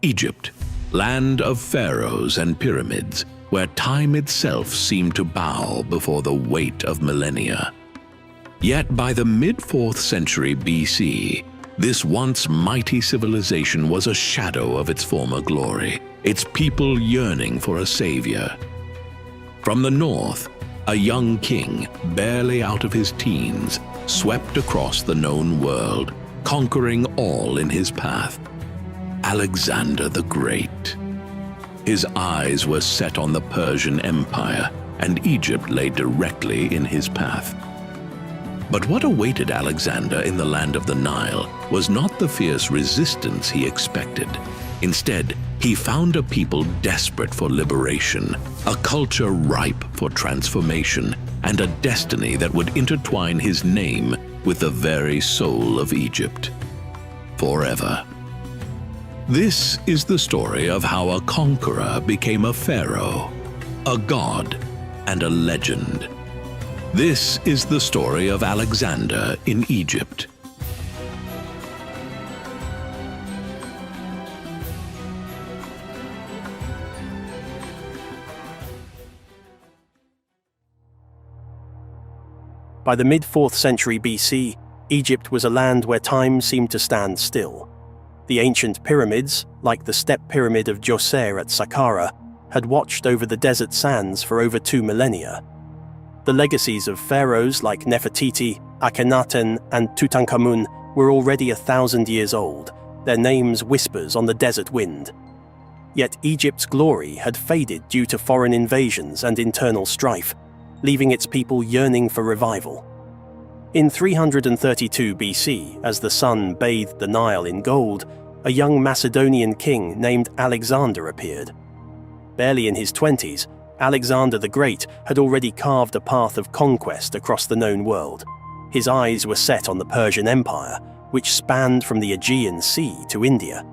Egypt, land of pharaohs and pyramids, where time itself seemed to bow before the weight of millennia. Yet by the mid-4th century BC, this once mighty civilization was a shadow of its former glory, its people yearning for a savior. From the north, a young king, barely out of his teens, swept across the known world, conquering all in his path. Alexander the Great. His eyes were set on the Persian Empire, and Egypt lay directly in his path. But what awaited Alexander in the land of the Nile was not the fierce resistance he expected. Instead, he found a people desperate for liberation, a culture ripe for transformation, and a destiny that would intertwine his name with the very soul of Egypt. Forever. This is the story of how a conqueror became a pharaoh, a god, and a legend. This is the story of Alexander in Egypt. By the mid-4th century BC, Egypt was a land where time seemed to stand still. The ancient pyramids, like the step pyramid of Djoser at Saqqara, had watched over the desert sands for over 2 millennia. The legacies of pharaohs like Nefertiti, Akhenaten, and Tutankhamun were already 1,000 years old, their names whispers on the desert wind. Yet Egypt's glory had faded due to foreign invasions and internal strife, leaving its people yearning for revival. In 332 BC, as the sun bathed the Nile in gold, a young Macedonian king named Alexander appeared. Barely in his 20s, Alexander the Great had already carved a path of conquest across the known world. His eyes were set on the Persian Empire, which spanned from the Aegean Sea to India.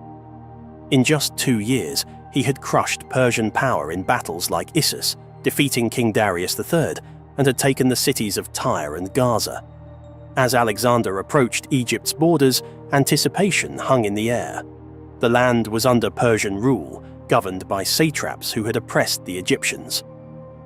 In just 2 years, he had crushed Persian power in battles like Issus, defeating King Darius III, and had taken the cities of Tyre and Gaza. As Alexander approached Egypt's borders, anticipation hung in the air. The land was under Persian rule, governed by satraps who had oppressed the Egyptians.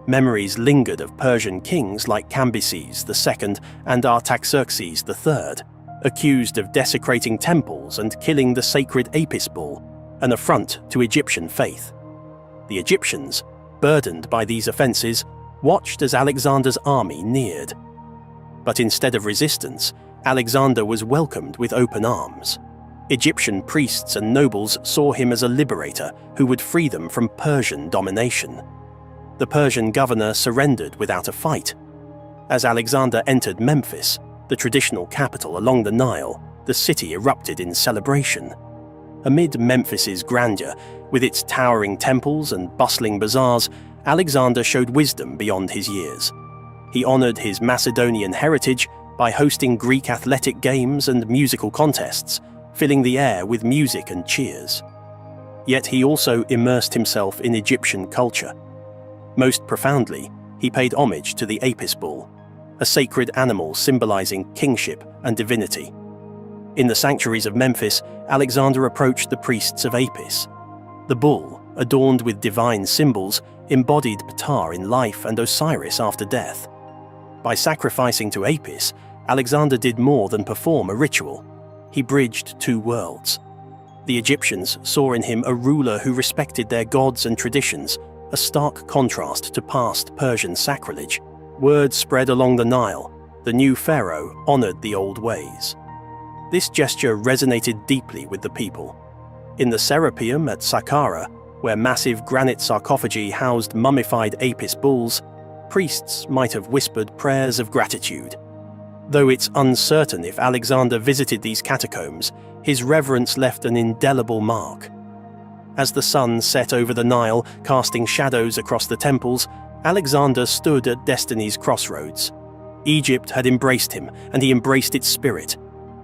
Memories lingered of Persian kings like Cambyses II and Artaxerxes III, accused of desecrating temples and killing the sacred Apis bull, an affront to Egyptian faith. The Egyptians, burdened by these offences, watched as Alexander's army neared. But instead of resistance, Alexander was welcomed with open arms. Egyptian priests and nobles saw him as a liberator who would free them from Persian domination. The Persian governor surrendered without a fight. As Alexander entered Memphis, the traditional capital along the Nile, the city erupted in celebration. Amid Memphis's grandeur, with its towering temples and bustling bazaars, Alexander showed wisdom beyond his years. He honored his Macedonian heritage by hosting Greek athletic games and musical contests, filling the air with music and cheers. Yet he also immersed himself in Egyptian culture. Most profoundly, he paid homage to the Apis bull, a sacred animal symbolizing kingship and divinity. In the sanctuaries of Memphis, Alexander approached the priests of Apis. The bull, adorned with divine symbols, embodied Ptah in life and Osiris after death. By sacrificing to Apis, Alexander did more than perform a ritual. He bridged 2 worlds. The Egyptians saw in him a ruler who respected their gods and traditions, a stark contrast to past Persian sacrilege. Word spread along the Nile. The new pharaoh honored the old ways. This gesture resonated deeply with the people. In the Serapeum at Saqqara, where massive granite sarcophagi housed mummified Apis bulls, priests might have whispered prayers of gratitude. Though it's uncertain if Alexander visited these catacombs, his reverence left an indelible mark. As the sun set over the Nile, casting shadows across the temples, Alexander stood at destiny's crossroads. Egypt had embraced him, and he embraced its spirit.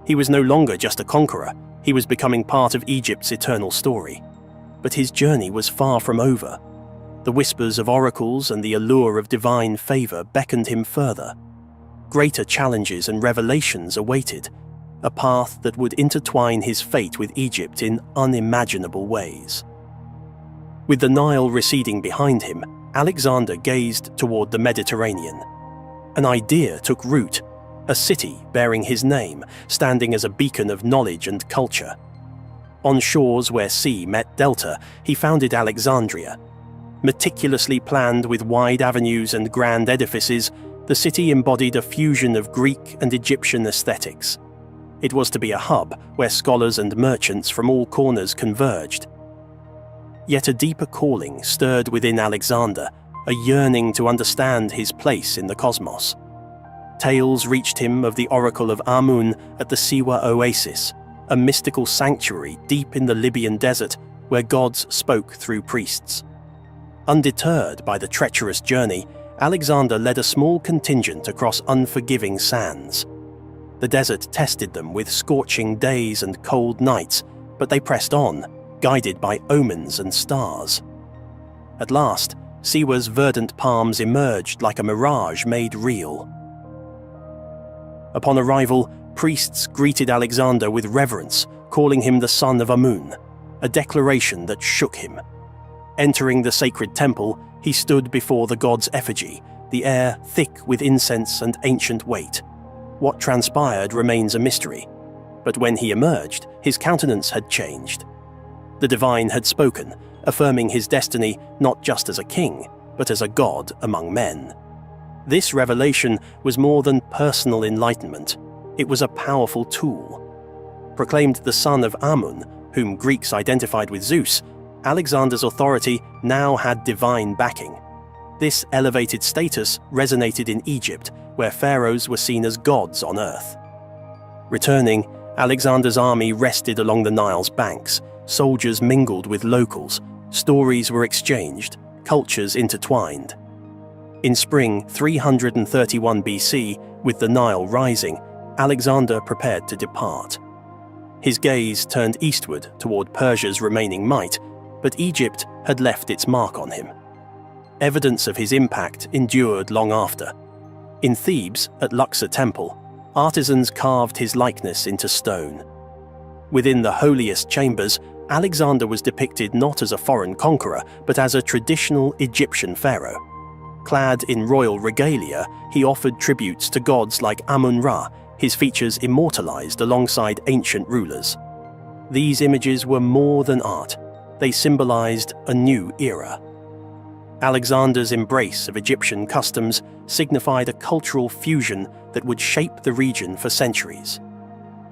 He was no longer just a conqueror, he was becoming part of Egypt's eternal story. But his journey was far from over. The whispers of oracles and the allure of divine favour beckoned him further. Greater challenges and revelations awaited. a path that would intertwine his fate with Egypt in unimaginable ways. With the Nile receding behind him, Alexander gazed toward the Mediterranean. An idea took root, a city bearing his name, standing as a beacon of knowledge and culture. On shores where sea met delta, he founded Alexandria. Meticulously planned with wide avenues and grand edifices, the city embodied a fusion of Greek and Egyptian aesthetics. It was to be a hub where scholars and merchants from all corners converged. Yet a deeper calling stirred within Alexander, a yearning to understand his place in the cosmos. Tales reached him of the Oracle of Amun at the Siwa Oasis, a mystical sanctuary deep in the Libyan desert where gods spoke through priests. Undeterred by the treacherous journey, Alexander led a small contingent across unforgiving sands. The desert tested them with scorching days and cold nights, but they pressed on, guided by omens and stars. At last, Siwa's verdant palms emerged like a mirage made real. Upon arrival, priests greeted Alexander with reverence, calling him the son of Amun, a declaration that shook him. Entering the sacred temple, he stood before the god's effigy, the air thick with incense and ancient weight. What transpired remains a mystery, but when he emerged, his countenance had changed. The divine had spoken, affirming his destiny not just as a king, but as a god among men. This revelation was more than personal enlightenment. It was a powerful tool. Proclaimed the son of Amun, whom Greeks identified with Zeus, Alexander's authority now had divine backing. This elevated status resonated in Egypt, where pharaohs were seen as gods on earth. Returning, Alexander's army rested along the Nile's banks. Soldiers mingled with locals, stories were exchanged, cultures intertwined. In spring 331 BC, with the Nile rising, Alexander prepared to depart. His gaze turned eastward toward Persia's remaining might, but Egypt had left its mark on him. Evidence of his impact endured long after. In Thebes, at Luxor Temple, artisans carved his likeness into stone. Within the holiest chambers, Alexander was depicted not as a foreign conqueror, but as a traditional Egyptian pharaoh. Clad in royal regalia, he offered tributes to gods like Amun-Ra, his features immortalized alongside ancient rulers. These images were more than art. They symbolized a new era. Alexander's embrace of Egyptian customs signified a cultural fusion that would shape the region for centuries.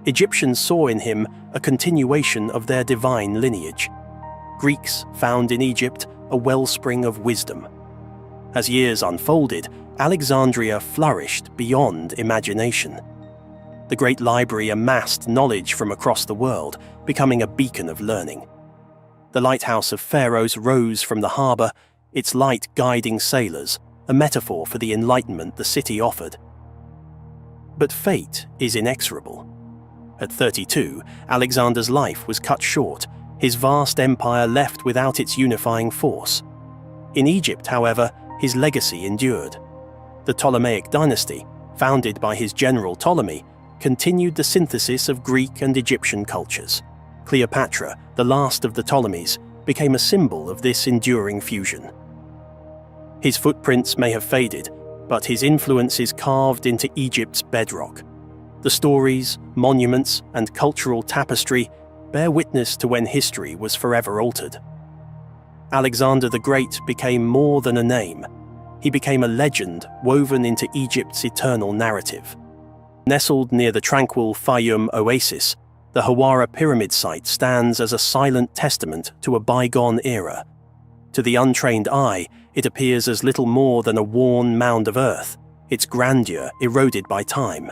Egyptians saw in him a continuation of their divine lineage. Greeks found in Egypt a wellspring of wisdom. As years unfolded, Alexandria flourished beyond imagination. The great library amassed knowledge from across the world, becoming a beacon of learning. The Lighthouse of Pharaohs rose from the harbour, its light guiding sailors, a metaphor for the enlightenment the city offered. But fate is inexorable. At 32, Alexander's life was cut short, his vast empire left without its unifying force. In Egypt, however, his legacy endured. The Ptolemaic dynasty, founded by his general Ptolemy, continued the synthesis of Greek and Egyptian cultures. Cleopatra, the last of the Ptolemies, became a symbol of this enduring fusion. His footprints may have faded, but his influence is carved into Egypt's bedrock. The stories, monuments, and cultural tapestry bear witness to when history was forever altered. Alexander the Great became more than a name. He became a legend woven into Egypt's eternal narrative. Nestled near the tranquil Fayum oasis, the Hawara pyramid site stands as a silent testament to a bygone era. To the untrained eye, it appears as little more than a worn mound of earth, its grandeur eroded by time.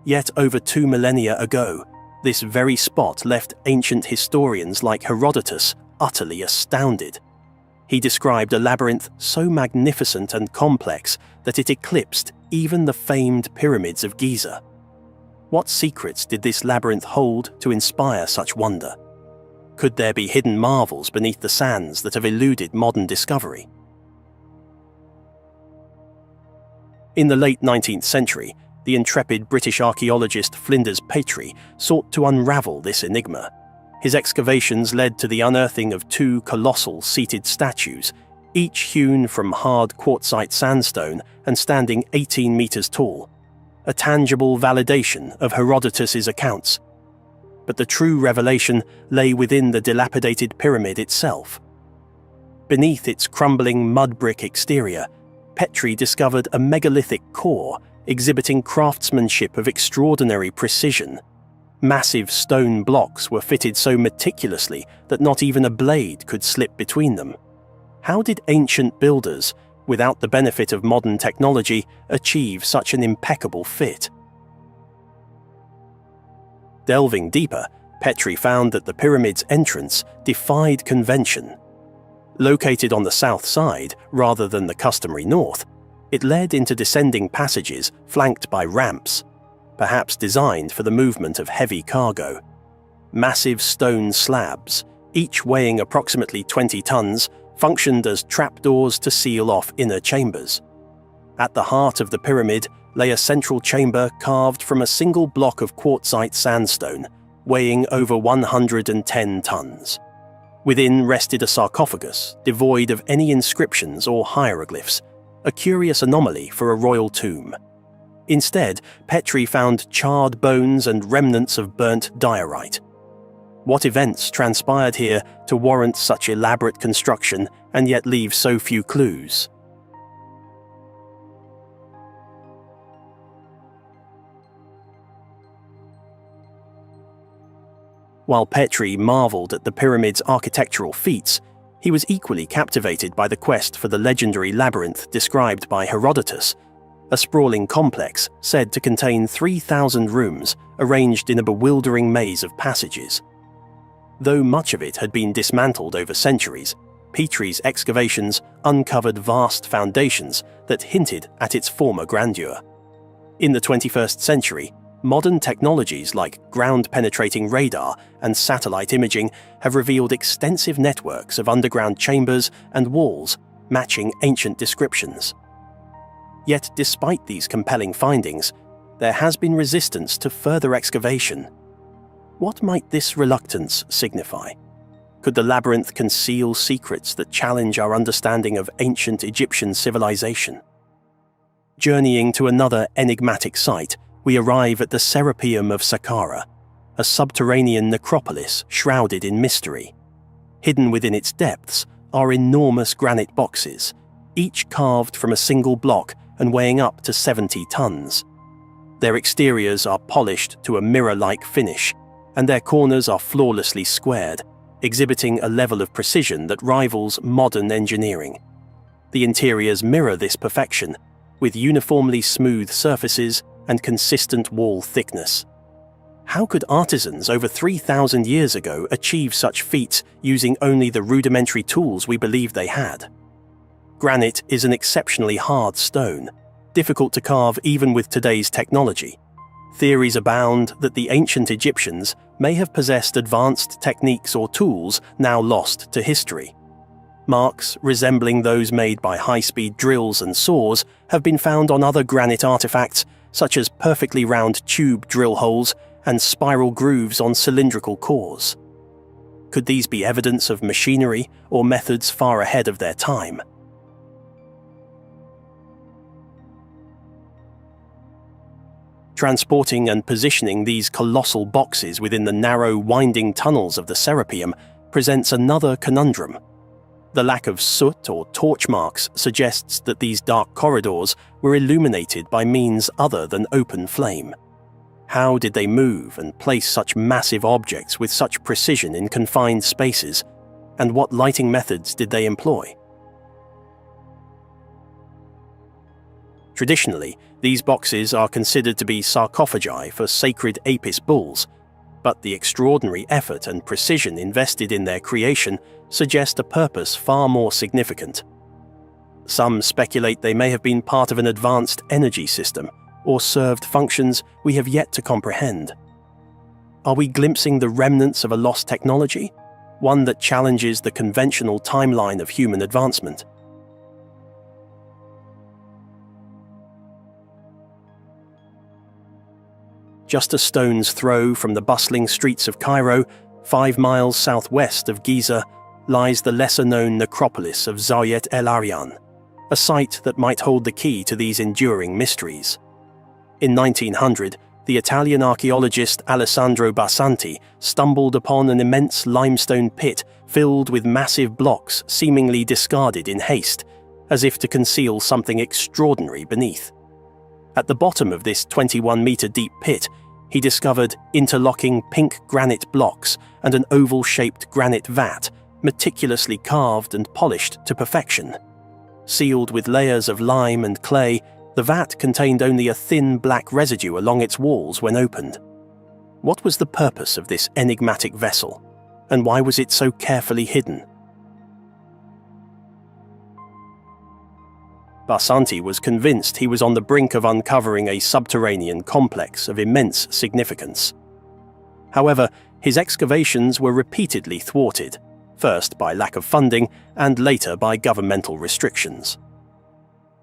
Yet over 2 millennia ago, this very spot left ancient historians like Herodotus utterly astounded. He described a labyrinth so magnificent and complex that it eclipsed even the famed pyramids of Giza. What secrets did this labyrinth hold to inspire such wonder? Could there be hidden marvels beneath the sands that have eluded modern discovery? In the late 19th century, the intrepid British archaeologist Flinders Petrie sought to unravel this enigma. His excavations led to the unearthing of two colossal seated statues, each hewn from hard quartzite sandstone and standing 18 meters tall, a tangible validation of Herodotus's accounts. But the true revelation lay within the dilapidated pyramid itself. Beneath its crumbling mud brick exterior, Petrie discovered a megalithic core exhibiting craftsmanship of extraordinary precision. Massive stone blocks were fitted so meticulously that not even a blade could slip between them. How did ancient builders, without the benefit of modern technology, achieve such an impeccable fit? Delving deeper, Petrie found that the pyramid's entrance defied convention. Located on the south side rather than the customary north, it led into descending passages flanked by ramps, perhaps designed for the movement of heavy cargo. Massive stone slabs, each weighing approximately 20 tons, functioned as trapdoors to seal off inner chambers. At the heart of the pyramid lay a central chamber carved from a single block of quartzite sandstone, weighing over 110 tons. Within rested a sarcophagus, devoid of any inscriptions or hieroglyphs, a curious anomaly for a royal tomb. Instead, Petrie found charred bones and remnants of burnt diorite. What events transpired here to warrant such elaborate construction and yet leave so few clues? While Petrie marveled at the pyramid's architectural feats, he was equally captivated by the quest for the legendary labyrinth described by Herodotus, a sprawling complex said to contain 3,000 rooms arranged in a bewildering maze of passages. Though much of it had been dismantled over centuries, Petrie's excavations uncovered vast foundations that hinted at its former grandeur. In the 21st century, modern technologies like ground-penetrating radar and satellite imaging have revealed extensive networks of underground chambers and walls matching ancient descriptions. Yet despite these compelling findings, there has been resistance to further excavation. What might this reluctance signify? Could the labyrinth conceal secrets that challenge our understanding of ancient Egyptian civilization? Journeying to another enigmatic site, we arrive at the Serapeum of Saqqara, a subterranean necropolis shrouded in mystery. Hidden within its depths are enormous granite boxes, each carved from a single block and weighing up to 70 tons. Their exteriors are polished to a mirror-like finish, and their corners are flawlessly squared, exhibiting a level of precision that rivals modern engineering. The interiors mirror this perfection, with uniformly smooth surfaces and consistent wall thickness. How could artisans over 3,000 years ago achieve such feats using only the rudimentary tools we believe they had? Granite is an exceptionally hard stone, difficult to carve even with today's technology. Theories abound that the ancient Egyptians may have possessed advanced techniques or tools now lost to history. Marks resembling those made by high-speed drills and saws have been found on other granite artifacts, such as perfectly round tube drill holes and spiral grooves on cylindrical cores. Could these be evidence of machinery or methods far ahead of their time? Transporting and positioning these colossal boxes within the narrow, winding tunnels of the Serapeum presents another conundrum. The lack of soot or torch marks suggests that these dark corridors were illuminated by means other than open flame. How did they move and place such massive objects with such precision in confined spaces, and what lighting methods did they employ? Traditionally, these boxes are considered to be sarcophagi for sacred Apis bulls, but the extraordinary effort and precision invested in their creation suggest a purpose far more significant. Some speculate they may have been part of an advanced energy system or served functions we have yet to comprehend. Are we glimpsing the remnants of a lost technology, one that challenges the conventional timeline of human advancement? Just a stone's throw from the bustling streets of Cairo, 5 miles southwest of Giza, lies the lesser-known necropolis of Zawayet el-Aryan, a site that might hold the key to these enduring mysteries. In 1900, the Italian archaeologist Alessandro Barsanti stumbled upon an immense limestone pit filled with massive blocks seemingly discarded in haste, as if to conceal something extraordinary beneath. At the bottom of this 21-metre-deep pit, he discovered interlocking pink granite blocks and an oval-shaped granite vat, meticulously carved and polished to perfection. Sealed with layers of lime and clay, the vat contained only a thin black residue along its walls when opened. What was the purpose of this enigmatic vessel, and why was it so carefully hidden? Barsanti was convinced he was on the brink of uncovering a subterranean complex of immense significance. However, his excavations were repeatedly thwarted, first by lack of funding and later by governmental restrictions.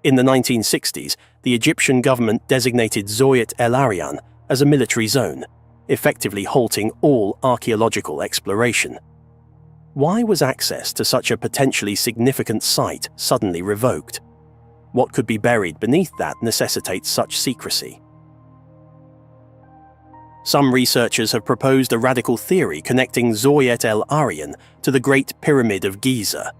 In the 1960s, the Egyptian government designated Zawayet el-Aryan as a military zone, effectively halting all archaeological exploration. Why was access to such a potentially significant site suddenly revoked? What could be buried beneath that necessitates such secrecy? Some researchers have proposed a radical theory connecting Zawayet el-Aryan to the Great Pyramid of Giza.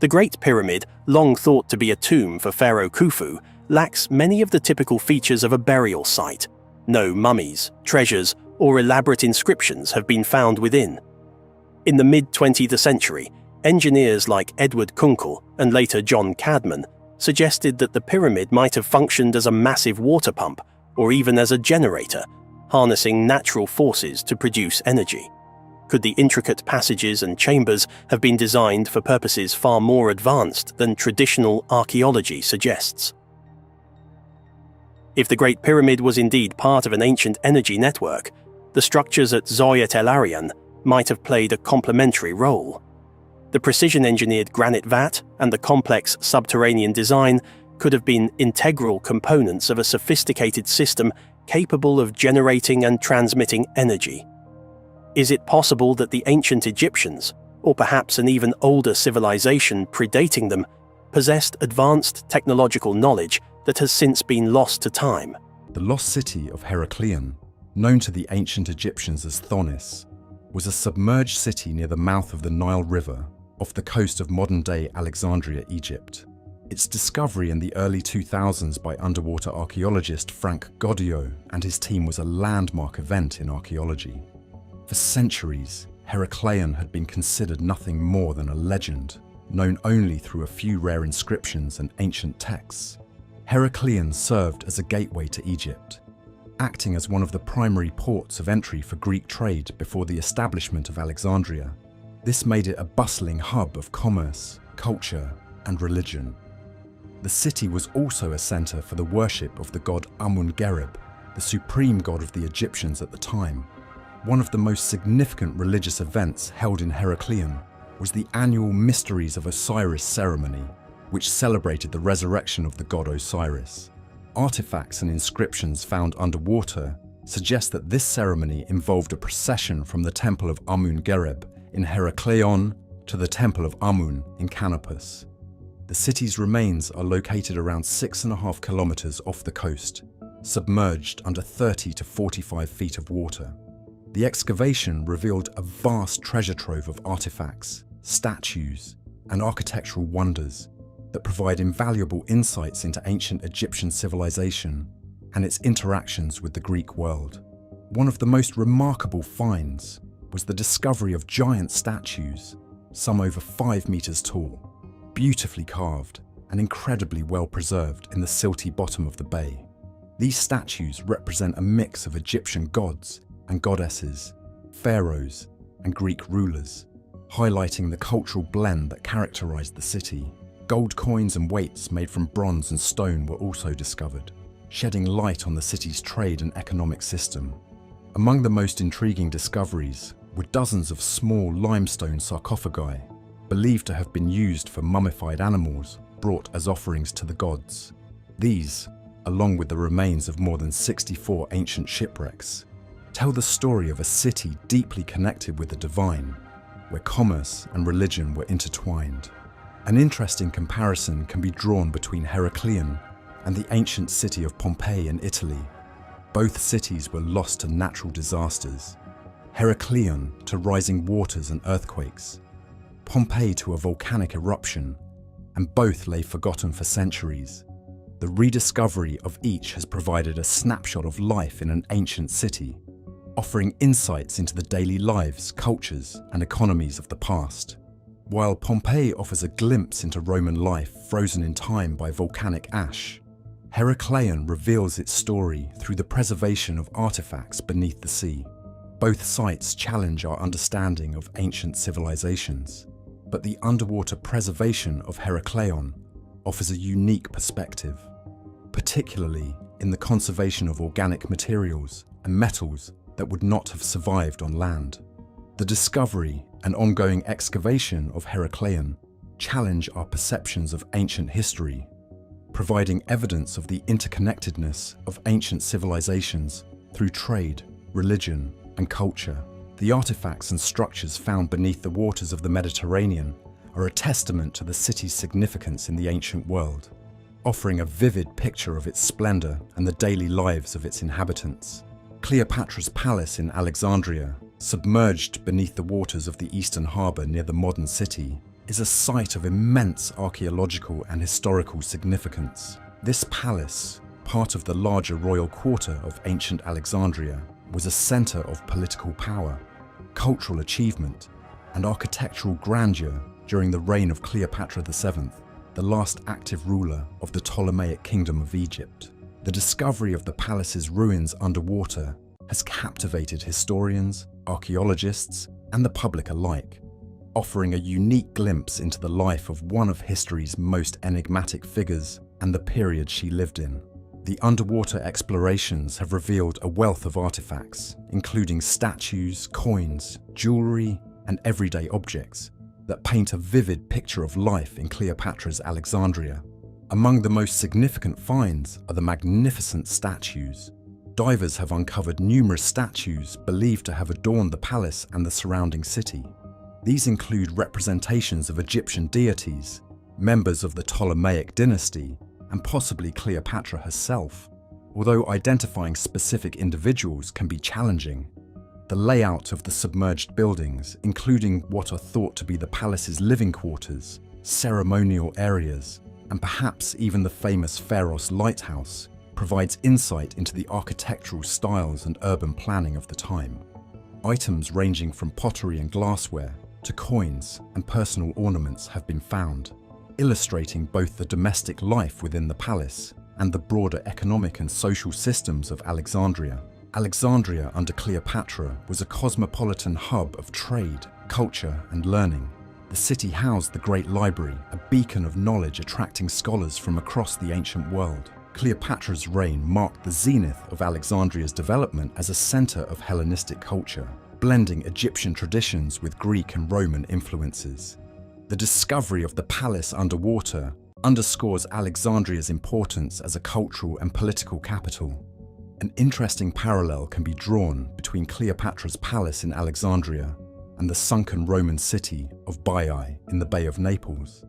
The Great Pyramid, long thought to be a tomb for Pharaoh Khufu, lacks many of the typical features of a burial site. No mummies, treasures, or elaborate inscriptions have been found within. In the mid-20th century, engineers like Edward Kunkel and later John Cadman suggested that the pyramid might have functioned as a massive water pump or even as a generator, harnessing natural forces to produce energy. Could the intricate passages and chambers have been designed for purposes far more advanced than traditional archaeology suggests? If the Great Pyramid was indeed part of an ancient energy network, the structures at Zawayet el-Aryan might have played a complementary role. The precision-engineered granite vat and the complex subterranean design could have been integral components of a sophisticated system capable of generating and transmitting energy. Is it possible that the ancient Egyptians, or perhaps an even older civilization predating them, possessed advanced technological knowledge that has since been lost to time? The lost city of Heracleion, known to the ancient Egyptians as Tanis, was a submerged city near the mouth of the Nile River, off the coast of modern-day Alexandria, Egypt. Its discovery in the early 2000s by underwater archaeologist Frank Goddio and his team was a landmark event in archaeology. For centuries, Heracleion had been considered nothing more than a legend, known only through a few rare inscriptions and ancient texts. Heracleion served as a gateway to Egypt, acting as one of the primary ports of entry for Greek trade before the establishment of Alexandria. This made it a bustling hub of commerce, culture, and religion. The city was also a center for the worship of the god Amun-Gereb, the supreme god of the Egyptians at the time. One of the most significant religious events held in Heracleion was the annual Mysteries of Osiris ceremony, which celebrated the resurrection of the god Osiris. Artifacts and inscriptions found underwater suggest that this ceremony involved a procession from the temple of Amun-Gereb in Heracleion to the temple of Amun in Canopus. The city's remains are located around 6.5 kilometers off the coast, submerged under 30 to 45 feet of water. The excavation revealed a vast treasure trove of artifacts, statues, and architectural wonders that provide invaluable insights into ancient Egyptian civilization and its interactions with the Greek world. One of the most remarkable finds was the discovery of giant statues, some over 5 meters tall, beautifully carved and incredibly well preserved in the silty bottom of the bay. These statues represent a mix of Egyptian gods and goddesses, pharaohs, and Greek rulers, highlighting the cultural blend that characterized the city. Gold coins and weights made from bronze and stone were also discovered, shedding light on the city's trade and economic system. Among the most intriguing discoveries were dozens of small limestone sarcophagi, believed to have been used for mummified animals brought as offerings to the gods. These, along with the remains of more than 64 ancient shipwrecks, tell the story of a city deeply connected with the divine, where commerce and religion were intertwined. An interesting comparison can be drawn between Heracleion and the ancient city of Pompeii in Italy. Both cities were lost to natural disasters. Heracleion to rising waters and earthquakes, Pompeii to a volcanic eruption, and both lay forgotten for centuries. The rediscovery of each has provided a snapshot of life in an ancient city, offering insights into the daily lives, cultures, and economies of the past. While Pompeii offers a glimpse into Roman life frozen in time by volcanic ash, Heracleion reveals its story through the preservation of artifacts beneath the sea. Both sites challenge our understanding of ancient civilizations, but the underwater preservation of Heracleion offers a unique perspective, particularly in the conservation of organic materials and metals that would not have survived on land. The discovery and ongoing excavation of Heracleion challenge our perceptions of ancient history, providing evidence of the interconnectedness of ancient civilizations through trade, religion, and culture. The artifacts and structures found beneath the waters of the Mediterranean are a testament to the city's significance in the ancient world, offering a vivid picture of its splendor and the daily lives of its inhabitants. Cleopatra's palace in Alexandria, submerged beneath the waters of the eastern harbor near the modern city, is a site of immense archaeological and historical significance. This palace, part of the larger royal quarter of ancient Alexandria, was a center of political power, cultural achievement, and architectural grandeur during the reign of Cleopatra VII, the last active ruler of the Ptolemaic Kingdom of Egypt. The discovery of the palace's ruins underwater has captivated historians, archaeologists, and the public alike, offering a unique glimpse into the life of one of history's most enigmatic figures and the period she lived in. The underwater explorations have revealed a wealth of artifacts, including statues, coins, jewelry, and everyday objects that paint a vivid picture of life in Cleopatra's Alexandria. Among the most significant finds are the magnificent statues. Divers have uncovered numerous statues believed to have adorned the palace and the surrounding city. These include representations of Egyptian deities, members of the Ptolemaic dynasty, and possibly Cleopatra herself, although identifying specific individuals can be challenging. The layout of the submerged buildings, including what are thought to be the palace's living quarters, ceremonial areas, and perhaps even the famous Pharos Lighthouse, provides insight into the architectural styles and urban planning of the time. Items ranging from pottery and glassware to coins and personal ornaments have been found, illustrating both the domestic life within the palace and the broader economic and social systems of Alexandria. Alexandria under Cleopatra was a cosmopolitan hub of trade, culture, and learning. The city housed the Great Library, a beacon of knowledge attracting scholars from across the ancient world. Cleopatra's reign marked the zenith of Alexandria's development as a center of Hellenistic culture, blending Egyptian traditions with Greek and Roman influences. The discovery of the palace underwater underscores Alexandria's importance as a cultural and political capital. An interesting parallel can be drawn between Cleopatra's palace in Alexandria and the sunken Roman city of Baiae in the Bay of Naples.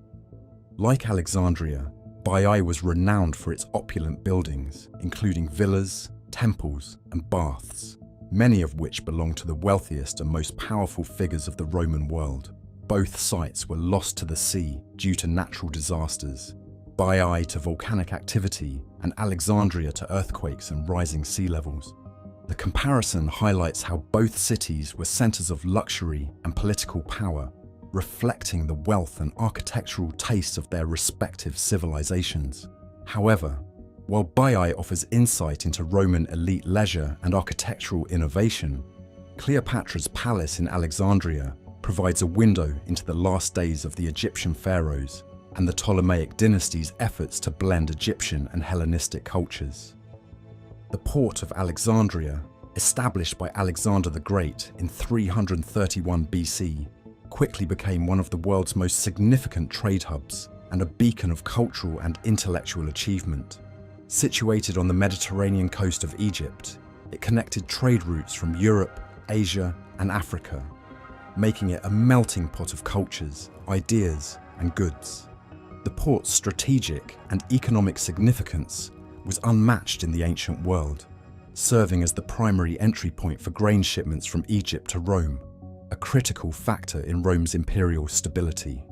Like Alexandria, Baiae was renowned for its opulent buildings, including villas, temples, and baths, many of which belonged to the wealthiest and most powerful figures of the Roman world. Both sites were lost to the sea due to natural disasters, Baiae to volcanic activity, and Alexandria to earthquakes and rising sea levels. The comparison highlights how both cities were centers of luxury and political power, reflecting the wealth and architectural taste of their respective civilizations. However, while Baiae offers insight into Roman elite leisure and architectural innovation, Cleopatra's palace in Alexandria provides a window into the last days of the Egyptian pharaohs and the Ptolemaic dynasty's efforts to blend Egyptian and Hellenistic cultures. The port of Alexandria, established by Alexander the Great in 331 BC, quickly became one of the world's most significant trade hubs and a beacon of cultural and intellectual achievement. Situated on the Mediterranean coast of Egypt, it connected trade routes from Europe, Asia, and Africa, making it a melting pot of cultures, ideas, and goods. The port's strategic and economic significance was unmatched in the ancient world, serving as the primary entry point for grain shipments from Egypt to Rome, a critical factor in Rome's imperial stability.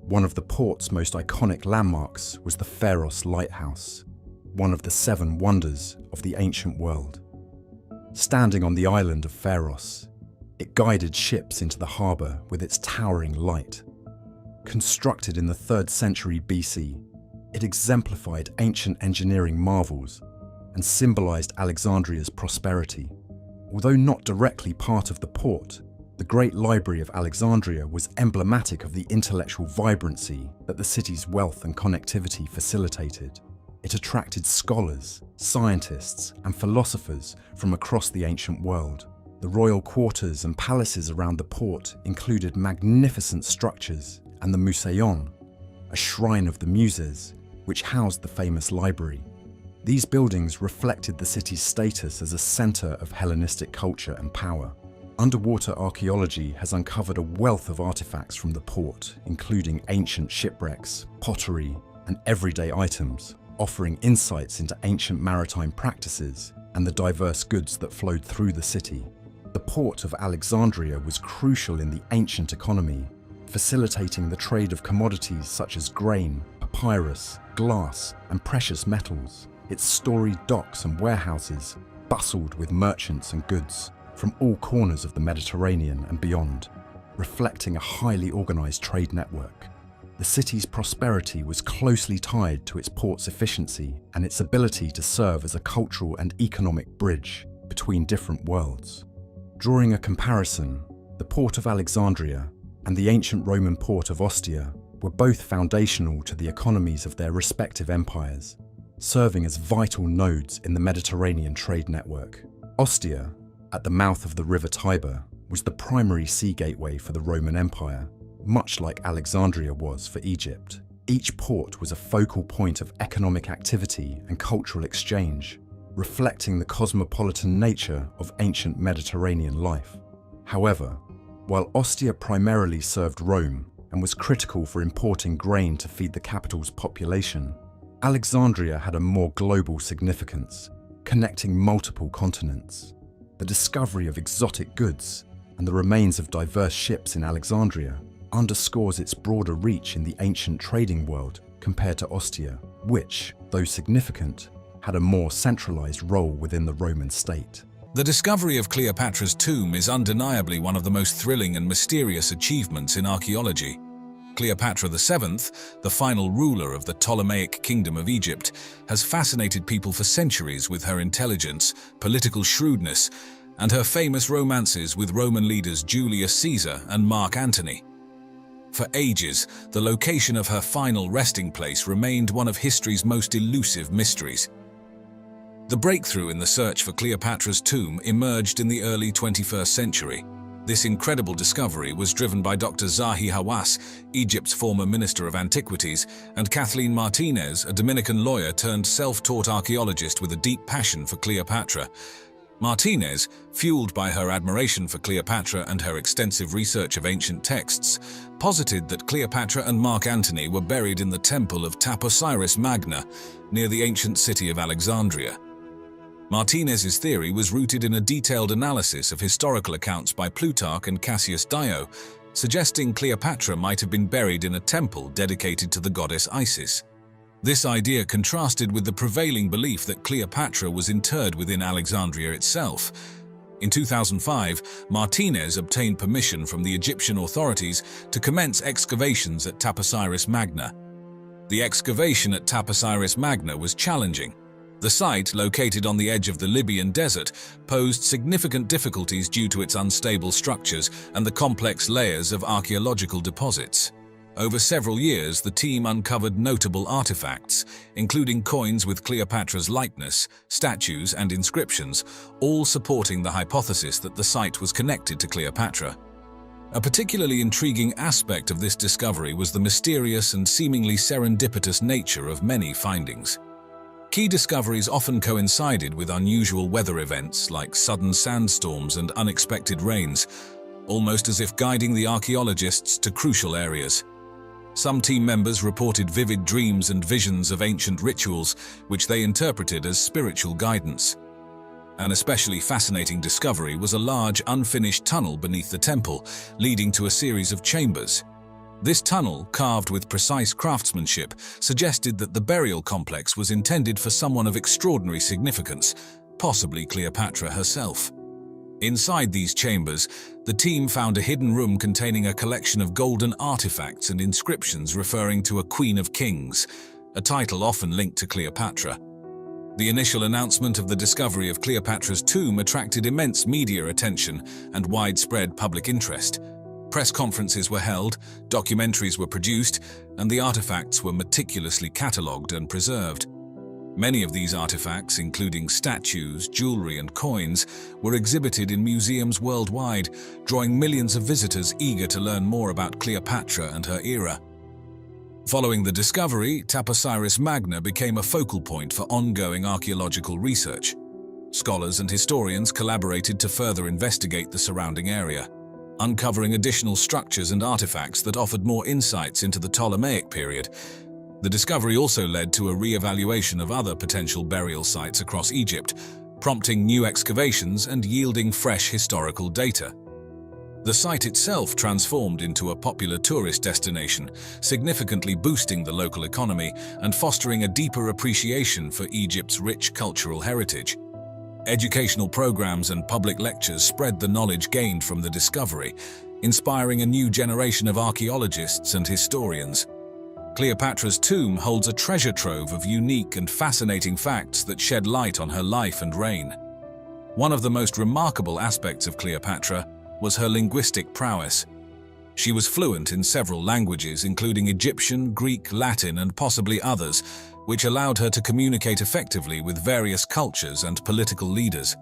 One of the port's most iconic landmarks was the Pharos Lighthouse, one of the 7 wonders of the ancient world. Standing on the island of Pharos, it guided ships into the harbour with its towering light. Constructed in the 3rd century BC, it exemplified ancient engineering marvels and symbolised Alexandria's prosperity. Although not directly part of the port, the Great Library of Alexandria was emblematic of the intellectual vibrancy that the city's wealth and connectivity facilitated. It attracted scholars, scientists, and philosophers from across the ancient world. The royal quarters and palaces around the port included magnificent structures and the Museion, a shrine of the Muses, which housed the famous library. These buildings reflected the city's status as a centre of Hellenistic culture and power. Underwater archaeology has uncovered a wealth of artifacts from the port, including ancient shipwrecks, pottery, and everyday items, offering insights into ancient maritime practices and the diverse goods that flowed through the city. The port of Alexandria was crucial in the ancient economy, facilitating the trade of commodities such as grain, papyrus, glass, and precious metals. Its storied docks and warehouses bustled with merchants and goods from all corners of the Mediterranean and beyond, reflecting a highly organised trade network. The city's prosperity was closely tied to its port's efficiency and its ability to serve as a cultural and economic bridge between different worlds. Drawing a comparison, the port of Alexandria and the ancient Roman port of Ostia were both foundational to the economies of their respective empires, serving as vital nodes in the Mediterranean trade network. Ostia, at the mouth of the river Tiber, was the primary sea gateway for the Roman Empire, much like Alexandria was for Egypt. Each port was a focal point of economic activity and cultural exchange, reflecting the cosmopolitan nature of ancient Mediterranean life. However, while Ostia primarily served Rome and was critical for importing grain to feed the capital's population, Alexandria had a more global significance, connecting multiple continents. The discovery of exotic goods and the remains of diverse ships in Alexandria underscores its broader reach in the ancient trading world compared to Ostia, which, though significant, had a more centralized role within the Roman state. The discovery of Cleopatra's tomb is undeniably one of the most thrilling and mysterious achievements in archaeology. Cleopatra VII, the final ruler of the Ptolemaic Kingdom of Egypt, has fascinated people for centuries with her intelligence, political shrewdness, and her famous romances with Roman leaders Julius Caesar and Mark Antony. For ages, the location of her final resting place remained one of history's most elusive mysteries. The breakthrough in the search for Cleopatra's tomb emerged in the early 21st century. This incredible discovery was driven by Dr. Zahi Hawass, Egypt's former Minister of Antiquities, and Kathleen Martinez, a Dominican lawyer turned self-taught archaeologist with a deep passion for Cleopatra. Martinez, fueled by her admiration for Cleopatra and her extensive research of ancient texts, posited that Cleopatra and Mark Antony were buried in the temple of Osiris Magna, near the ancient city of Alexandria. Martinez's theory was rooted in a detailed analysis of historical accounts by Plutarch and Cassius Dio, suggesting Cleopatra might have been buried in a temple dedicated to the goddess Isis. This idea contrasted with the prevailing belief that Cleopatra was interred within Alexandria itself. In 2005, Martinez obtained permission from the Egyptian authorities to commence excavations at Osiris Magna. The excavation at Osiris Magna was challenging. The site, located on the edge of the Libyan desert, posed significant difficulties due to its unstable structures and the complex layers of archaeological deposits. Over several years, the team uncovered notable artifacts, including coins with Cleopatra's likeness, statues, and inscriptions, all supporting the hypothesis that the site was connected to Cleopatra. A particularly intriguing aspect of this discovery was the mysterious and seemingly serendipitous nature of many findings. key discoveries often coincided with unusual weather events like sudden sandstorms and unexpected rains, almost as if guiding the archaeologists to crucial areas. Some team members reported vivid dreams and visions of ancient rituals, which they interpreted as spiritual guidance. An especially fascinating discovery was a large, unfinished tunnel beneath the temple, leading to a series of chambers. This tunnel, carved with precise craftsmanship, suggested that the burial complex was intended for someone of extraordinary significance, possibly Cleopatra herself. Inside these chambers, the team found a hidden room containing a collection of golden artifacts and inscriptions referring to a Queen of Kings, a title often linked to Cleopatra. The initial announcement of the discovery of Cleopatra's tomb attracted immense media attention and widespread public interest. Press conferences were held, documentaries were produced, and the artifacts were meticulously catalogued and preserved. Many of these artifacts, including statues, jewelry, and coins, were exhibited in museums worldwide, drawing millions of visitors eager to learn more about Cleopatra and her era. Following the discovery, Osiris Magna became a focal point for ongoing archaeological research. Scholars and historians collaborated to further investigate the surrounding area, uncovering additional structures and artifacts that offered more insights into the Ptolemaic period. The discovery also led to a re-evaluation of other potential burial sites across Egypt, prompting new excavations and yielding fresh historical data. The site itself transformed into a popular tourist destination, significantly boosting the local economy and fostering a deeper appreciation for Egypt's rich cultural heritage. Educational programs and public lectures spread the knowledge gained from the discovery, inspiring a new generation of archaeologists and historians. Cleopatra's tomb holds a treasure trove of unique and fascinating facts that shed light on her life and reign. One of the most remarkable aspects of Cleopatra was her linguistic prowess. She was fluent in several languages, including Egyptian, Greek, Latin, and possibly others, which allowed her to communicate effectively with various cultures and political leaders.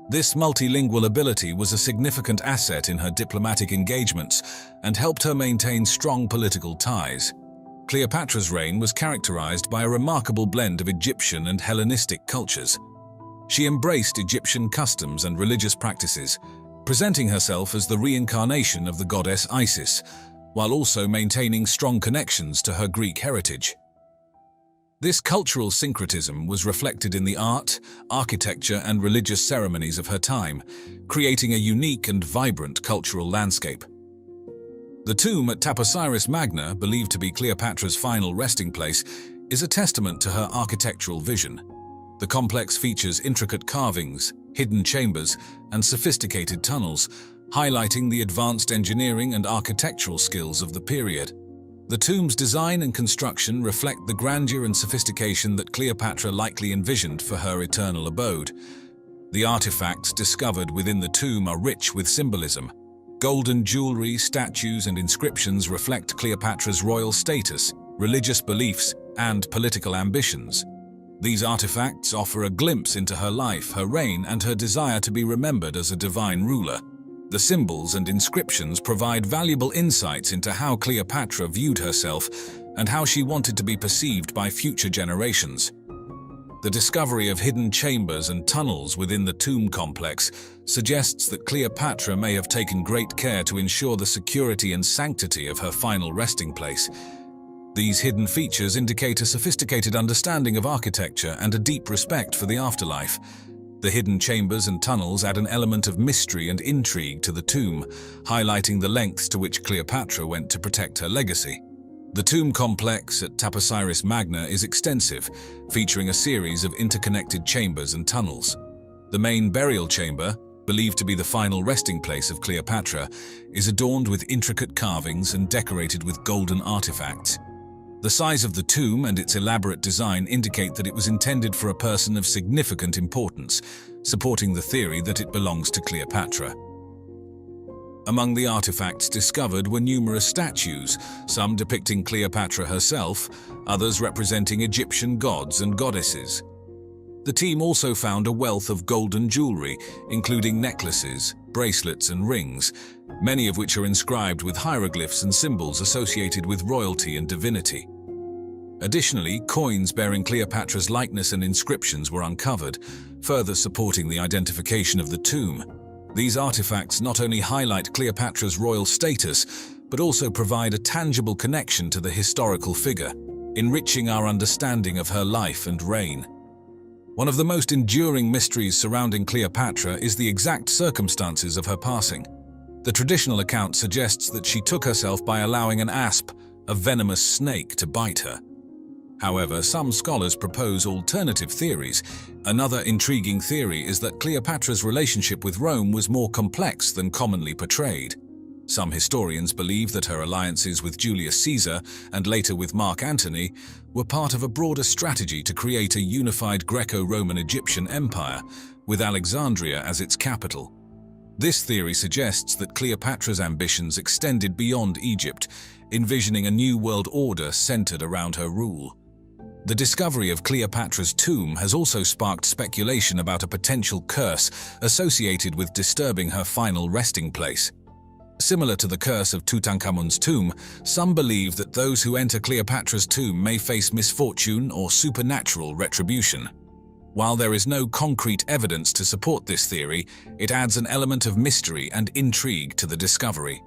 This multilingual ability was a significant asset in her diplomatic engagements and helped her maintain strong political ties. Cleopatra's reign was characterized by a remarkable blend of Egyptian and Hellenistic cultures. She embraced Egyptian customs and religious practices, presenting herself as the reincarnation of the goddess Isis, while also maintaining strong connections to her Greek heritage. This cultural syncretism was reflected in the art, architecture, and religious ceremonies of her time, creating a unique and vibrant cultural landscape. The tomb at Osiris Magna, believed to be Cleopatra's final resting place, is a testament to her architectural vision. The complex features intricate carvings, hidden chambers, and sophisticated tunnels, highlighting the advanced engineering and architectural skills of the period. The tomb's design and construction reflect the grandeur and sophistication that Cleopatra likely envisioned for her eternal abode. The artifacts discovered within the tomb are rich with symbolism. Golden jewelry, statues, and inscriptions reflect Cleopatra's royal status, religious beliefs, and political ambitions. These artifacts offer a glimpse into her life, her reign, and her desire to be remembered as a divine ruler. The symbols and inscriptions provide valuable insights into how Cleopatra viewed herself and how she wanted to be perceived by future generations. The discovery of hidden chambers and tunnels within the tomb complex suggests that Cleopatra may have taken great care to ensure the security and sanctity of her final resting place. These hidden features indicate a sophisticated understanding of architecture and a deep respect for the afterlife. The hidden chambers and tunnels add an element of mystery and intrigue to the tomb, highlighting the lengths to which Cleopatra went to protect her legacy. The tomb complex at Osiris Magna is extensive, featuring a series of interconnected chambers and tunnels. The main burial chamber, believed to be the final resting place of Cleopatra, is adorned with intricate carvings and decorated with golden artifacts. The size of the tomb and its elaborate design indicate that it was intended for a person of significant importance, supporting the theory that it belongs to Cleopatra. Among the artifacts discovered were numerous statues, some depicting Cleopatra herself, others representing Egyptian gods and goddesses. The team also found a wealth of golden jewelry, including necklaces, bracelets, and rings, many of which are inscribed with hieroglyphs and symbols associated with royalty and divinity. Additionally, coins bearing Cleopatra's likeness and inscriptions were uncovered, further supporting the identification of the tomb. These artifacts not only highlight Cleopatra's royal status, but also provide a tangible connection to the historical figure, enriching our understanding of her life and reign. One of the most enduring mysteries surrounding Cleopatra is the exact circumstances of her passing. The traditional account suggests that she took herself by allowing an asp, a venomous snake, to bite her. However, some scholars propose alternative theories. Another intriguing theory is that Cleopatra's relationship with Rome was more complex than commonly portrayed. Some historians believe that her alliances with Julius Caesar and later with Mark Antony were part of a broader strategy to create a unified Greco-Roman Egyptian empire, with Alexandria as its capital. This theory suggests that Cleopatra's ambitions extended beyond Egypt, envisioning a new world order centered around her rule. The discovery of Cleopatra's tomb has also sparked speculation about a potential curse associated with disturbing her final resting place. Similar to the curse of Tutankhamun's tomb, some believe that those who enter Cleopatra's tomb may face misfortune or supernatural retribution. While there is no concrete evidence to support this theory, it adds an element of mystery and intrigue to the discovery.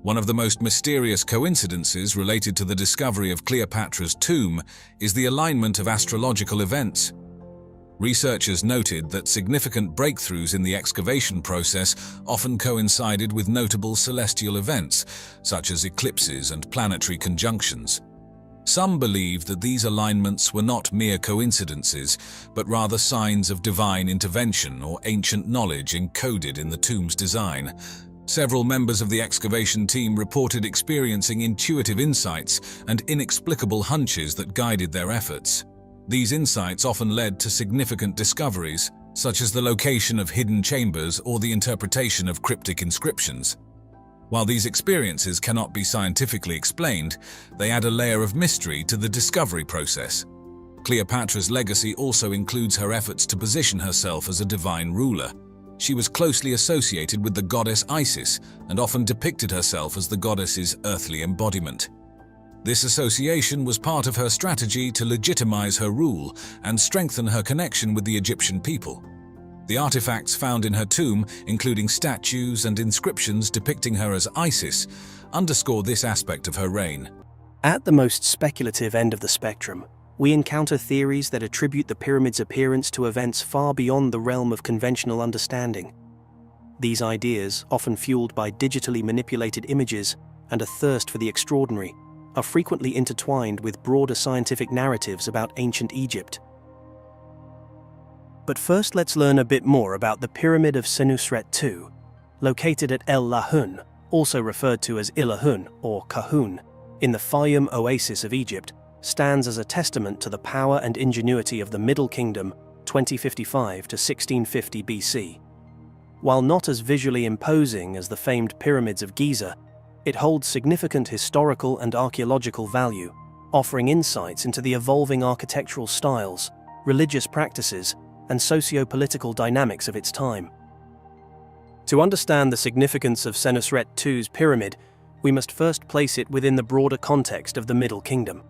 One of the most mysterious coincidences related to the discovery of Cleopatra's tomb is the alignment of astrological events. Researchers noted that significant breakthroughs in the excavation process often coincided with notable celestial events, such as eclipses and planetary conjunctions. Some believe that these alignments were not mere coincidences, but rather signs of divine intervention or ancient knowledge encoded in the tomb's design. Several members of the excavation team reported experiencing intuitive insights and inexplicable hunches that guided their efforts. These insights often led to significant discoveries, such as the location of hidden chambers or the interpretation of cryptic inscriptions. While these experiences cannot be scientifically explained, they add a layer of mystery to the discovery process. Cleopatra's legacy also includes her efforts to position herself as a divine ruler. She was closely associated with the goddess Isis and often depicted herself as the goddess's earthly embodiment. This association was part of her strategy to legitimize her rule and strengthen her connection with the Egyptian people. The artifacts found in her tomb, including statues and inscriptions depicting her as Isis, underscore this aspect of her reign. At the most speculative end of the spectrum, we encounter theories that attribute the pyramid's appearance to events far beyond the realm of conventional understanding. These ideas, often fueled by digitally manipulated images and a thirst for the extraordinary, are frequently intertwined with broader scientific narratives about ancient Egypt. But first, let's learn a bit more about the Pyramid of Senusret II, located at el-Aryan, also referred to as Ilahun or Kahun, in the Fayum oasis of Egypt, stands as a testament to the power and ingenuity of the Middle Kingdom 2055 to 1650 BC. While not as visually imposing as the famed pyramids of Giza, it holds significant historical and archaeological value, offering insights into the evolving architectural styles, religious practices, and socio-political dynamics of its time. To understand the significance of Senusret II's pyramid, we must first place it within the broader context of the Middle Kingdom.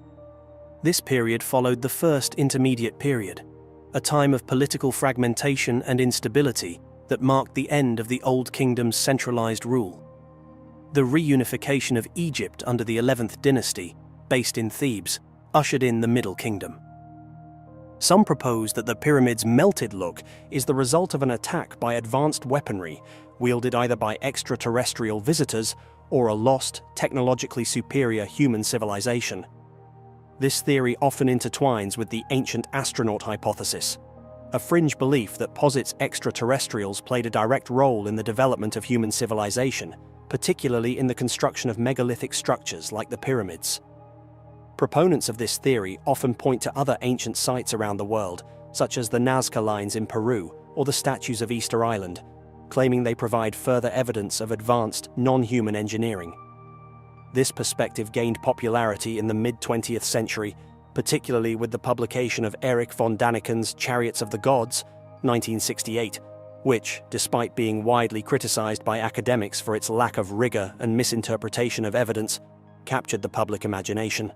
This period followed the First Intermediate Period, a time of political fragmentation and instability that marked the end of the Old Kingdom's centralized rule. The reunification of Egypt under the 11th dynasty, based in Thebes, ushered in the Middle Kingdom. Some propose that the pyramid's melted look is the result of an attack by advanced weaponry wielded either by extraterrestrial visitors or a lost, technologically superior human civilization. This theory often intertwines with the ancient astronaut hypothesis, a fringe belief that posits extraterrestrials played a direct role in the development of human civilization, particularly in the construction of megalithic structures like the pyramids. Proponents of this theory often point to other ancient sites around the world, such as the Nazca Lines in Peru or the statues of Easter Island, claiming they provide further evidence of advanced, non-human engineering. This perspective gained popularity in the mid-20th century, particularly with the publication of Erich von Daniken's Chariots of the Gods, 1968, which, despite being widely criticized by academics for its lack of rigor and misinterpretation of evidence, captured the public imagination.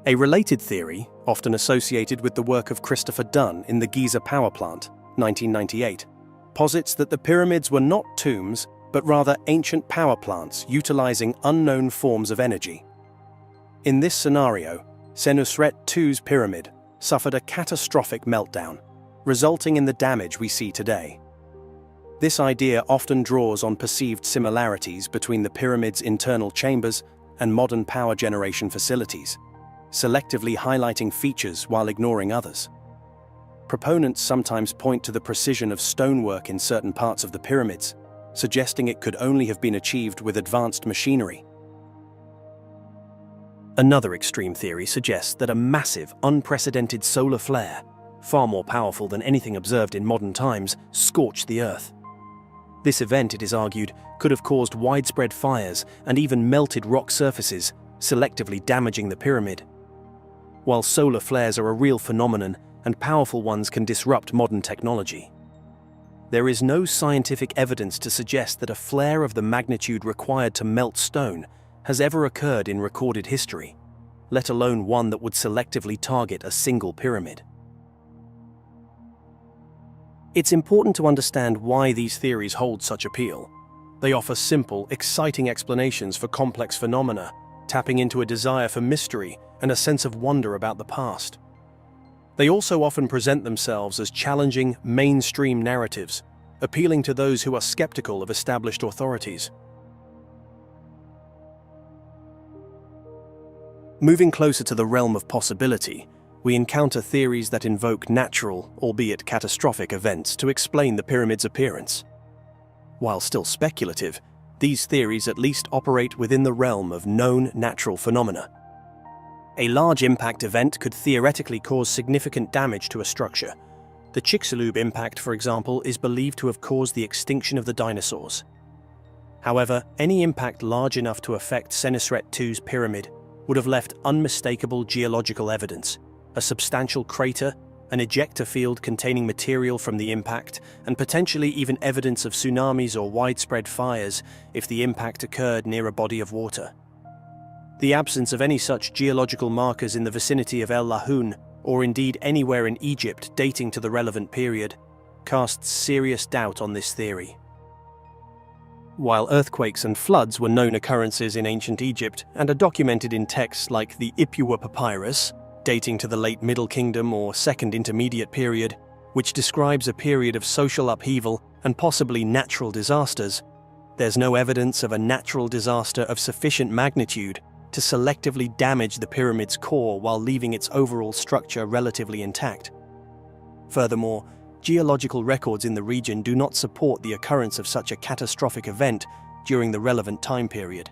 A related theory, often associated with the work of Christopher Dunn in the Giza Power Plant, 1998, posits that the pyramids were not tombs, but rather ancient power plants utilizing unknown forms of energy. In this scenario, Senusret II's pyramid suffered a catastrophic meltdown, resulting in the damage we see today. This idea often draws on perceived similarities between the pyramid's internal chambers and modern power generation facilities, selectively highlighting features while ignoring others. Proponents sometimes point to the precision of stonework in certain parts of the pyramids, suggesting it could only have been achieved with advanced machinery. Another extreme theory suggests that a massive, unprecedented solar flare, far more powerful than anything observed in modern times, scorched the Earth. This event, it is argued, could have caused widespread fires and even melted rock surfaces, selectively damaging the pyramid. While solar flares are a real phenomenon and powerful ones can disrupt modern technology, there is no scientific evidence to suggest that a flare of the magnitude required to melt stone has ever occurred in recorded history, let alone one that would selectively target a single pyramid. It's important to understand why these theories hold such appeal. They offer simple, exciting explanations for complex phenomena, tapping into a desire for mystery and a sense of wonder about the past. They also often present themselves as challenging, mainstream narratives, appealing to those who are skeptical of established authorities. Moving closer to the realm of possibility, we encounter theories that invoke natural, albeit catastrophic, events to explain the pyramid's appearance. While still speculative, these theories at least operate within the realm of known natural phenomena. A large impact event could theoretically cause significant damage to a structure. The Chicxulub impact, for example, is believed to have caused the extinction of the dinosaurs. However, any impact large enough to affect Senusret II's pyramid would have left unmistakable geological evidence, a substantial crater, an ejector field containing material from the impact, and potentially even evidence of tsunamis or widespread fires if the impact occurred near a body of water. The absence of any such geological markers in the vicinity of El Lahun, or indeed anywhere in Egypt dating to the relevant period, casts serious doubt on this theory. While earthquakes and floods were known occurrences in ancient Egypt and are documented in texts like the Ipuwer Papyrus, dating to the late Middle Kingdom or Second Intermediate period, which describes a period of social upheaval and possibly natural disasters, there's no evidence of a natural disaster of sufficient magnitude to selectively damage the pyramid's core while leaving its overall structure relatively intact. Furthermore, geological records in the region do not support the occurrence of such a catastrophic event during the relevant time period.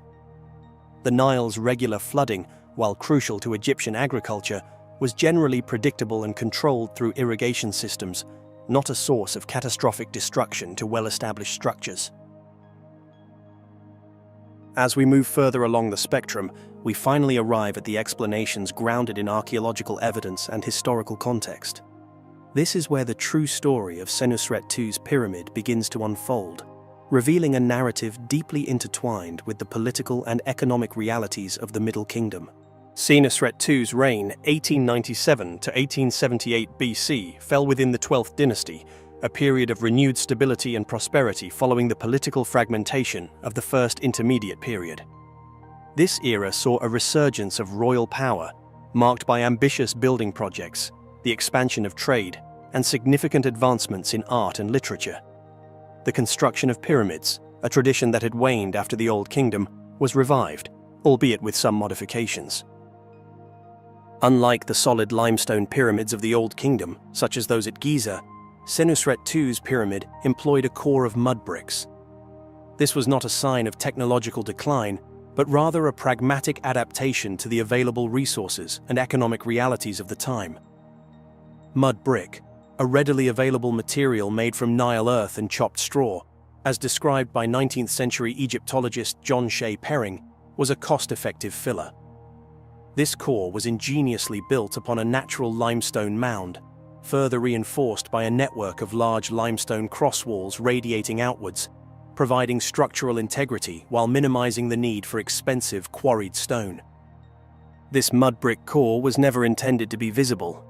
The Nile's regular flooding, while crucial to Egyptian agriculture, was generally predictable and controlled through irrigation systems, not a source of catastrophic destruction to well-established structures. As we move further along the spectrum, we finally arrive at the explanations grounded in archaeological evidence and historical context. This is where the true story of Senusret II's pyramid begins to unfold, revealing a narrative deeply intertwined with the political and economic realities of the Middle Kingdom. Senusret II's reign, 1897 to 1878 BC, fell within the 12th dynasty, a period of renewed stability and prosperity following the political fragmentation of the First Intermediate period. This era saw a resurgence of royal power, marked by ambitious building projects, the expansion of trade, and significant advancements in art and literature. The construction of pyramids, a tradition that had waned after the Old Kingdom, was revived, albeit with some modifications. Unlike the solid limestone pyramids of the Old Kingdom, such as those at Giza, Senusret II's pyramid employed a core of mud bricks. This was not a sign of technological decline, but rather a pragmatic adaptation to the available resources and economic realities of the time. Mud brick, a readily available material made from Nile earth and chopped straw, as described by 19th century Egyptologist John Shea Perring, was a cost-effective filler. This core was ingeniously built upon a natural limestone mound, further reinforced by a network of large limestone cross walls radiating outwards, providing structural integrity while minimizing the need for expensive quarried stone. This mud brick core was never intended to be visible.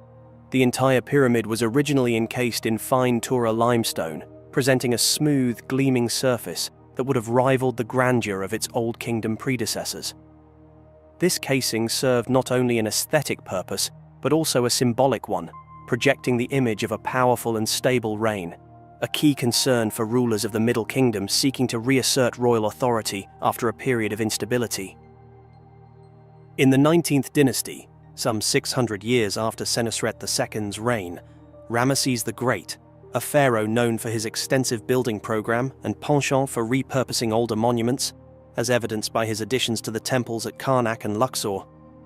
The entire pyramid was originally encased in fine Tura limestone, presenting a smooth, gleaming surface that would have rivaled the grandeur of its Old Kingdom predecessors. This casing served not only an aesthetic purpose, but also a symbolic one, projecting the image of a powerful and stable reign, a key concern for rulers of the Middle Kingdom seeking to reassert royal authority after a period of instability. In the 19th dynasty, some 600 years after Senusret II's reign, Ramesses the Great, a pharaoh known for his extensive building program and penchant for repurposing older monuments, as evidenced by his additions to the temples at Karnak and Luxor,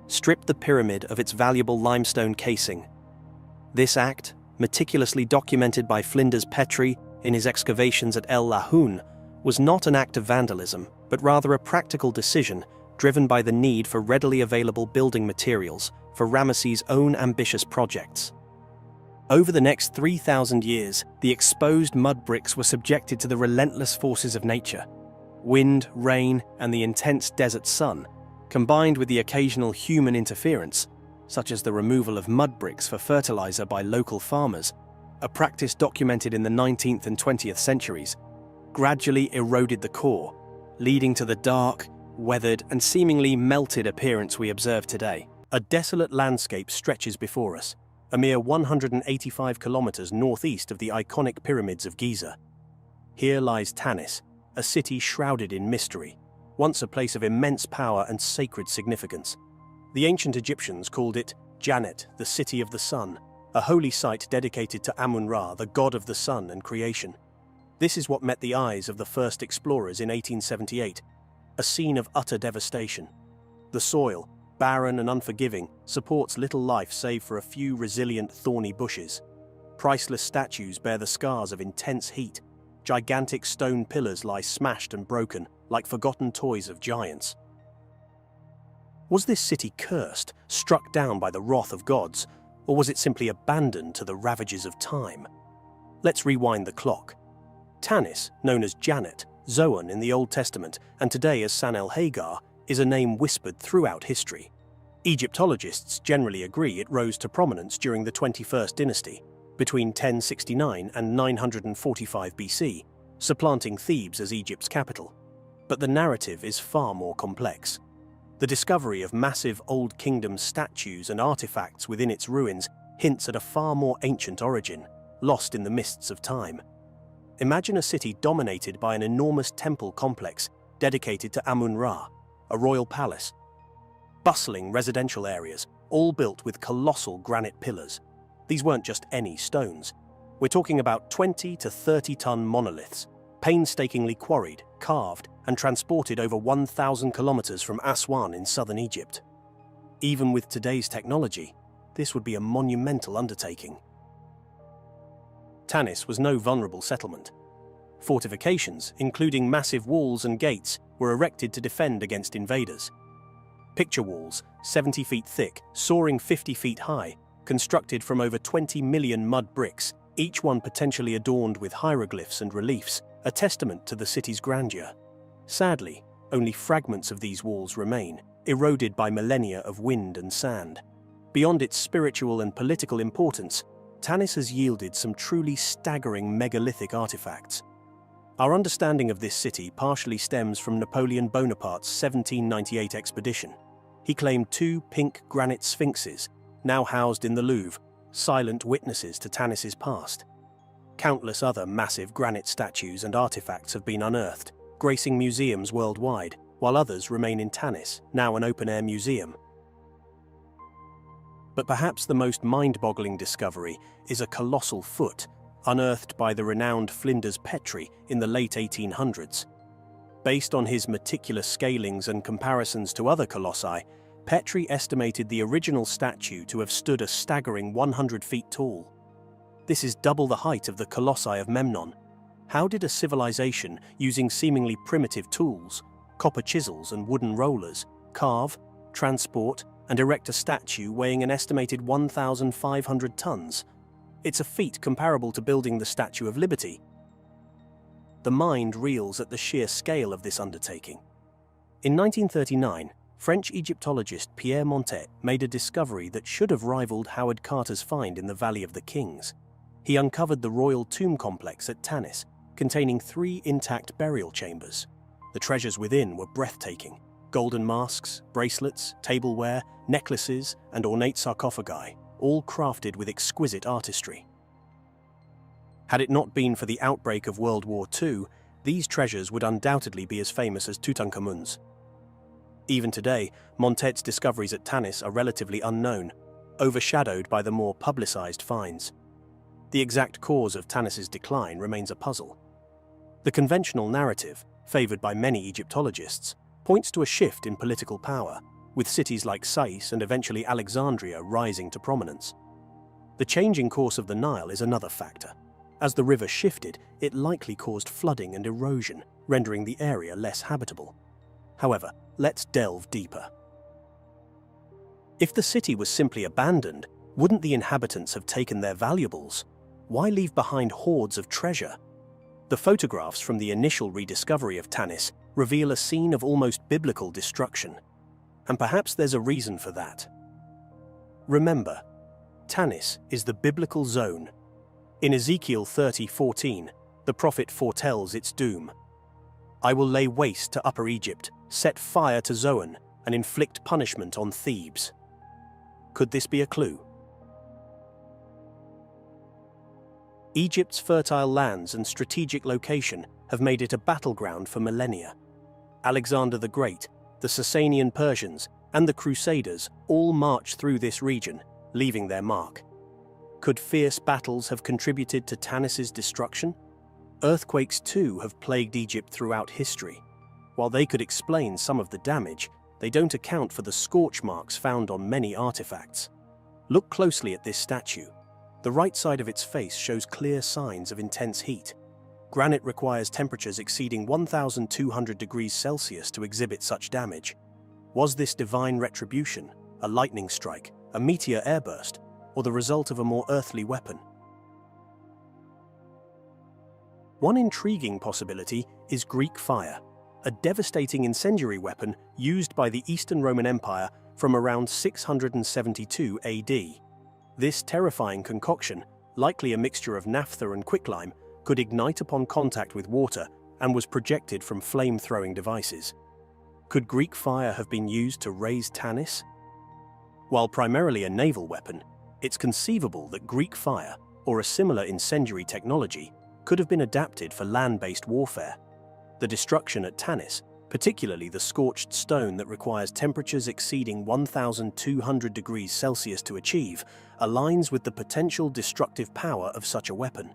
stripped the pyramid of its valuable limestone casing. This act, meticulously documented by Flinders Petrie in his excavations at el-Lahoun, was not an act of vandalism, but rather a practical decision driven by the need for readily available building materials for Ramesses' own ambitious projects. Over the next 3,000 years, the exposed mud bricks were subjected to the relentless forces of nature. Wind, rain, and the intense desert sun, combined with the occasional human interference, such as the removal of mud bricks for fertilizer by local farmers, a practice documented in the 19th and 20th centuries, gradually eroded the core, leading to the dark, weathered, and seemingly melted appearance we observe today. A desolate landscape stretches before us, a mere 185 kilometers northeast of the iconic pyramids of Giza. Here lies Tanis, a city shrouded in mystery, once a place of immense power and sacred significance. The ancient Egyptians called it Janet, the city of the sun, a holy site dedicated to Amun-Ra, the god of the sun and creation. This is what met the eyes of the first explorers in 1878, a scene of utter devastation. The soil, barren and unforgiving, supports little life save for a few resilient thorny bushes. Priceless statues bear the scars of intense heat. Gigantic stone pillars lie smashed and broken, like forgotten toys of giants. Was this city cursed, struck down by the wrath of gods, or was it simply abandoned to the ravages of time? Let's rewind the clock. Tanis, known as Janet, Zoan in the Old Testament, and today as San el-Hagar, is a name whispered throughout history. Egyptologists generally agree it rose to prominence during the 21st dynasty, between 1069 and 945 BC, supplanting Thebes as Egypt's capital. But the narrative is far more complex. The discovery of massive Old Kingdom statues and artifacts within its ruins hints at a far more ancient origin, lost in the mists of time. Imagine a city dominated by an enormous temple complex dedicated to Amun-Ra, a royal palace. Bustling residential areas, all built with colossal granite pillars. These weren't just any stones. We're talking about 20 to 30-ton monoliths, painstakingly quarried, carved, and transported over 1,000 kilometers from Aswan in southern Egypt. Even with today's technology, this would be a monumental undertaking. Tanis was no vulnerable settlement. Fortifications, including massive walls and gates, were erected to defend against invaders. Picture walls, 70 feet thick, soaring 50 feet high, constructed from over 20 million mud bricks, each one potentially adorned with hieroglyphs and reliefs, a testament to the city's grandeur. Sadly, only fragments of these walls remain, eroded by millennia of wind and sand. Beyond its spiritual and political importance, Tanis has yielded some truly staggering megalithic artifacts. Our understanding of this city partially stems from Napoleon Bonaparte's 1798 expedition. He claimed 2 pink granite sphinxes, now housed in the Louvre, silent witnesses to Tanis's past. Countless other massive granite statues and artifacts have been unearthed, gracing museums worldwide, while others remain in Tanis, now an open-air museum. But perhaps the most mind-boggling discovery is a colossal foot, unearthed by the renowned Flinders Petrie in the late 1800s. Based on his meticulous scalings and comparisons to other colossi, Petrie estimated the original statue to have stood a staggering 100 feet tall. This is double the height of the colossi of Memnon. How did a civilization using seemingly primitive tools, copper chisels and wooden rollers, carve, transport, and erect a statue weighing an estimated 1,500 tons? It's a feat comparable to building the Statue of Liberty. The mind reels at the sheer scale of this undertaking. In 1939, French Egyptologist Pierre Montet made a discovery that should have rivaled Howard Carter's find in the Valley of the Kings. He uncovered the royal tomb complex at Tanis, containing 3 intact burial chambers. The treasures within were breathtaking: golden masks, bracelets, tableware, necklaces, and ornate sarcophagi, all crafted with exquisite artistry. Had it not been for the outbreak of World War II, these treasures would undoubtedly be as famous as Tutankhamun's. Even today, Montet's discoveries at Tanis are relatively unknown, overshadowed by the more publicized finds. The exact cause of Tanis's decline remains a puzzle. The conventional narrative, favored by many Egyptologists, points to a shift in political power, with cities like Sais and eventually Alexandria rising to prominence. The changing course of the Nile is another factor. As the river shifted, it likely caused flooding and erosion, rendering the area less habitable. However, let's delve deeper. If the city was simply abandoned, wouldn't the inhabitants have taken their valuables? Why leave behind hordes of treasure? The photographs from the initial rediscovery of Tanis reveal a scene of almost biblical destruction. And perhaps there's a reason for that. Remember, Tanis is the biblical zone. In Ezekiel 30:14, the prophet foretells its doom. "I will lay waste to Upper Egypt, set fire to Zoan, and inflict punishment on Thebes." Could this be a clue? Egypt's fertile lands and strategic location have made it a battleground for millennia. Alexander the Great, the Sasanian Persians, and the Crusaders all marched through this region, leaving their mark. Could fierce battles have contributed to Tanis's destruction? Earthquakes too have plagued Egypt throughout history. While they could explain some of the damage, they don't account for the scorch marks found on many artifacts. Look closely at this statue. The right side of its face shows clear signs of intense heat. Granite requires temperatures exceeding 1,200 degrees Celsius to exhibit such damage. Was this divine retribution, a lightning strike, a meteor airburst, or the result of a more earthly weapon? One intriguing possibility is Greek fire, a devastating incendiary weapon used by the Eastern Roman Empire from around 672 AD. This terrifying concoction, likely a mixture of naphtha and quicklime, could ignite upon contact with water and was projected from flame-throwing devices. Could Greek fire have been used to raise Tanis? While primarily a naval weapon, it's conceivable that Greek fire, or a similar incendiary technology, could have been adapted for land-based warfare. The destruction at Tanis, particularly the scorched stone that requires temperatures exceeding 1,200 degrees Celsius to achieve, aligns with the potential destructive power of such a weapon.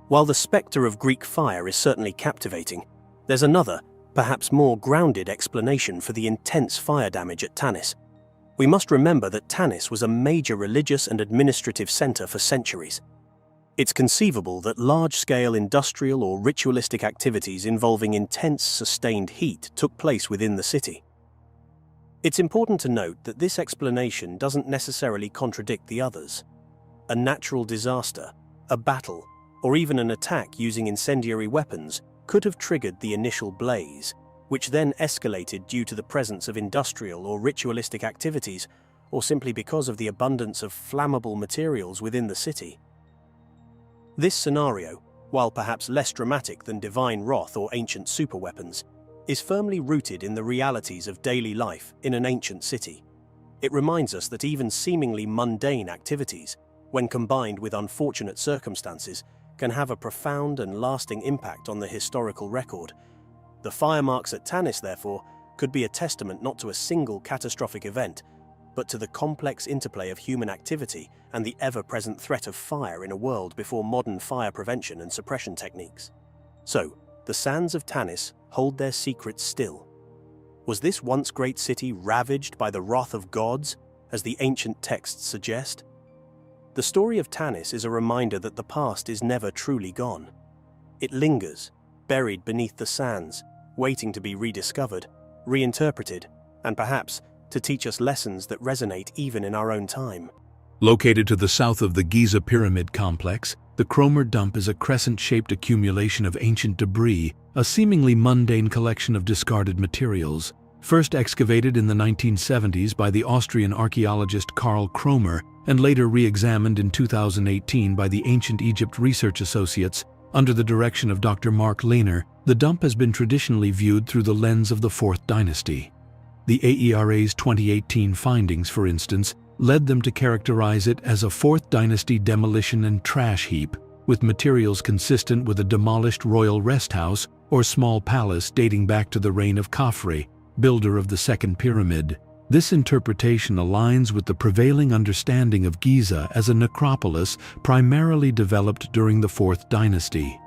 While the spectre of Greek fire is certainly captivating, there's another, perhaps more grounded explanation for the intense fire damage at Tanis. We must remember that Tanis was a major religious and administrative center for centuries. It's conceivable that large-scale industrial or ritualistic activities involving intense, sustained heat took place within the city. It's important to note that this explanation doesn't necessarily contradict the others. A natural disaster, a battle, or even an attack using incendiary weapons could have triggered the initial blaze, which then escalated due to the presence of industrial or ritualistic activities, or simply because of the abundance of flammable materials within the city. This scenario, while perhaps less dramatic than divine wrath or ancient superweapons, is firmly rooted in the realities of daily life in an ancient city. It reminds us that even seemingly mundane activities, when combined with unfortunate circumstances, can have a profound and lasting impact on the historical record. The fire marks at Tanis, therefore, could be a testament not to a single catastrophic event, but to the complex interplay of human activity and the ever-present threat of fire in a world before modern fire prevention and suppression techniques. So, the sands of Tanis hold their secrets still. Was this once great city ravaged by the wrath of gods, as the ancient texts suggest? The story of Tanis is a reminder that the past is never truly gone. It lingers, buried beneath the sands, waiting to be rediscovered, reinterpreted, and perhaps to teach us lessons that resonate even in our own time. Located to the south of the Giza Pyramid complex, The Kromer dump is a crescent-shaped accumulation of ancient debris, a seemingly mundane collection of discarded materials. First excavated in the 1970s by the Austrian archaeologist Karl Kromer and later re-examined in 2018 by the Ancient Egypt Research Associates under the direction of Dr. Mark Lehner, the dump has been traditionally viewed through the lens of the Fourth Dynasty. The AERA's 2018 findings, for instance, led them to characterize it as a Fourth Dynasty demolition and trash heap, with materials consistent with a demolished royal rest house or small palace dating back to the reign of Khafre, builder of the Second Pyramid. This interpretation aligns with the prevailing understanding of Giza as a necropolis primarily developed during the Fourth Dynasty.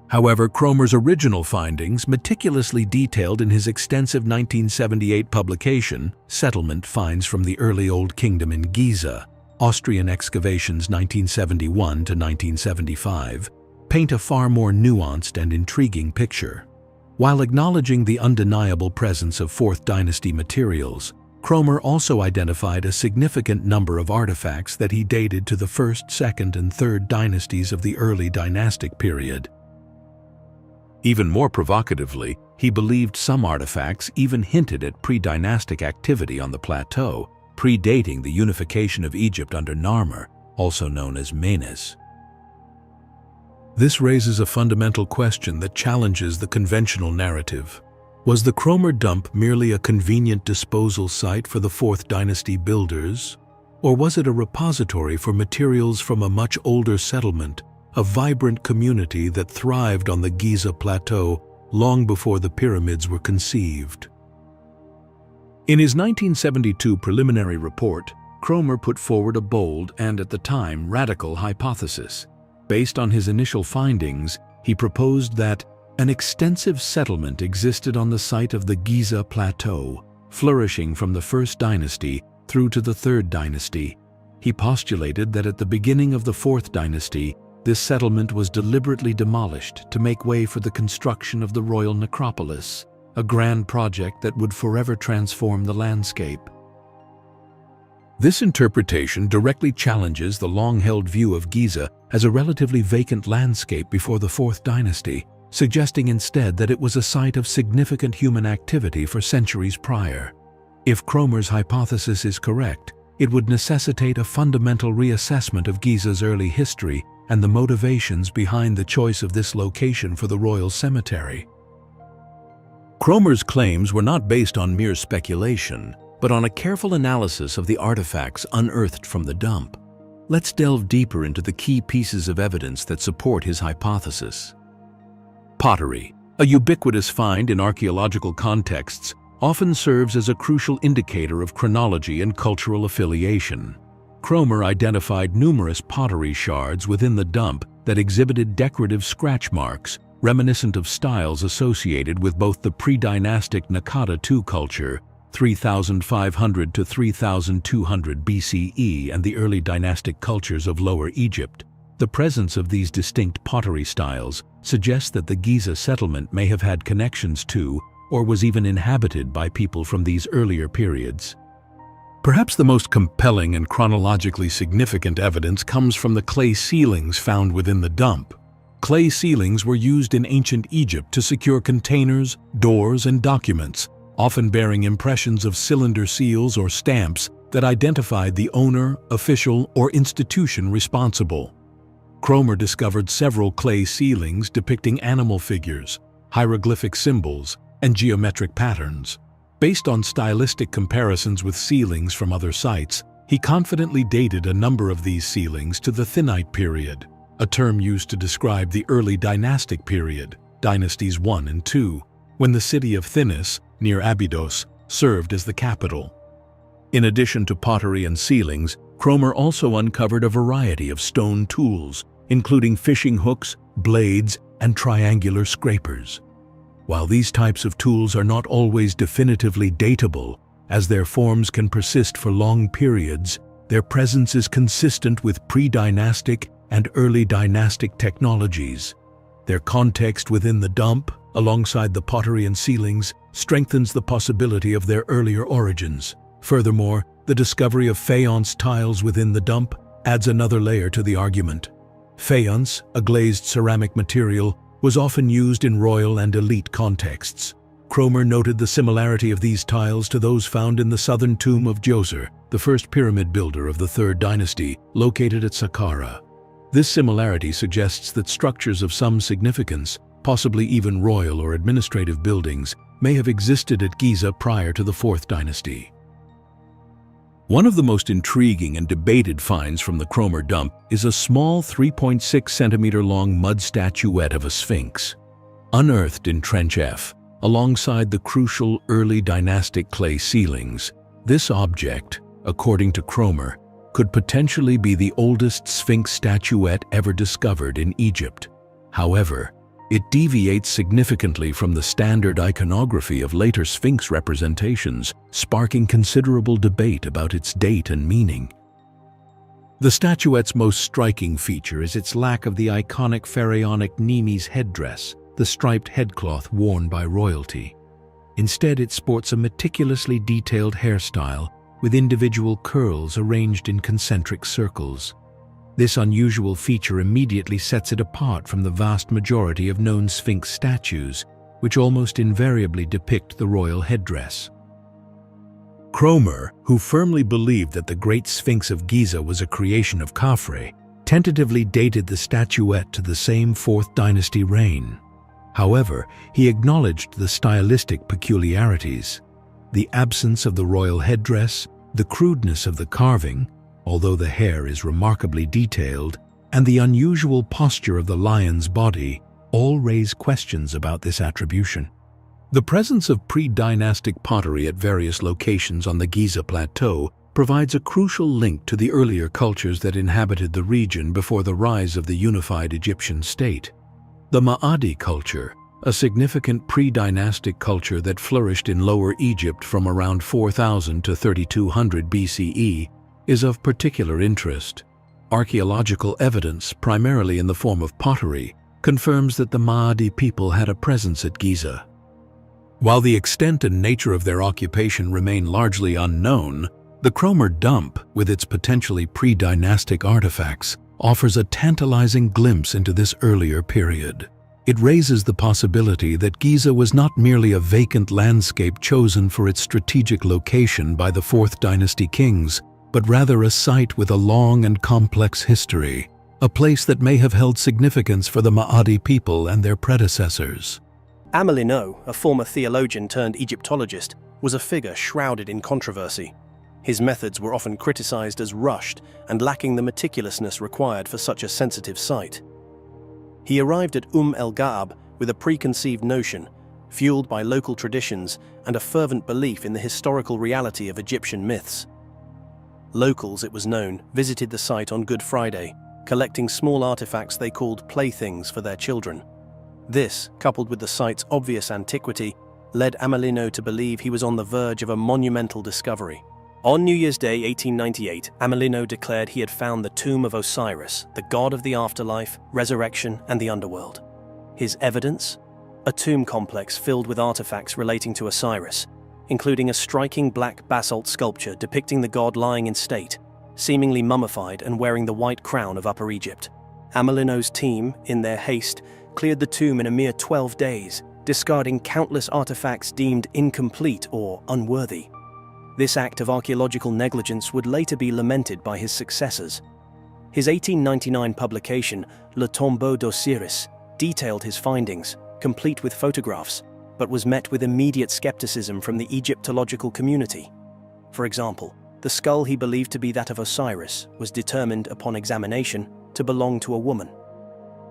However, Kromer's original findings, meticulously detailed in his extensive 1978 publication, Settlement Finds from the Early Old Kingdom in Giza, Austrian Excavations 1971 to 1975, paint a far more nuanced and intriguing picture. While acknowledging the undeniable presence of Fourth Dynasty materials, Kromer also identified a significant number of artifacts that he dated to the First, Second, and Third Dynasties of the early dynastic period. Even more provocatively, he believed some artifacts even hinted at pre-dynastic activity on the plateau, predating the unification of Egypt under Narmer, also known as Menes. This raises a fundamental question that challenges the conventional narrative. Was the Kromer dump merely a convenient disposal site for the Fourth Dynasty builders, or was it a repository for materials from a much older settlement, a vibrant community that thrived on the Giza plateau long before the pyramids were conceived? In his 1972 preliminary report, Kromer put forward a bold and, at the time, radical hypothesis. Based on his initial findings, he proposed that an extensive settlement existed on the site of the Giza plateau, flourishing from the First Dynasty through to the Third Dynasty. He postulated that at the beginning of the Fourth Dynasty, this settlement was deliberately demolished to make way for the construction of the royal necropolis, a grand project that would forever transform the landscape. This interpretation directly challenges the long-held view of Giza as a relatively vacant landscape before the Fourth Dynasty, suggesting instead that it was a site of significant human activity for centuries prior. If Kromer's hypothesis is correct, it would necessitate a fundamental reassessment of Giza's early history and the motivations behind the choice of this location for the royal cemetery. Kromer's claims were not based on mere speculation, but on a careful analysis of the artifacts unearthed from the dump. Let's delve deeper into the key pieces of evidence that support his hypothesis. Pottery, a ubiquitous find in archaeological contexts, often serves as a crucial indicator of chronology and cultural affiliation. Kromer identified numerous pottery shards within the dump that exhibited decorative scratch marks, reminiscent of styles associated with both the pre-dynastic Naqada II culture, 3500 to 3200 BCE, and the early dynastic cultures of Lower Egypt. The presence of these distinct pottery styles suggests that the Giza settlement may have had connections to, or was even inhabited by people from these earlier periods. Perhaps the most compelling and chronologically significant evidence comes from the clay ceilings found within the dump. Clay ceilings were used in ancient Egypt to secure containers, doors, and documents, often bearing impressions of cylinder seals or stamps that identified the owner, official, or institution responsible. Kromer discovered several clay ceilings depicting animal figures, hieroglyphic symbols, and geometric patterns. Based on stylistic comparisons with ceilings from other sites, he confidently dated a number of these ceilings to the Thinite period, a term used to describe the early dynastic period, dynasties 1 and 2, when the city of Thinis, near Abydos, served as the capital. In addition to pottery and ceilings, Kromer also uncovered a variety of stone tools, including fishing hooks, blades, and triangular scrapers. While these types of tools are not always definitively datable, as their forms can persist for long periods, their presence is consistent with pre-dynastic and early dynastic technologies. Their context within the dump, alongside the pottery and ceilings, strengthens the possibility of their earlier origins. Furthermore, the discovery of faience tiles within the dump adds another layer to the argument. Faience, a glazed ceramic material, was often used in royal and elite contexts. Kromer noted the similarity of these tiles to those found in the southern tomb of Djoser, the first pyramid builder of the Third Dynasty, located at Saqqara. This similarity suggests that structures of some significance, possibly even royal or administrative buildings, may have existed at Giza prior to the Fourth Dynasty. One of the most intriguing and debated finds from the Kromer dump is a small 3.6 centimeter long mud statuette of a sphinx. Unearthed in Trench F, alongside the crucial early dynastic clay ceilings, this object, according to Kromer, could potentially be the oldest sphinx statuette ever discovered in Egypt. However, it deviates significantly from the standard iconography of later sphinx representations, sparking considerable debate about its date and meaning. The statuette's most striking feature is its lack of the iconic pharaonic Nemes headdress, the striped headcloth worn by royalty. Instead, it sports a meticulously detailed hairstyle with individual curls arranged in concentric circles. This unusual feature immediately sets it apart from the vast majority of known Sphinx statues, which almost invariably depict the royal headdress. Kromer, who firmly believed that the Great Sphinx of Giza was a creation of Khafre, tentatively dated the statuette to the same Fourth Dynasty reign. However, he acknowledged the stylistic peculiarities. The absence of the royal headdress, the crudeness of the carving, although the hair is remarkably detailed, and the unusual posture of the lion's body all raise questions about this attribution. The presence of pre-dynastic pottery at various locations on the Giza Plateau provides a crucial link to the earlier cultures that inhabited the region before the rise of the unified Egyptian state. The Ma'adi culture, a significant pre-dynastic culture that flourished in Lower Egypt from around 4000 to 3200 BCE, is of particular interest. Archaeological evidence, primarily in the form of pottery, confirms that the Ma'adi people had a presence at Giza. While the extent and nature of their occupation remain largely unknown, the Kromer dump, with its potentially pre-dynastic artifacts, offers a tantalizing glimpse into this earlier period. It raises the possibility that Giza was not merely a vacant landscape chosen for its strategic location by the Fourth Dynasty kings, but rather a site with a long and complex history, a place that may have held significance for the Ma'adi people and their predecessors. Amelino, a former theologian turned Egyptologist, was a figure shrouded in controversy. His methods were often criticized as rushed and lacking the meticulousness required for such a sensitive site. He arrived at el-Ga'ab with a preconceived notion, fueled by local traditions and a fervent belief in the historical reality of Egyptian myths. Locals, it was known, visited the site on Good Friday, collecting small artifacts they called playthings for their children. This, coupled with the site's obvious antiquity, led Amelino to believe he was on the verge of a monumental discovery. On New Year's Day 1898, Amelino declared he had found the tomb of Osiris, the god of the afterlife, resurrection, and the underworld. His evidence? A tomb complex filled with artifacts relating to Osiris, including a striking black basalt sculpture depicting the god lying in state, seemingly mummified and wearing the white crown of Upper Egypt. Amelino's team, in their haste, cleared the tomb in a mere 12 days, discarding countless artifacts deemed incomplete or unworthy. This act of archaeological negligence would later be lamented by his successors. His 1899 publication, Le Tombeau d'Osiris, detailed his findings, complete with photographs, but was met with immediate skepticism from the Egyptological community. For example, the skull he believed to be that of Osiris was determined upon examination to belong to a woman.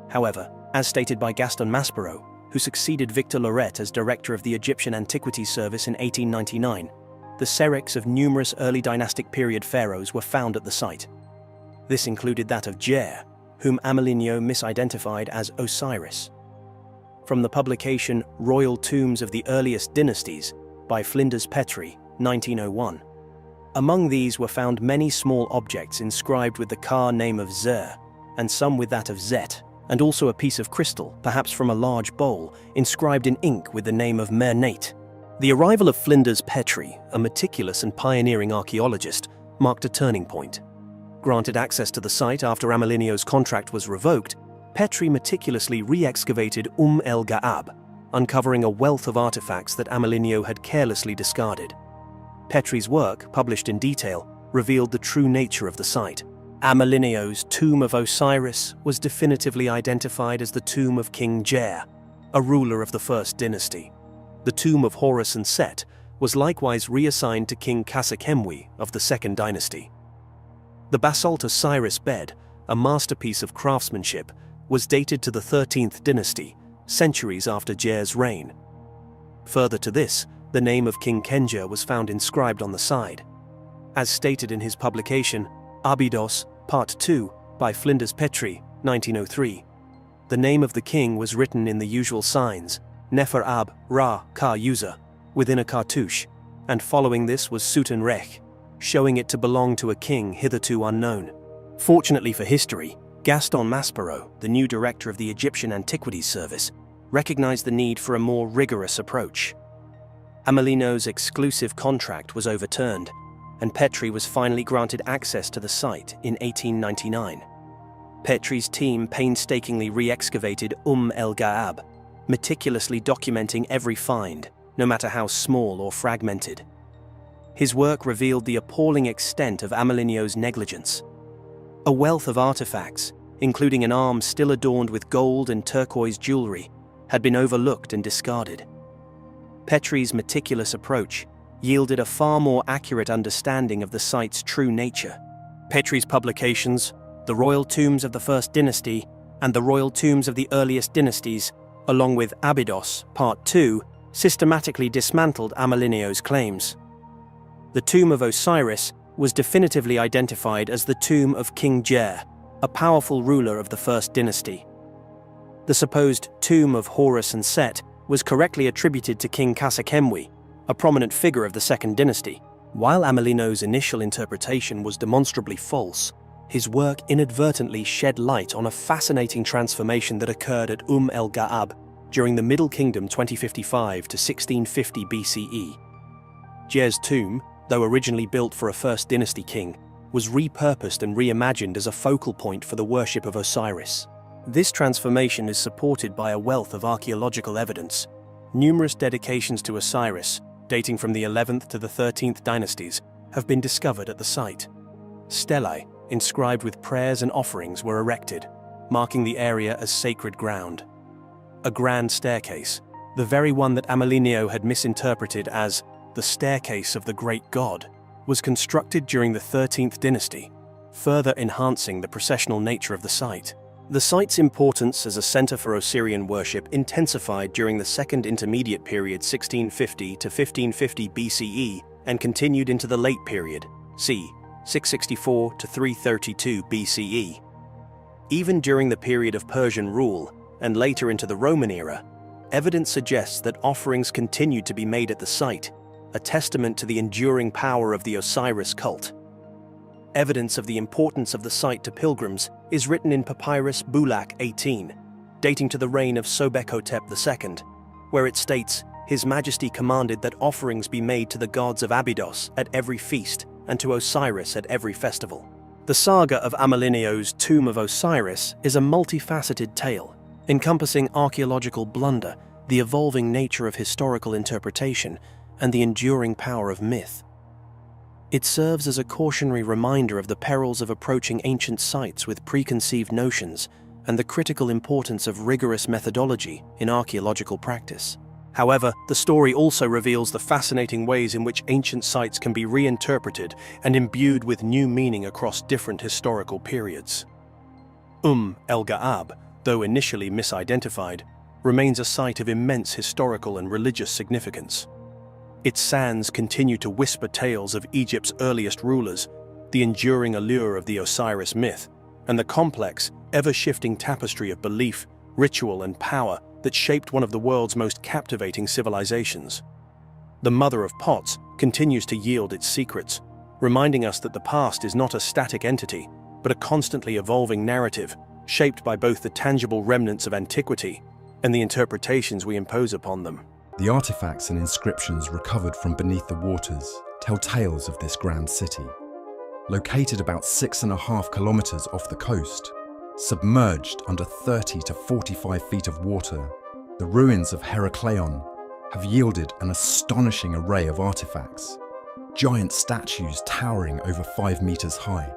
However, as stated by Gaston Maspero, who succeeded Victor Loret as director of the Egyptian Antiquities Service in 1899, the cerix of numerous early dynastic period pharaohs were found at the site. This included that of Djer, whom Amelino misidentified as Osiris. From the publication Royal Tombs of the Earliest Dynasties by Flinders Petrie, 1901. Among these were found many small objects inscribed with the Ka name of Zer, and some with that of Zet, and also a piece of crystal, perhaps from a large bowl, inscribed in ink with the name of Mernate. The arrival of Flinders Petrie, a meticulous and pioneering archaeologist, marked a turning point. Granted access to the site after Amillenio's contract was revoked, Petri meticulously re-excavated el-Ga'ab, uncovering a wealth of artifacts that Amillenio had carelessly discarded. Petri's work, published in detail, revealed the true nature of the site. Amillenio's Tomb of Osiris was definitively identified as the tomb of King Jer, a ruler of the First Dynasty. The tomb of Horus and Set was likewise reassigned to King Khasakemwy of the Second Dynasty. The basalt Osiris bed, a masterpiece of craftsmanship, was dated to the 13th dynasty, centuries after Jer's reign. Further to this, the name of King Kenjer was found inscribed on the side. As stated in his publication, Abydos, Part 2, by Flinders Petrie, 1903, the name of the king was written in the usual signs, Nefer Ab, Ra, Ka User, within a cartouche, and following this was Suten Rech, showing it to belong to a king hitherto unknown. Fortunately for history, Gaston Maspero, the new director of the Egyptian Antiquities Service, recognized the need for a more rigorous approach. Amillenio's exclusive contract was overturned, and Petrie was finally granted access to the site in 1899. Petrie's team painstakingly re-excavated el-Ga'ab, meticulously documenting every find, no matter how small or fragmented. His work revealed the appalling extent of Amillenio's negligence. A wealth of artifacts, including an arm still adorned with gold and turquoise jewelry, had been overlooked and discarded. Petrie's meticulous approach yielded a far more accurate understanding of the site's true nature. Petrie's publications, The Royal Tombs of the First Dynasty and The Royal Tombs of the Earliest Dynasties, along with Abydos, Part 2, systematically dismantled Amillenio's claims. The Tomb of Osiris was definitively identified as the tomb of King Jer, a powerful ruler of the First Dynasty. The supposed tomb of Horus and Set was correctly attributed to King Khasakemwy, a prominent figure of the Second Dynasty. While Amillenio's initial interpretation was demonstrably false, his work inadvertently shed light on a fascinating transformation that occurred at el-Ga'ab during the Middle Kingdom 2055 to 1650 BCE. Jer's tomb, though originally built for a First Dynasty king, was repurposed and reimagined as a focal point for the worship of Osiris. This transformation is supported by a wealth of archaeological evidence. Numerous dedications to Osiris, dating from the 11th to the 13th dynasties, have been discovered at the site. Stelae, inscribed with prayers and offerings, were erected, marking the area as sacred ground. A grand staircase, the very one that Amillenio had misinterpreted as the staircase of the great god, was constructed during the 13th dynasty, further enhancing the processional nature of the site. The site's importance as a center for Osirian worship intensified during the Second Intermediate Period 1650 to 1550 BCE and continued into the Late Period, c. 664 to 332 BCE. Even during the period of Persian rule, and later into the Roman era, evidence suggests that offerings continued to be made at the site, a testament to the enduring power of the Osiris cult. Evidence of the importance of the site to pilgrims is written in Papyrus Bulaq 18, dating to the reign of Sobek-hotep II, where it states, His Majesty commanded that offerings be made to the gods of Abydos at every feast and to Osiris at every festival. The saga of Amillenio's Tomb of Osiris is a multifaceted tale, encompassing archaeological blunder, the evolving nature of historical interpretation, and the enduring power of myth. It serves as a cautionary reminder of the perils of approaching ancient sites with preconceived notions and the critical importance of rigorous methodology in archaeological practice. However, the story also reveals the fascinating ways in which ancient sites can be reinterpreted and imbued with new meaning across different historical periods. El-Ga'ab, though initially misidentified, remains a site of immense historical and religious significance. Its sands continue to whisper tales of Egypt's earliest rulers, the enduring allure of the Osiris myth, and the complex, ever-shifting tapestry of belief, ritual, and power that shaped one of the world's most captivating civilizations. The Mother of Pots continues to yield its secrets, reminding us that the past is not a static entity, but a constantly evolving narrative, shaped by both the tangible remnants of antiquity and the interpretations we impose upon them. The artifacts and inscriptions recovered from beneath the waters tell tales of this grand city. located about 6.5 kilometers off the coast, submerged under 30 to 45 feet of water, the ruins of Heracleion have yielded an astonishing array of artifacts. Giant statues towering over 5 meters high,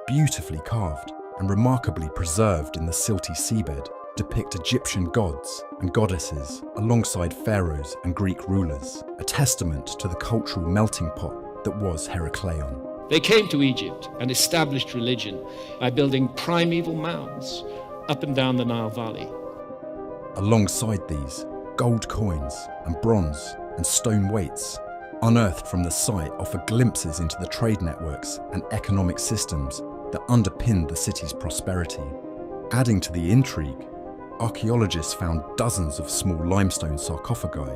beautifully carved and remarkably preserved in the silty seabed, depict Egyptian gods and goddesses alongside pharaohs and Greek rulers, a testament to the cultural melting pot that was Heracleion. They came to Egypt and established religion by building primeval mounds up and down the Nile Valley. Alongside these, gold coins and bronze and stone weights unearthed from the site offer glimpses into the trade networks and economic systems that underpinned the city's prosperity. Adding to the intrigue, archaeologists found dozens of small limestone sarcophagi,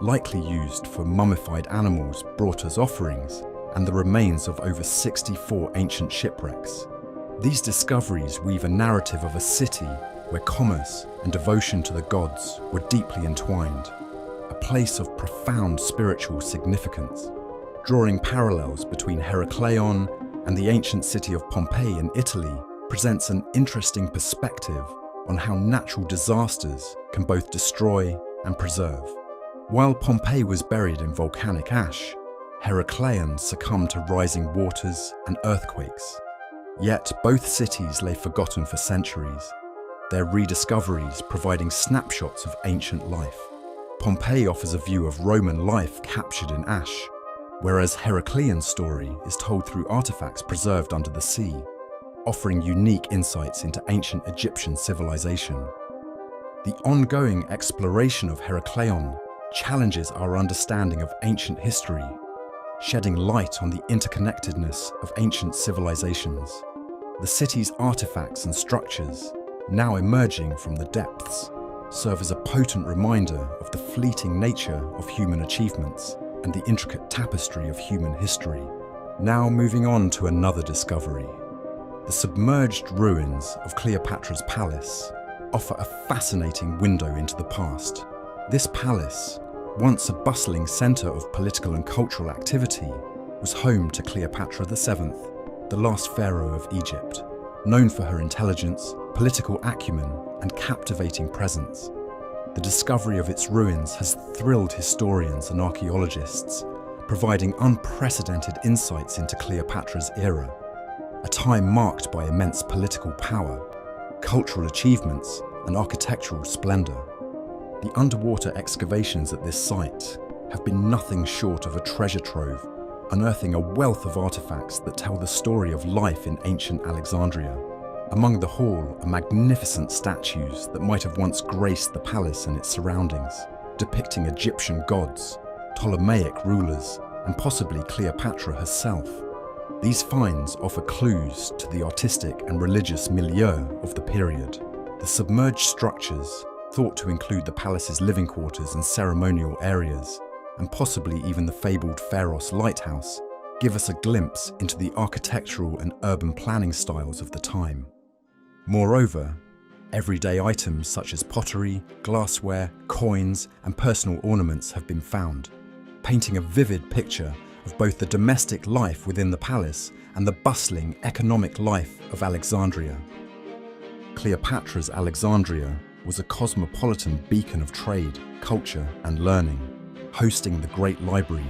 likely used for mummified animals brought as offerings, and the remains of over 64 ancient shipwrecks. These discoveries weave a narrative of a city where commerce and devotion to the gods were deeply entwined, a place of profound spiritual significance. Drawing parallels between Heracleion and the ancient city of Pompeii in Italy presents an interesting perspective on how natural disasters can both destroy and preserve. While Pompeii was buried in volcanic ash, Heracleion succumbed to rising waters and earthquakes. Yet both cities lay forgotten for centuries, their rediscoveries providing snapshots of ancient life. Pompeii offers a view of Roman life captured in ash, whereas Heracleion's story is told through artifacts preserved under the sea, offering unique insights into ancient Egyptian civilization. The ongoing exploration of Heracleion challenges our understanding of ancient history, shedding light on the interconnectedness of ancient civilizations. The city's artifacts and structures, now emerging from the depths, serve as a potent reminder of the fleeting nature of human achievements and the intricate tapestry of human history. Now moving on to another discovery. The submerged ruins of Cleopatra's palace offer a fascinating window into the past. This palace, once a bustling centre of political and cultural activity, was home to Cleopatra VII, the last pharaoh of Egypt, known for her intelligence, political acumen, and captivating presence. The discovery of its ruins has thrilled historians and archaeologists, providing unprecedented insights into Cleopatra's era, a time marked by immense political power, cultural achievements, and architectural splendour. The underwater excavations at this site have been nothing short of a treasure trove, unearthing a wealth of artifacts that tell the story of life in ancient Alexandria. Among the haul are magnificent statues that might have once graced the palace and its surroundings, depicting Egyptian gods, Ptolemaic rulers, and possibly Cleopatra herself. These finds offer clues to the artistic and religious milieu of the period. The submerged structures, thought to include the palace's living quarters and ceremonial areas, and possibly even the fabled Pharos lighthouse, give us a glimpse into the architectural and urban planning styles of the time. Moreover, everyday items such as pottery, glassware, coins, and personal ornaments have been found, painting a vivid picture of both the domestic life within the palace and the bustling economic life of Alexandria. Cleopatra's Alexandria was a cosmopolitan beacon of trade, culture, and learning, hosting the Great Library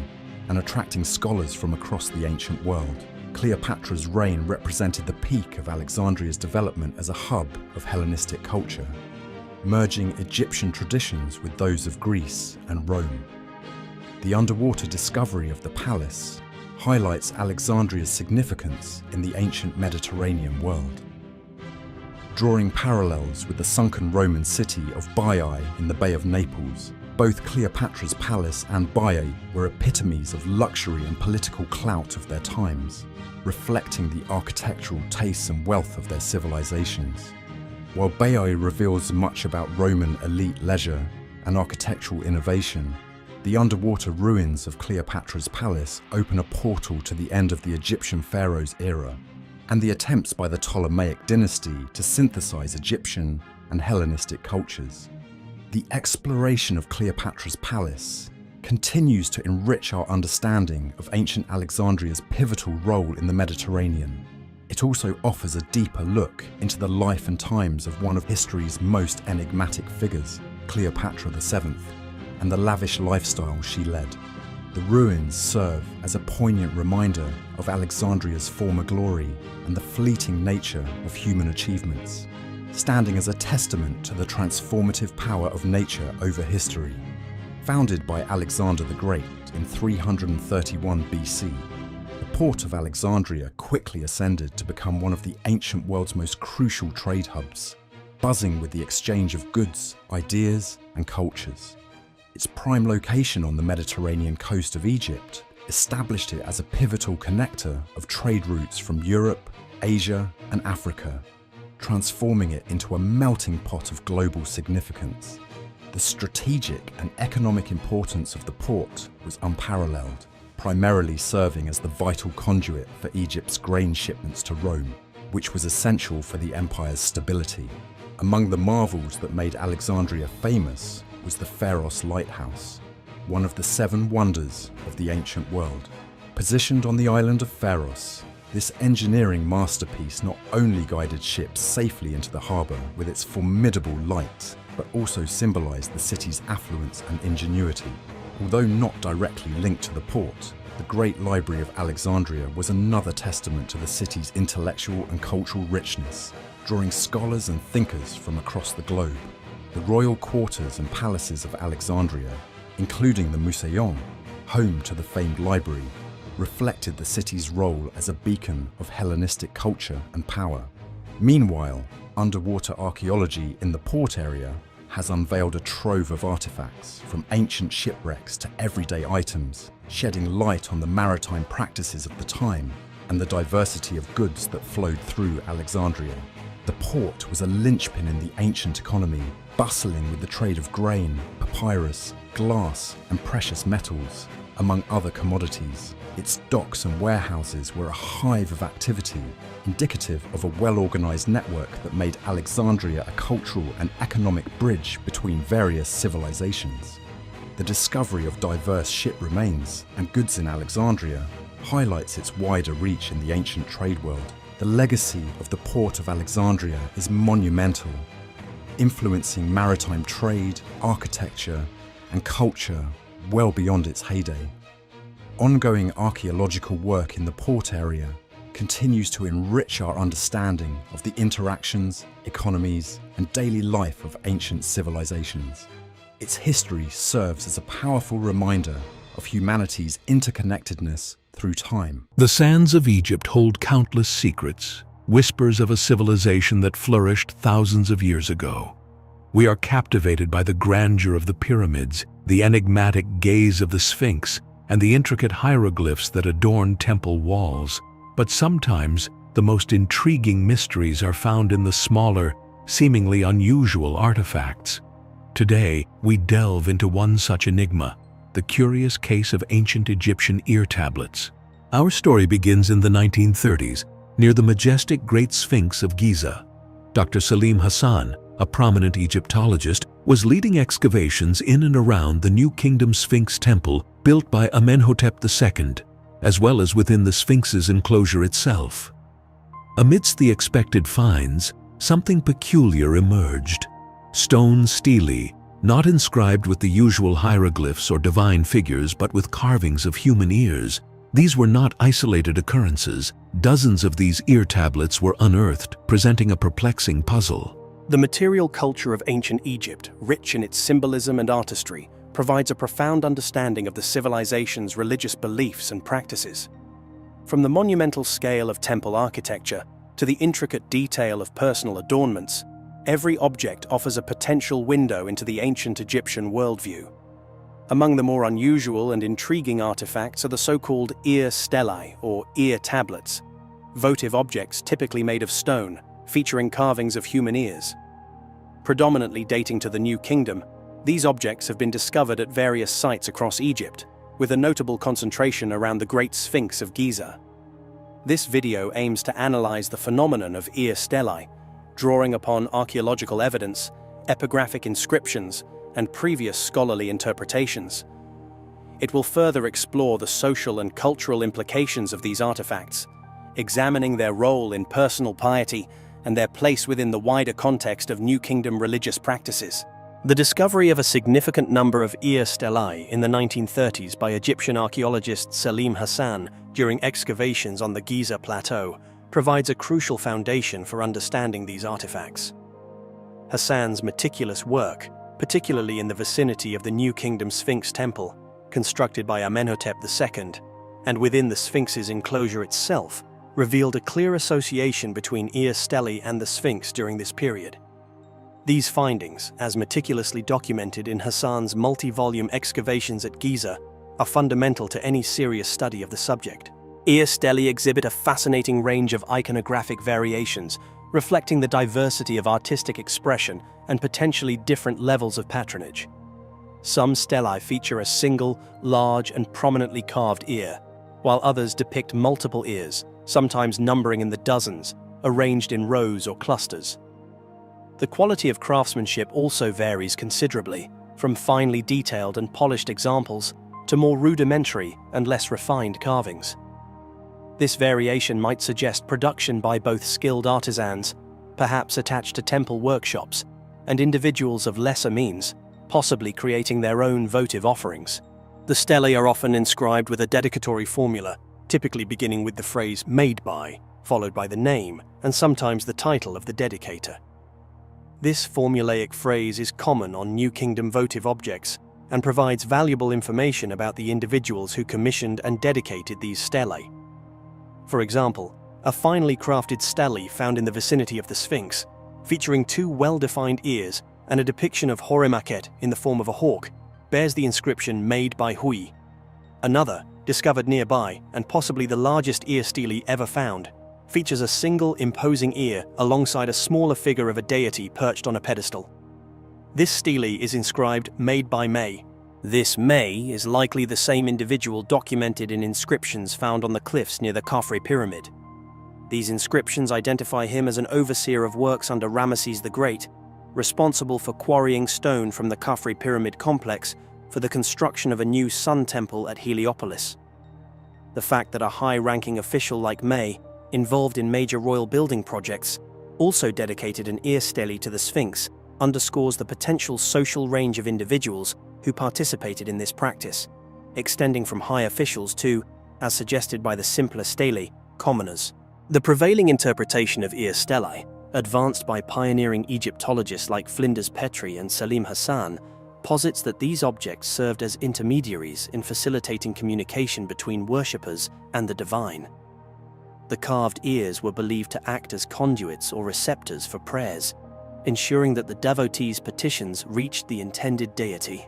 and attracting scholars from across the ancient world. Cleopatra's reign represented the peak of Alexandria's development as a hub of Hellenistic culture, merging Egyptian traditions with those of Greece and Rome. The underwater discovery of the palace highlights Alexandria's significance in the ancient Mediterranean world. Drawing parallels with the sunken Roman city of Baiae in the Bay of Naples, both Cleopatra's palace and Baiae were epitomes of luxury and political clout of their times, reflecting the architectural tastes and wealth of their civilizations. While Baiae reveals much about Roman elite leisure and architectural innovation, the underwater ruins of Cleopatra's palace open a portal to the end of the Egyptian pharaoh's era, and the attempts by the Ptolemaic dynasty to synthesize Egyptian and Hellenistic cultures. The exploration of Cleopatra's palace continues to enrich our understanding of ancient Alexandria's pivotal role in the Mediterranean. It also offers a deeper look into the life and times of one of history's most enigmatic figures, Cleopatra VII, and the lavish lifestyle she led. The ruins serve as a poignant reminder of Alexandria's former glory and the fleeting nature of human achievements, standing as a testament to the transformative power of nature over history. Founded by Alexander the Great in 331 BC, the port of Alexandria quickly ascended to become one of the ancient world's most crucial trade hubs, buzzing with the exchange of goods, ideas, and cultures. Its prime location on the Mediterranean coast of Egypt established it as a pivotal connector of trade routes from Europe, Asia, and Africa, transforming it into a melting pot of global significance. The strategic and economic importance of the port was unparalleled, primarily serving as the vital conduit for Egypt's grain shipments to Rome, which was essential for the empire's stability. Among the marvels that made Alexandria famous was the Pharos Lighthouse, one of the 7 wonders of the ancient world. Positioned on the island of Pharos, this engineering masterpiece not only guided ships safely into the harbour with its formidable light, but also symbolized the city's affluence and ingenuity. Although not directly linked to the port, the Great Library of Alexandria was another testament to the city's intellectual and cultural richness, drawing scholars and thinkers from across the globe. The royal quarters and palaces of Alexandria, including the Museion, home to the famed library, reflected the city's role as a beacon of Hellenistic culture and power. Meanwhile, underwater archaeology in the port area has unveiled a trove of artifacts, from ancient shipwrecks to everyday items, shedding light on the maritime practices of the time and the diversity of goods that flowed through Alexandria. The port was a linchpin in the ancient economy, bustling with the trade of grain, papyrus, glass, and precious metals, among other commodities. Its docks and warehouses were a hive of activity, indicative of a well-organized network that made Alexandria a cultural and economic bridge between various civilizations. The discovery of diverse ship remains and goods in Alexandria highlights its wider reach in the ancient trade world. The legacy of the port of Alexandria is monumental, influencing maritime trade, architecture, and culture well beyond its heyday. Ongoing archaeological work in the port area continues to enrich our understanding of the interactions, economies, and daily life of ancient civilizations. Its history serves as a powerful reminder of humanity's interconnectedness through time. The sands of Egypt hold countless secrets, whispers of a civilization that flourished thousands of years ago. We are captivated by the grandeur of the pyramids, the enigmatic gaze of the Sphinx, and the intricate hieroglyphs that adorn temple walls. But sometimes, the most intriguing mysteries are found in the smaller, seemingly unusual artifacts. Today, we delve into one such enigma, the curious case of ancient Egyptian ear tablets. Our story begins in the 1930s, near the majestic Great Sphinx of Giza. Dr. Salim Hassan, a prominent Egyptologist, was leading excavations in and around the New Kingdom Sphinx Temple built by Amenhotep II, as well as within the Sphinx's enclosure itself. Amidst the expected finds, something peculiar emerged. Stone stelae, not inscribed with the usual hieroglyphs or divine figures but with carvings of human ears. These were not isolated occurrences. Dozens of these ear tablets were unearthed, presenting a perplexing puzzle. The material culture of ancient Egypt, rich in its symbolism and artistry, provides a profound understanding of the civilization's religious beliefs and practices. From the monumental scale of temple architecture to the intricate detail of personal adornments, every object offers a potential window into the ancient Egyptian worldview. Among the more unusual and intriguing artifacts are the so-called ear stellae, or ear tablets, votive objects typically made of stone, featuring carvings of human ears. Predominantly dating to the New Kingdom, these objects have been discovered at various sites across Egypt, with a notable concentration around the Great Sphinx of Giza. This video aims to analyze the phenomenon of ear stellae, drawing upon archaeological evidence, epigraphic inscriptions, and previous scholarly interpretations. It will further explore the social and cultural implications of these artifacts, examining their role in personal piety and their place within the wider context of New Kingdom religious practices. The discovery of a significant number of ear stellae in the 1930s by Egyptian archaeologist Selim Hassan during excavations on the Giza Plateau provides a crucial foundation for understanding these artifacts. Hassan's meticulous work, particularly in the vicinity of the New Kingdom Sphinx Temple, constructed by Amenhotep II, and within the Sphinx's enclosure itself, revealed a clear association between ear stelae and the Sphinx during this period. These findings, as meticulously documented in Hassan's multi-volume excavations at Giza, are fundamental to any serious study of the subject. Ear stelae exhibit a fascinating range of iconographic variations, reflecting the diversity of artistic expression and potentially different levels of patronage. Some stelae feature a single, large and prominently carved ear, while others depict multiple ears, sometimes numbering in the dozens, arranged in rows or clusters. The quality of craftsmanship also varies considerably, from finely detailed and polished examples to more rudimentary and less refined carvings. This variation might suggest production by both skilled artisans, perhaps attached to temple workshops, and individuals of lesser means, possibly creating their own votive offerings. The stelae are often inscribed with a dedicatory formula, typically beginning with the phrase "made by," followed by the name, and sometimes the title of the dedicator. This formulaic phrase is common on New Kingdom votive objects and provides valuable information about the individuals who commissioned and dedicated these stelae. For example, a finely crafted stele found in the vicinity of the Sphinx, featuring two well-defined ears and a depiction of Horemakhet in the form of a hawk, bears the inscription "Made by Hui." Another, discovered nearby and possibly the largest ear stele ever found, features a single imposing ear alongside a smaller figure of a deity perched on a pedestal. This stele is inscribed "Made by May." This May is likely the same individual documented in inscriptions found on the cliffs near the Khafre Pyramid. These inscriptions identify him as an overseer of works under Ramesses the Great, responsible for quarrying stone from the Khafre Pyramid complex for the construction of a new sun temple at Heliopolis. The fact that a high-ranking official like May, involved in major royal building projects, also dedicated an ear stele to the Sphinx underscores the potential social range of individuals who participated in this practice, extending from high officials to, as suggested by the simpler stele, commoners. The prevailing interpretation of ear stelae, advanced by pioneering Egyptologists like Flinders Petrie and Selim Hassan, posits that these objects served as intermediaries in facilitating communication between worshippers and the divine. The carved ears were believed to act as conduits or receptors for prayers, ensuring that the devotees' petitions reached the intended deity.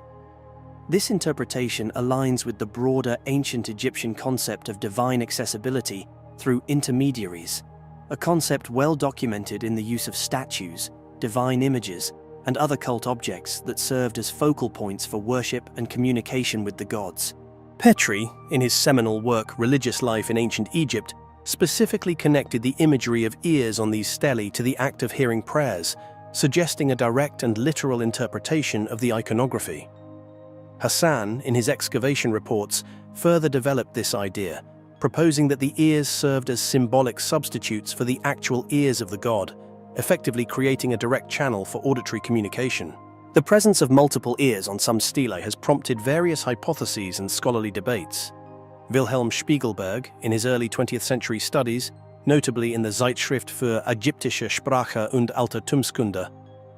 This interpretation aligns with the broader ancient Egyptian concept of divine accessibility through intermediaries, a concept well documented in the use of statues, divine images, and other cult objects that served as focal points for worship and communication with the gods. Petrie, in his seminal work Religious Life in Ancient Egypt, specifically connected the imagery of ears on these stelae to the act of hearing prayers, suggesting a direct and literal interpretation of the iconography. Hassan, in his excavation reports, further developed this idea, proposing that the ears served as symbolic substitutes for the actual ears of the god, effectively creating a direct channel for auditory communication. The presence of multiple ears on some stelae has prompted various hypotheses and scholarly debates. Wilhelm Spiegelberg, in his early 20th century studies, notably in the Zeitschrift für Ägyptische Sprache und Altertumskunde,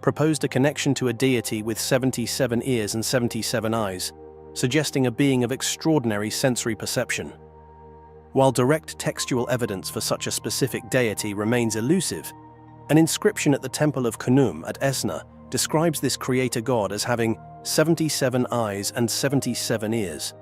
proposed a connection to a deity with 77 ears and 77 eyes, suggesting a being of extraordinary sensory perception. While direct textual evidence for such a specific deity remains elusive, an inscription at the Temple of Khnum at Esna describes this creator god as having 77 eyes and 77 ears,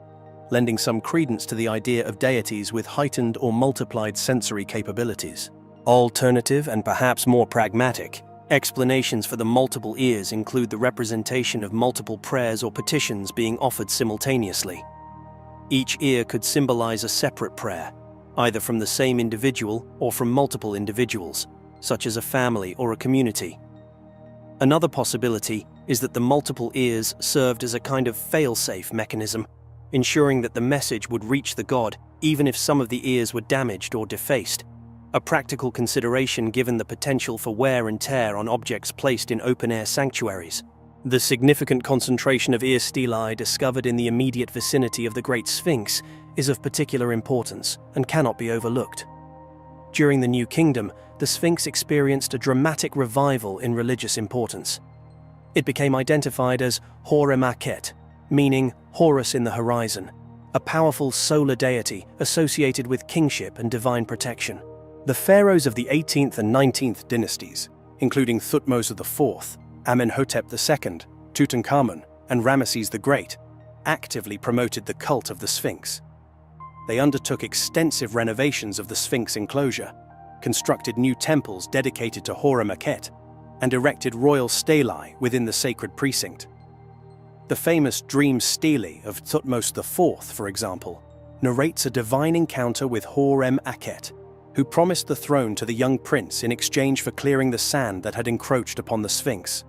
lending some credence to the idea of deities with heightened or multiplied sensory capabilities. Alternative and perhaps more pragmatic explanations for the multiple ears include the representation of multiple prayers or petitions being offered simultaneously. Each ear could symbolize a separate prayer, either from the same individual or from multiple individuals, such as a family or a community. Another possibility is that the multiple ears served as a kind of fail-safe mechanism, ensuring that the message would reach the god even if some of the ears were damaged or defaced, a practical consideration given the potential for wear and tear on objects placed in open-air sanctuaries. The significant concentration of ear stelae discovered in the immediate vicinity of the Great Sphinx is of particular importance and cannot be overlooked. During the New Kingdom, the Sphinx experienced a dramatic revival in religious importance. It became identified as Hor-em-Akhet, meaning Horus in the horizon, a powerful solar deity associated with kingship and divine protection. The pharaohs of the 18th and 19th dynasties, including Thutmose IV, Amenhotep II, Tutankhamun, and Ramesses the Great, actively promoted the cult of the Sphinx. They undertook extensive renovations of the Sphinx enclosure, constructed new temples dedicated to Hor-em-Akhet, and erected royal stelae within the sacred precinct. The famous Dream Stele of Thutmose IV, for example, narrates a divine encounter with Hor-em-Akhet, who promised the throne to the young prince in exchange for clearing the sand that had encroached upon the Sphinx.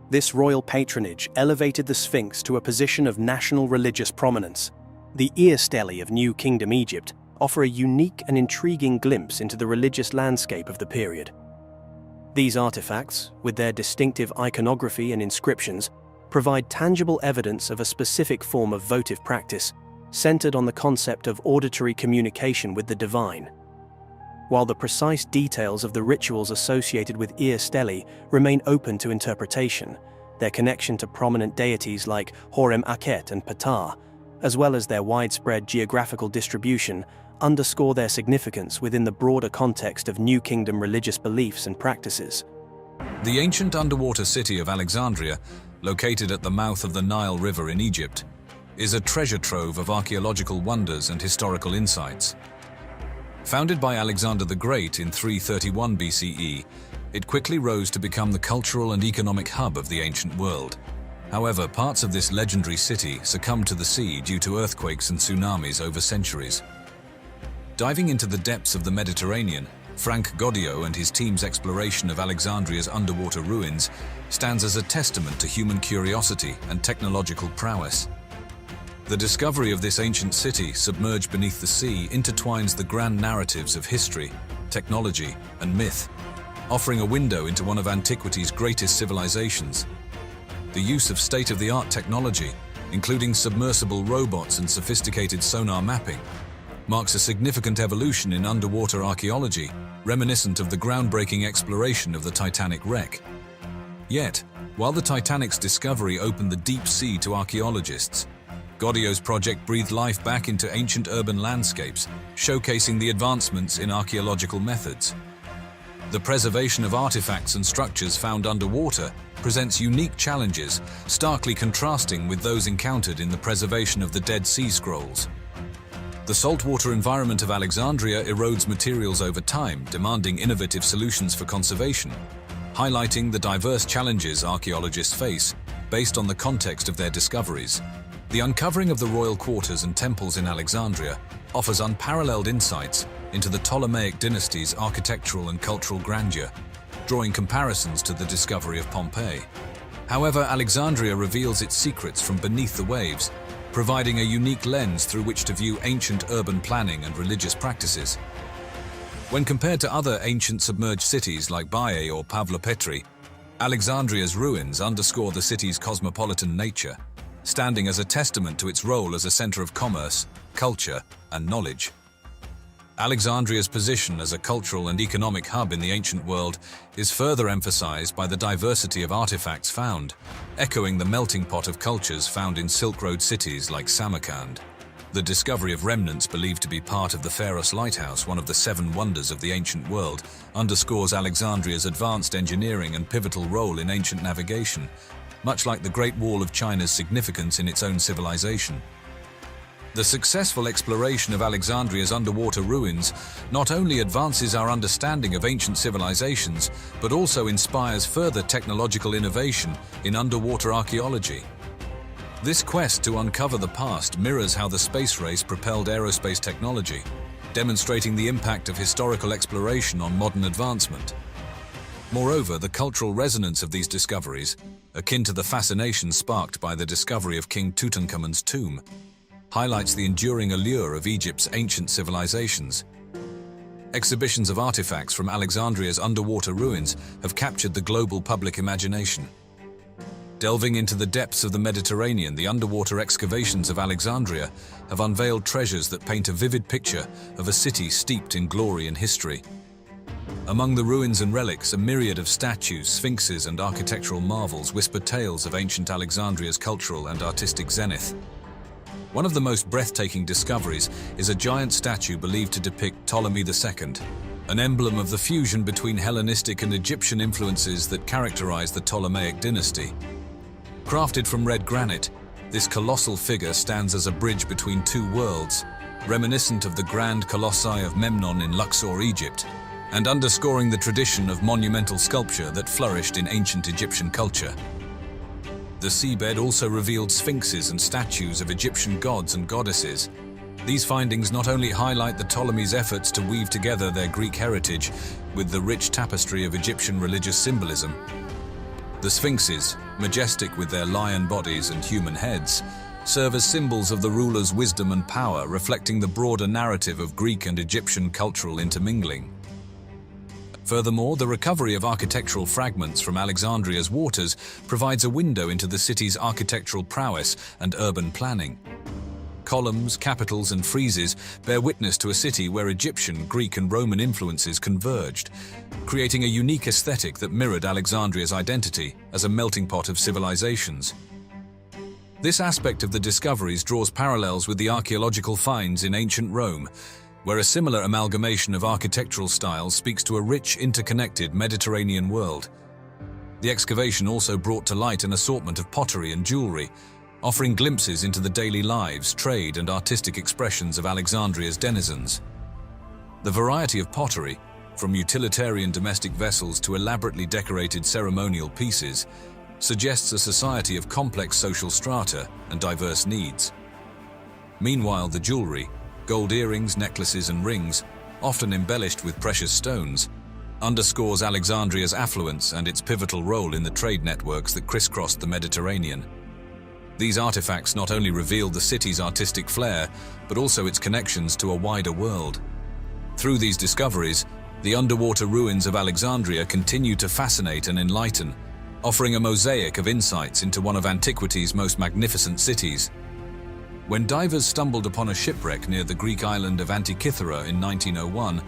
This royal patronage elevated the Sphinx to a position of national religious prominence. The ear stelae of New Kingdom Egypt offer a unique and intriguing glimpse into the religious landscape of the period. These artifacts, with their distinctive iconography and inscriptions, provide tangible evidence of a specific form of votive practice, centered on the concept of auditory communication with the divine. While the precise details of the rituals associated with ear stelae remain open to interpretation, their connection to prominent deities like Hor-em-Akhet and Ptah, as well as their widespread geographical distribution, underscore their significance within the broader context of New Kingdom religious beliefs and practices. The ancient underwater city of Alexandria, located at the mouth of the Nile River in Egypt, is a treasure trove of archaeological wonders and historical insights. Founded by Alexander the Great in 331 BCE, it quickly rose to become the cultural and economic hub of the ancient world. However, parts of this legendary city succumbed to the sea due to earthquakes and tsunamis over centuries. Diving into the depths of the Mediterranean, Frank Goddio and his team's exploration of Alexandria's underwater ruins stands as a testament to human curiosity and technological prowess. The discovery of this ancient city, submerged beneath the sea, intertwines the grand narratives of history, technology, and myth, offering a window into one of antiquity's greatest civilizations. The use of state-of-the-art technology, including submersible robots and sophisticated sonar mapping, marks a significant evolution in underwater archaeology, reminiscent of the groundbreaking exploration of the Titanic wreck. Yet, while the Titanic's discovery opened the deep sea to archaeologists, Goddio's project breathed life back into ancient urban landscapes, showcasing the advancements in archaeological methods. The preservation of artifacts and structures found underwater presents unique challenges, starkly contrasting with those encountered in the preservation of the Dead Sea Scrolls. The saltwater environment of Alexandria erodes materials over time, demanding innovative solutions for conservation, highlighting the diverse challenges archaeologists face based on the context of their discoveries. The uncovering of the royal quarters and temples in Alexandria offers unparalleled insights into the Ptolemaic dynasty's architectural and cultural grandeur, drawing comparisons to the discovery of Pompeii. However, Alexandria reveals its secrets from beneath the waves, providing a unique lens through which to view ancient urban planning and religious practices. When compared to other ancient submerged cities like Baiae or Pavlopetri, Alexandria's ruins underscore the city's cosmopolitan nature, standing as a testament to its role as a center of commerce, culture, and knowledge. Alexandria's position as a cultural and economic hub in the ancient world is further emphasized by the diversity of artifacts found, echoing the melting pot of cultures found in Silk Road cities like Samarkand. The discovery of remnants believed to be part of the Pharos Lighthouse, one of the 7 wonders of the ancient world, underscores Alexandria's advanced engineering and pivotal role in ancient navigation, much like the Great Wall of China's significance in its own civilization. The successful exploration of Alexandria's underwater ruins not only advances our understanding of ancient civilizations, but also inspires further technological innovation in underwater archaeology. This quest to uncover the past mirrors how the space race propelled aerospace technology, demonstrating the impact of historical exploration on modern advancement. Moreover, the cultural resonance of these discoveries, akin to the fascination sparked by the discovery of King Tutankhamun's tomb, highlights the enduring allure of Egypt's ancient civilizations. Exhibitions of artifacts from Alexandria's underwater ruins have captured the global public imagination. Delving into the depths of the Mediterranean, the underwater excavations of Alexandria have unveiled treasures that paint a vivid picture of a city steeped in glory and history. Among the ruins and relics, a myriad of statues, sphinxes, and architectural marvels whisper tales of ancient Alexandria's cultural and artistic zenith. One of the most breathtaking discoveries is a giant statue believed to depict Ptolemy II, an emblem of the fusion between Hellenistic and Egyptian influences that characterize the Ptolemaic dynasty. Crafted from red granite, this colossal figure stands as a bridge between two worlds, reminiscent of the grand colossi of Memnon in Luxor, Egypt, and underscoring the tradition of monumental sculpture that flourished in ancient Egyptian culture. The seabed also revealed sphinxes and statues of Egyptian gods and goddesses. These findings not only highlight the Ptolemies' efforts to weave together their Greek heritage with the rich tapestry of Egyptian religious symbolism. The sphinxes, majestic with their lion bodies and human heads, serve as symbols of the ruler's wisdom and power, reflecting the broader narrative of Greek and Egyptian cultural intermingling. Furthermore, the recovery of architectural fragments from Alexandria's waters provides a window into the city's architectural prowess and urban planning. Columns, capitals, and friezes bear witness to a city where Egyptian, Greek, and Roman influences converged, creating a unique aesthetic that mirrored Alexandria's identity as a melting pot of civilizations. This aspect of the discoveries draws parallels with the archaeological finds in ancient Rome, where a similar amalgamation of architectural styles speaks to a rich, interconnected Mediterranean world. The excavation also brought to light an assortment of pottery and jewelry, offering glimpses into the daily lives, trade, and artistic expressions of Alexandria's denizens. The variety of pottery, from utilitarian domestic vessels to elaborately decorated ceremonial pieces, suggests a society of complex social strata and diverse needs. Meanwhile, the jewelry, gold earrings, necklaces, and rings, often embellished with precious stones, underscores Alexandria's affluence and its pivotal role in the trade networks that crisscrossed the Mediterranean. These artifacts not only reveal the city's artistic flair, but also its connections to a wider world. Through these discoveries, the underwater ruins of Alexandria continue to fascinate and enlighten, offering a mosaic of insights into one of antiquity's most magnificent cities. When divers stumbled upon a shipwreck near the Greek island of Antikythera in 1901,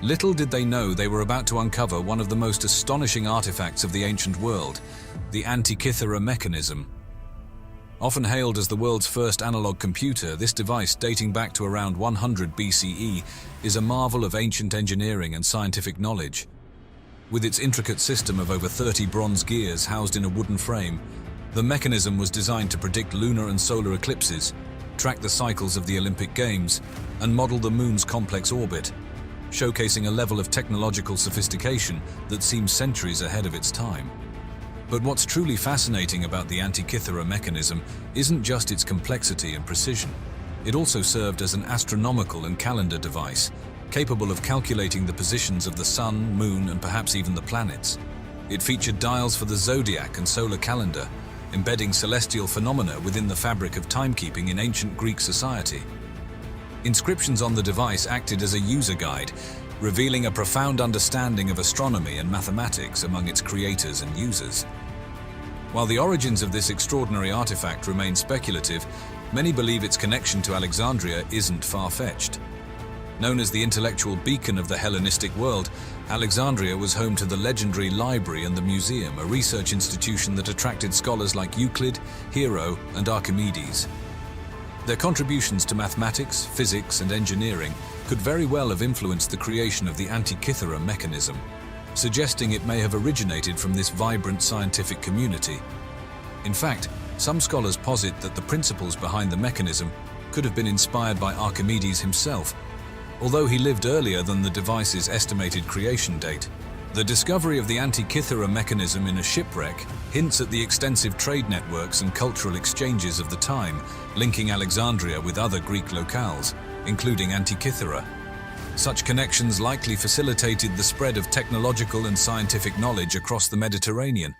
little did they know they were about to uncover one of the most astonishing artifacts of the ancient world, the Antikythera mechanism. Often hailed as the world's first analog computer, this device, dating back to around 100 BCE, is a marvel of ancient engineering and scientific knowledge. With its intricate system of over 30 bronze gears housed in a wooden frame, the mechanism was designed to predict lunar and solar eclipses, track the cycles of the Olympic Games, and model the moon's complex orbit, showcasing a level of technological sophistication that seems centuries ahead of its time. But what's truly fascinating about the Antikythera mechanism isn't just its complexity and precision. It also served as an astronomical and calendar device, capable of calculating the positions of the sun, moon, and perhaps even the planets. It featured dials for the zodiac and solar calendar, embedding celestial phenomena within the fabric of timekeeping in ancient Greek society. Inscriptions on the device acted as a user guide, revealing a profound understanding of astronomy and mathematics among its creators and users. While the origins of this extraordinary artifact remain speculative, many believe its connection to Alexandria isn't far-fetched. Known as the intellectual beacon of the Hellenistic world, Alexandria was home to the legendary library and the museum, a research institution that attracted scholars like Euclid, Hero, and Archimedes. Their contributions to mathematics, physics, and engineering could very well have influenced the creation of the Antikythera mechanism, suggesting it may have originated from this vibrant scientific community. In fact, some scholars posit that the principles behind the mechanism could have been inspired by Archimedes himself, although he lived earlier than the device's estimated creation date. The discovery of the Antikythera mechanism in a shipwreck hints at the extensive trade networks and cultural exchanges of the time, linking Alexandria with other Greek locales, including Antikythera. Such connections likely facilitated the spread of technological and scientific knowledge across the Mediterranean.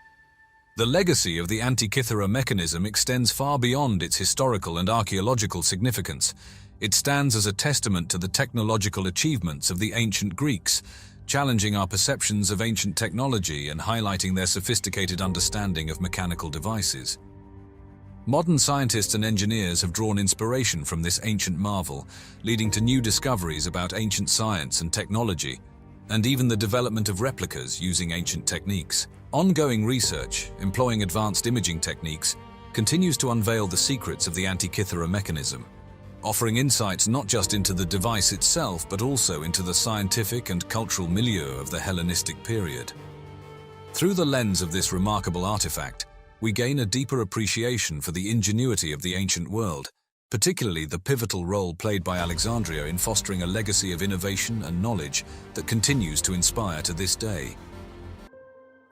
The legacy of the Antikythera mechanism extends far beyond its historical and archaeological significance. It stands as a testament to the technological achievements of the ancient Greeks, challenging our perceptions of ancient technology and highlighting their sophisticated understanding of mechanical devices. Modern scientists and engineers have drawn inspiration from this ancient marvel, leading to new discoveries about ancient science and technology, and even the development of replicas using ancient techniques. Ongoing research, employing advanced imaging techniques, continues to unveil the secrets of the Antikythera mechanism, offering insights not just into the device itself, but also into the scientific and cultural milieu of the Hellenistic period. Through the lens of this remarkable artifact, we gain a deeper appreciation for the ingenuity of the ancient world, particularly the pivotal role played by Alexandria in fostering a legacy of innovation and knowledge that continues to inspire to this day.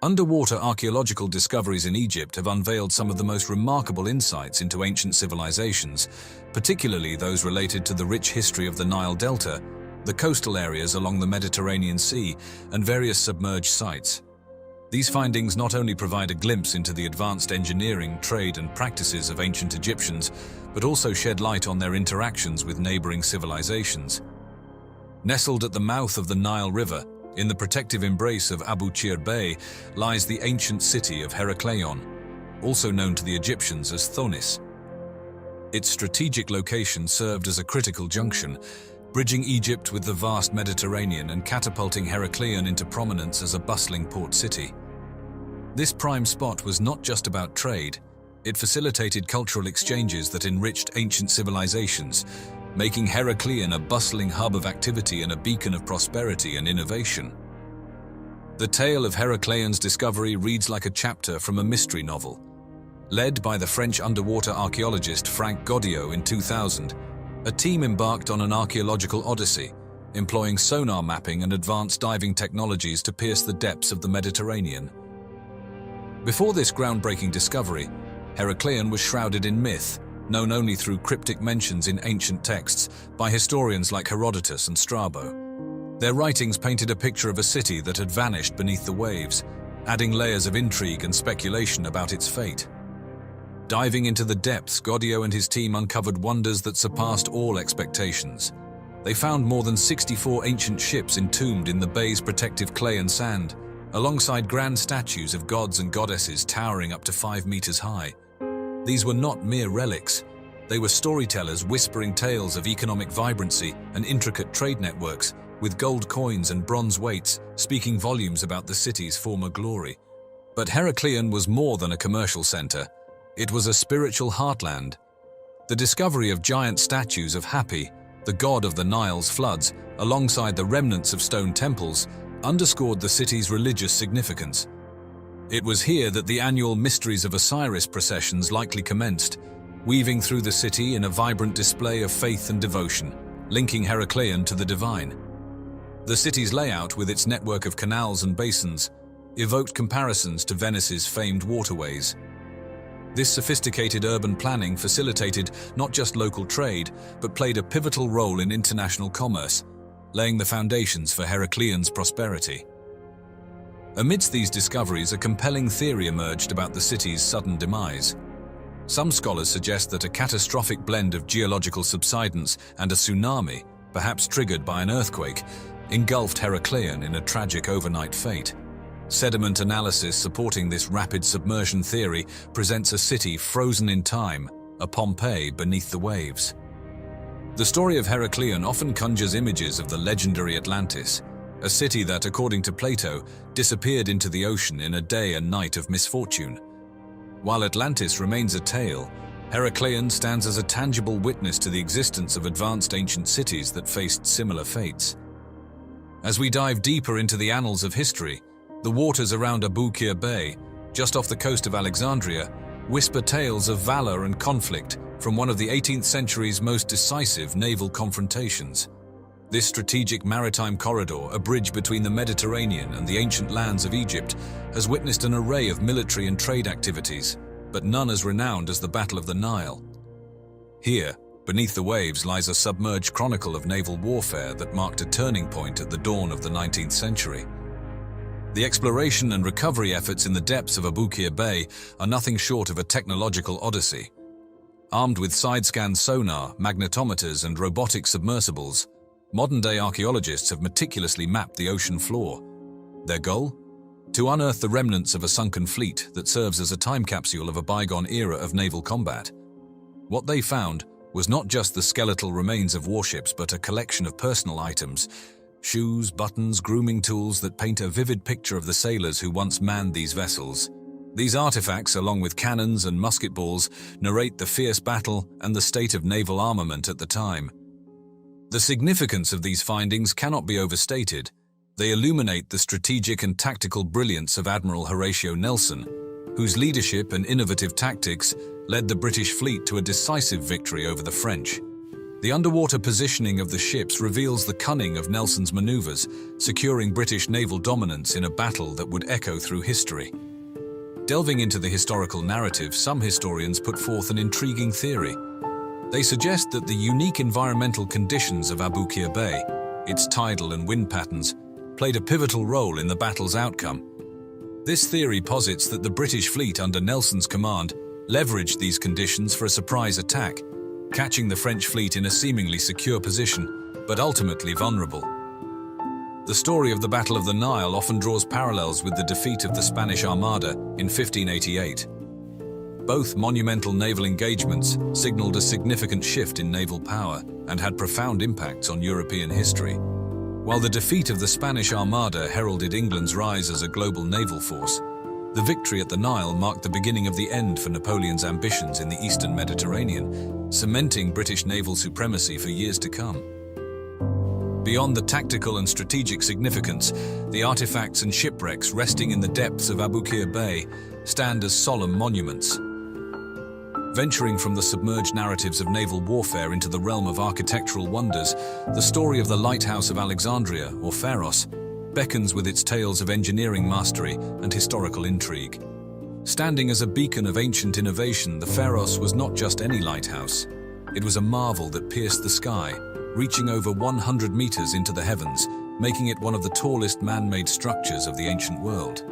Underwater archaeological discoveries in Egypt have unveiled some of the most remarkable insights into ancient civilizations, particularly those related to the rich history of the Nile Delta, the coastal areas along the Mediterranean Sea, and various submerged sites. These findings not only provide a glimpse into the advanced engineering, trade, and practices of ancient Egyptians, but also shed light on their interactions with neighboring civilizations. Nestled at the mouth of the Nile River, in the protective embrace of Abu Qir Bay, lies the ancient city of Heracleion, also known to the Egyptians as Tanis. Its strategic location served as a critical junction, bridging Egypt with the vast Mediterranean and catapulting Heracleion into prominence as a bustling port city. This prime spot was not just about trade, it facilitated cultural exchanges that enriched ancient civilizations, making Heracleion a bustling hub of activity and a beacon of prosperity and innovation. The tale of Heracleion's discovery reads like a chapter from a mystery novel. Led by the French underwater archaeologist Franck Goddio in 2000, a team embarked on an archaeological odyssey, employing sonar mapping and advanced diving technologies to pierce the depths of the Mediterranean. Before this groundbreaking discovery, Heracleion was shrouded in myth, known only through cryptic mentions in ancient texts by historians like Herodotus and Strabo. Their writings painted a picture of a city that had vanished beneath the waves, adding layers of intrigue and speculation about its fate. Diving into the depths, Goddio and his team uncovered wonders that surpassed all expectations. They found more than 64 ancient ships entombed in the bay's protective clay and sand, alongside grand statues of gods and goddesses towering up to 5 meters high. These were not mere relics. They were storytellers whispering tales of economic vibrancy and intricate trade networks, with gold coins and bronze weights speaking volumes about the city's former glory. But Heracleion was more than a commercial center. It was a spiritual heartland. The discovery of giant statues of Hapi, the god of the Nile's floods, alongside the remnants of stone temples, underscored the city's religious significance. It was here that the annual Mysteries of Osiris processions likely commenced, weaving through the city in a vibrant display of faith and devotion, linking Heracleion to the divine. The city's layout, with its network of canals and basins, evoked comparisons to Venice's famed waterways. This sophisticated urban planning facilitated not just local trade, but played a pivotal role in international commerce, laying the foundations for Heracleion's prosperity. Amidst these discoveries, a compelling theory emerged about the city's sudden demise. Some scholars suggest that a catastrophic blend of geological subsidence and a tsunami, perhaps triggered by an earthquake, engulfed Heracleion in a tragic overnight fate. Sediment analysis supporting this rapid submersion theory presents a city frozen in time, a Pompeii beneath the waves. The story of Heracleion often conjures images of the legendary Atlantis, a city that, according to Plato, disappeared into the ocean in a day and night of misfortune. While Atlantis remains a tale, Heracleion stands as a tangible witness to the existence of advanced ancient cities that faced similar fates. As we dive deeper into the annals of history, the waters around Abu Qir Bay, just off the coast of Alexandria, whisper tales of valor and conflict from one of the 18th century's most decisive naval confrontations. This strategic maritime corridor, a bridge between the Mediterranean and the ancient lands of Egypt, has witnessed an array of military and trade activities, but none as renowned as the Battle of the Nile. Here, beneath the waves, lies a submerged chronicle of naval warfare that marked a turning point at the dawn of the 19th century. The exploration and recovery efforts in the depths of Abukir Bay are nothing short of a technological odyssey. Armed with side-scan sonar, magnetometers, and robotic submersibles, modern-day archaeologists have meticulously mapped the ocean floor. Their goal? To unearth the remnants of a sunken fleet that serves as a time capsule of a bygone era of naval combat. What they found was not just the skeletal remains of warships, but a collection of personal items, shoes, buttons, grooming tools that paint a vivid picture of the sailors who once manned these vessels. These artifacts, along with cannons and musket balls, narrate the fierce battle and the state of naval armament at the time. The significance of these findings cannot be overstated. They illuminate the strategic and tactical brilliance of Admiral Horatio Nelson, whose leadership and innovative tactics led the British fleet to a decisive victory over the French. The underwater positioning of the ships reveals the cunning of Nelson's maneuvers, securing British naval dominance in a battle that would echo through history. Delving into the historical narrative, some historians put forth an intriguing theory. They suggest that the unique environmental conditions of Abukir Bay, its tidal and wind patterns, played a pivotal role in the battle's outcome. This theory posits that the British fleet under Nelson's command leveraged these conditions for a surprise attack, catching the French fleet in a seemingly secure position, but ultimately vulnerable. The story of the Battle of the Nile often draws parallels with the defeat of the Spanish Armada in 1588. Both monumental naval engagements signaled a significant shift in naval power and had profound impacts on European history. While the defeat of the Spanish Armada heralded England's rise as a global naval force, the victory at the Nile marked the beginning of the end for Napoleon's ambitions in the eastern Mediterranean, cementing British naval supremacy for years to come. Beyond the tactical and strategic significance, the artifacts and shipwrecks resting in the depths of Abukir Bay stand as solemn monuments. Venturing from the submerged narratives of naval warfare into the realm of architectural wonders, the story of the Lighthouse of Alexandria, or Pharos, beckons with its tales of engineering mastery and historical intrigue. Standing as a beacon of ancient innovation, the Pharos was not just any lighthouse. It was a marvel that pierced the sky, reaching over 100 meters into the heavens, making it one of the tallest man-made structures of the ancient world.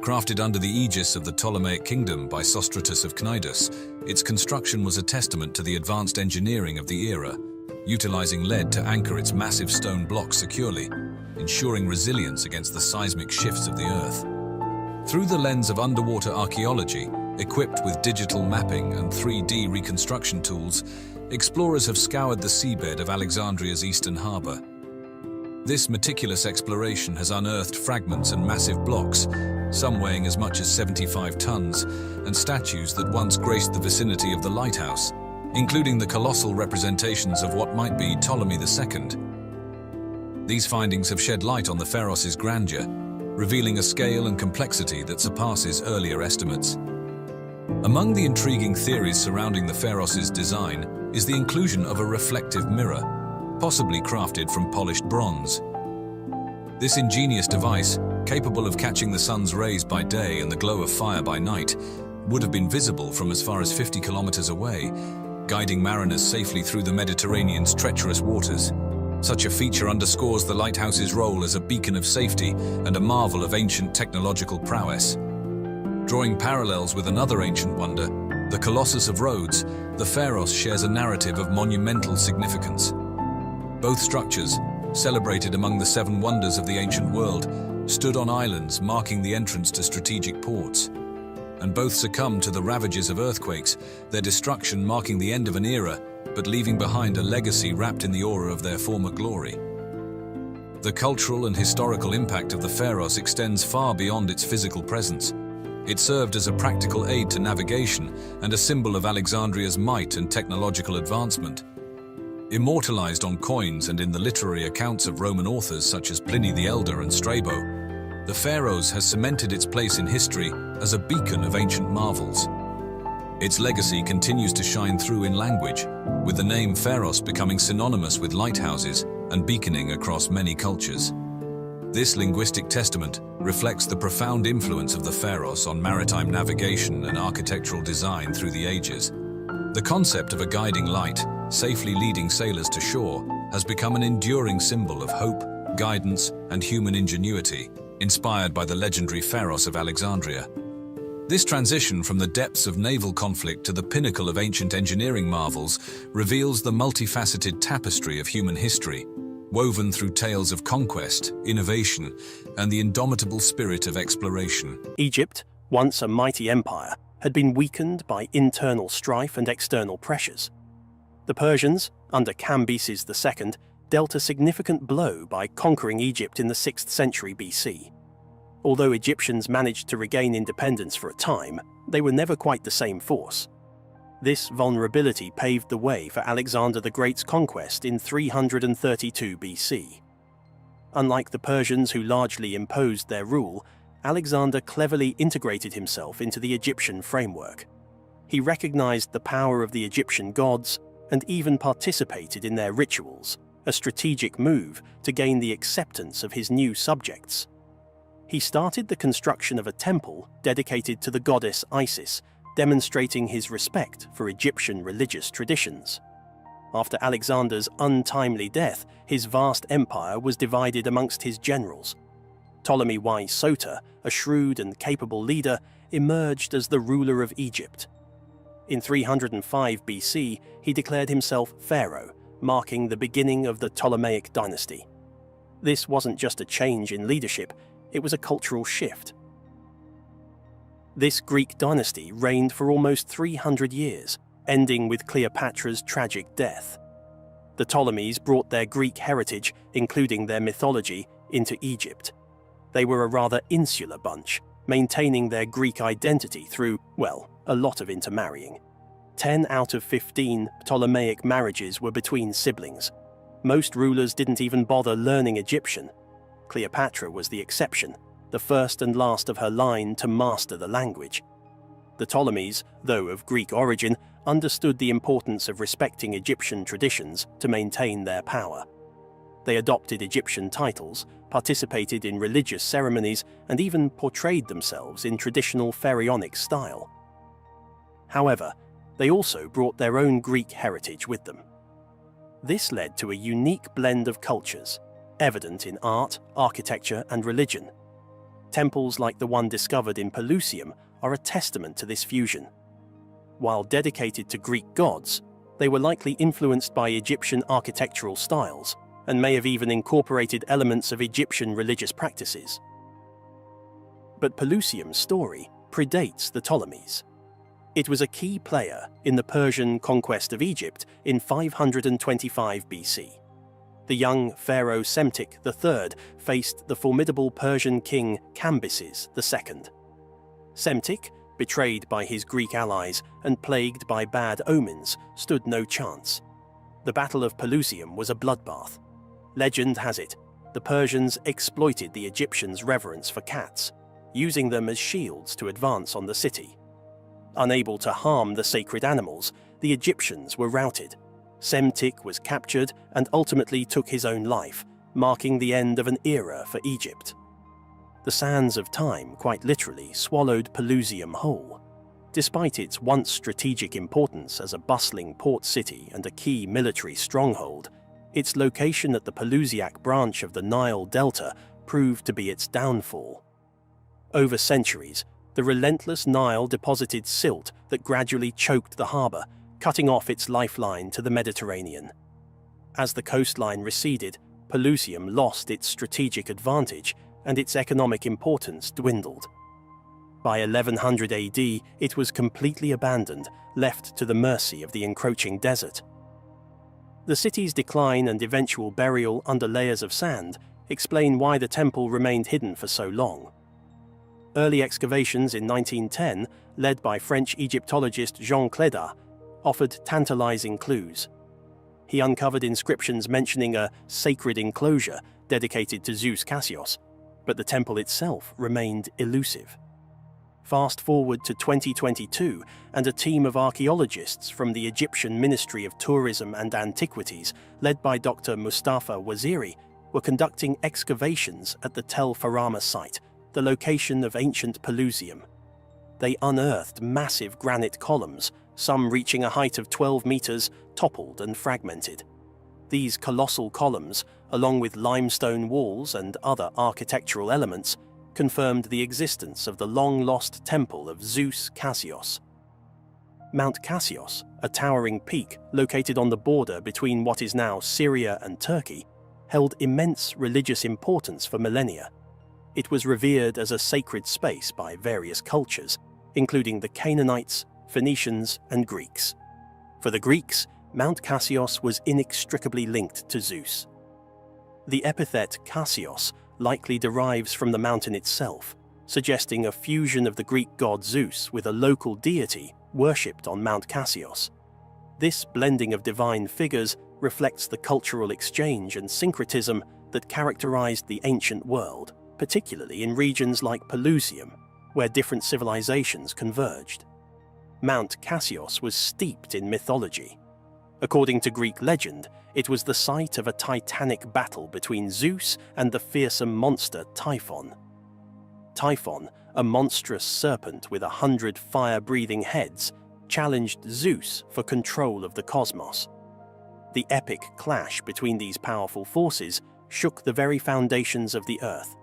Crafted under the aegis of the Ptolemaic kingdom by Sostratus of Cnidus, its construction was a testament to the advanced engineering of the era, utilizing lead to anchor its massive stone blocks securely, ensuring resilience against the seismic shifts of the Earth. Through the lens of underwater archaeology, equipped with digital mapping and 3D reconstruction tools, explorers have scoured the seabed of Alexandria's eastern harbor. This meticulous exploration has unearthed fragments and massive blocks, some weighing as much as 75 tons, and statues that once graced the vicinity of the lighthouse, including the colossal representations of what might be Ptolemy II. These findings have shed light on the Pharos' grandeur, revealing a scale and complexity that surpasses earlier estimates. Among the intriguing theories surrounding the Pharos' design is the inclusion of a reflective mirror, possibly crafted from polished bronze. This ingenious device, capable of catching the sun's rays by day and the glow of fire by night, would have been visible from as far as 50 kilometers away, guiding mariners safely through the Mediterranean's treacherous waters. Such a feature underscores the lighthouse's role as a beacon of safety and a marvel of ancient technological prowess. Drawing parallels with another ancient wonder, the Colossus of Rhodes, the Pharos shares a narrative of monumental significance. Both structures, celebrated among the 7 wonders of the ancient world, stood on islands marking the entrance to strategic ports. And both succumbed to the ravages of earthquakes, their destruction marking the end of an era, but leaving behind a legacy wrapped in the aura of their former glory. The cultural and historical impact of the Pharos extends far beyond its physical presence. It served as a practical aid to navigation and a symbol of Alexandria's might and technological advancement. Immortalized on coins and in the literary accounts of Roman authors such as Pliny the Elder and Strabo, the Pharos has cemented its place in history as a beacon of ancient marvels. Its legacy continues to shine through in language, with the name Pharos becoming synonymous with lighthouses and beaconing across many cultures. This linguistic testament reflects the profound influence of the Pharos on maritime navigation and architectural design through the ages. The concept of a guiding light, safely leading sailors to shore, has become an enduring symbol of hope, guidance, and human ingenuity, inspired by the legendary Pharaohs of Alexandria. This transition from the depths of naval conflict to the pinnacle of ancient engineering marvels reveals the multifaceted tapestry of human history, woven through tales of conquest, innovation, and the indomitable spirit of exploration. Egypt, once a mighty empire, had been weakened by internal strife and external pressures. The Persians, under Cambyses II, dealt a significant blow by conquering Egypt in the 6th century BC. Although Egyptians managed to regain independence for a time, they were never quite the same force. This vulnerability paved the way for Alexander the Great's conquest in 332 BC. Unlike the Persians who largely imposed their rule, Alexander cleverly integrated himself into the Egyptian framework. He recognized the power of the Egyptian gods and even participated in their rituals, a strategic move to gain the acceptance of his new subjects. He started the construction of a temple dedicated to the goddess Isis, demonstrating his respect for Egyptian religious traditions. After Alexander's untimely death, his vast empire was divided amongst his generals. Ptolemy I Soter, a shrewd and capable leader, emerged as the ruler of Egypt. In 305 BC, he declared himself pharaoh, marking the beginning of the Ptolemaic dynasty. This wasn't just a change in leadership, it was a cultural shift. This Greek dynasty reigned for almost 300 years, ending with Cleopatra's tragic death. The Ptolemies brought their Greek heritage, including their mythology, into Egypt. They were a rather insular bunch, maintaining their Greek identity through, well, a lot of intermarrying. 10 out of 15 Ptolemaic marriages were between siblings. Most rulers didn't even bother learning Egyptian. Cleopatra was the exception, the first and last of her line to master the language. The Ptolemies, though of Greek origin, understood the importance of respecting Egyptian traditions to maintain their power. They adopted Egyptian titles, participated in religious ceremonies, and even portrayed themselves in traditional pharaonic style. However, they also brought their own Greek heritage with them. This led to a unique blend of cultures, evident in art, architecture, and religion. Temples like the one discovered in Pelusium are a testament to this fusion. While dedicated to Greek gods, they were likely influenced by Egyptian architectural styles and may have even incorporated elements of Egyptian religious practices. But Pelusium's story predates the Ptolemies. It was a key player in the Persian conquest of Egypt in 525 BC. The young pharaoh Psemtik III faced the formidable Persian king Cambyses II. Psemtik, betrayed by his Greek allies and plagued by bad omens, stood no chance. The Battle of Pelusium was a bloodbath. Legend has it, the Persians exploited the Egyptians' reverence for cats, using them as shields to advance on the city. Unable to harm the sacred animals, the Egyptians were routed. Psemtik was captured and ultimately took his own life, marking the end of an era for Egypt. The sands of time quite literally swallowed Pelusium whole. Despite its once strategic importance as a bustling port city and a key military stronghold, its location at the Pelusiac branch of the Nile Delta proved to be its downfall. Over centuries, the relentless Nile deposited silt that gradually choked the harbour, cutting off its lifeline to the Mediterranean. As the coastline receded, Pelusium lost its strategic advantage and its economic importance dwindled. By 1100 AD, it was completely abandoned, left to the mercy of the encroaching desert. The city's decline and eventual burial under layers of sand explain why the temple remained hidden for so long. Early excavations in 1910, led by French Egyptologist Jean Clédat, offered tantalizing clues. He uncovered inscriptions mentioning a sacred enclosure dedicated to Zeus Casios, but the temple itself remained elusive. Fast forward to 2022, and a team of archaeologists from the Egyptian Ministry of Tourism and Antiquities, led by Dr. Mustafa Waziri, were conducting excavations at the Tel Farama site, the location of ancient Pelusium. They unearthed massive granite columns, some reaching a height of 12 meters, toppled and fragmented. These colossal columns, along with limestone walls and other architectural elements, confirmed the existence of the long-lost temple of Zeus Casios. Mount Casios, a towering peak located on the border between what is now Syria and Turkey, held immense religious importance for millennia. It was revered as a sacred space by various cultures, including the Canaanites, Phoenicians, and Greeks. For the Greeks, Mount Casios was inextricably linked to Zeus. The epithet Casios likely derives from the mountain itself, suggesting a fusion of the Greek god Zeus with a local deity worshipped on Mount Casios. This blending of divine figures reflects the cultural exchange and syncretism that characterized the ancient world, particularly in regions like Pelusium, where different civilizations converged. Mount Casios was steeped in mythology. According to Greek legend, it was the site of a titanic battle between Zeus and the fearsome monster Typhon. Typhon, a monstrous serpent with 100 fire-breathing heads, challenged Zeus for control of the cosmos. The epic clash between these powerful forces shook the very foundations of the earth.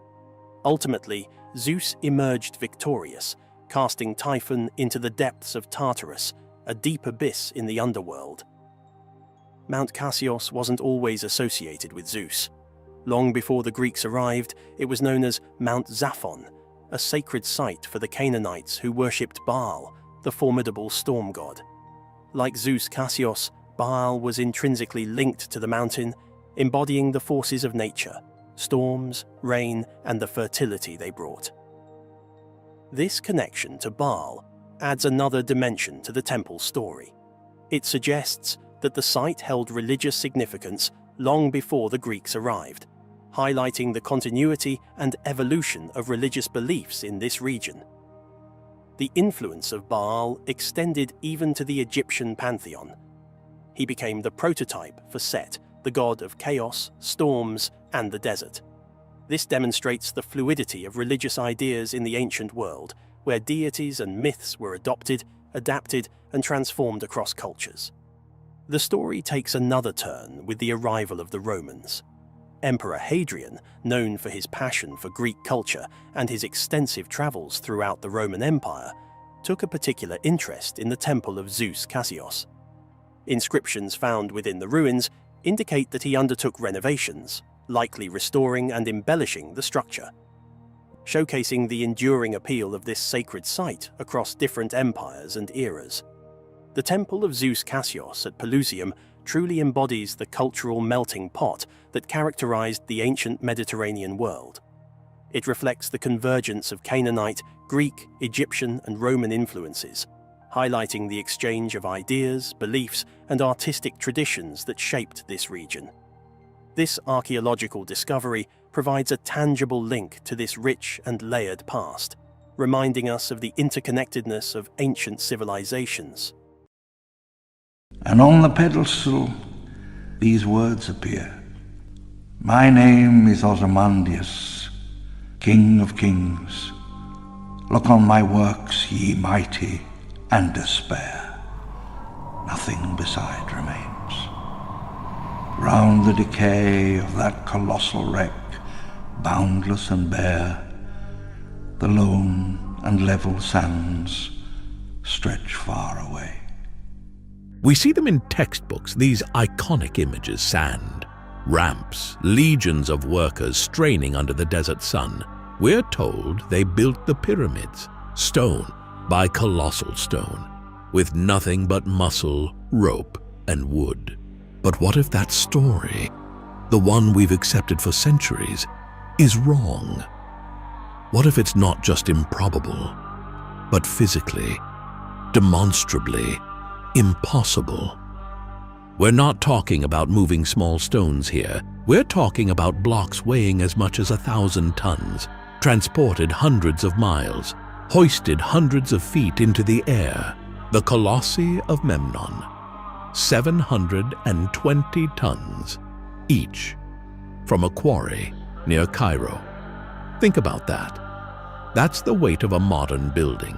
Ultimately, Zeus emerged victorious, casting Typhon into the depths of Tartarus, a deep abyss in the underworld. Mount Casios wasn't always associated with Zeus. Long before the Greeks arrived, it was known as Mount Zaphon, a sacred site for the Canaanites who worshipped Baal, the formidable storm god. Like Zeus Casios, Baal was intrinsically linked to the mountain, embodying the forces of nature, storms, rain, and the fertility they brought. This connection to Baal adds another dimension to the temple's story. It suggests that the site held religious significance long before the Greeks arrived, highlighting the continuity and evolution of religious beliefs in this region. The influence of Baal extended even to the Egyptian pantheon. He became the prototype for Set, the god of chaos, storms, and the desert. This demonstrates the fluidity of religious ideas in the ancient world, where deities and myths were adopted, adapted, and transformed across cultures. The story takes another turn with the arrival of the Romans. Emperor Hadrian, known for his passion for Greek culture and his extensive travels throughout the Roman Empire, took a particular interest in the temple of Zeus Casios. Inscriptions found within the ruins indicate that he undertook renovations, likely restoring and embellishing the structure, showcasing the enduring appeal of this sacred site across different empires and eras. The Temple of Zeus Casios at Pelusium truly embodies the cultural melting pot that characterized the ancient Mediterranean world. It reflects the convergence of Canaanite, Greek, Egyptian, and Roman influences, highlighting the exchange of ideas, beliefs, and artistic traditions that shaped this region. This archaeological discovery provides a tangible link to this rich and layered past, reminding us of the interconnectedness of ancient civilizations. And on the pedestal, these words appear. My name is Ozymandias, King of Kings. Look on my works, ye mighty, and despair. Nothing beside remains. Round the decay of that colossal wreck, boundless and bare, the lone and level sands stretch far away. We see them in textbooks, these iconic images: sand, ramps, legions of workers straining under the desert sun. We're told they built the pyramids, stone by colossal stone, with nothing but muscle, rope, and wood. But what if that story, the one we've accepted for centuries, is wrong? What if it's not just improbable, but physically, demonstrably impossible? We're not talking about moving small stones here. We're talking about blocks weighing as much as 1,000 tons, transported hundreds of miles, hoisted hundreds of feet into the air. The Colossi of Memnon, 720 tons each, from a quarry near Cairo. Think about that. That's the weight of a modern building.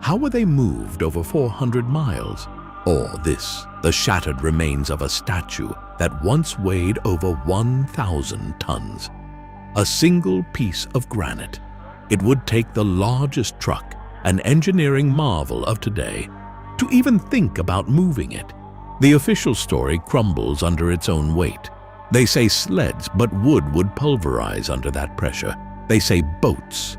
How were they moved over 400 miles? Or this, the shattered remains of a statue that once weighed over 1,000 tons. A single piece of granite, It would take the largest truck, an engineering marvel of today, to even think about moving it. The official story crumbles under its own weight. They say sleds, but wood would pulverize under that pressure. They say boats.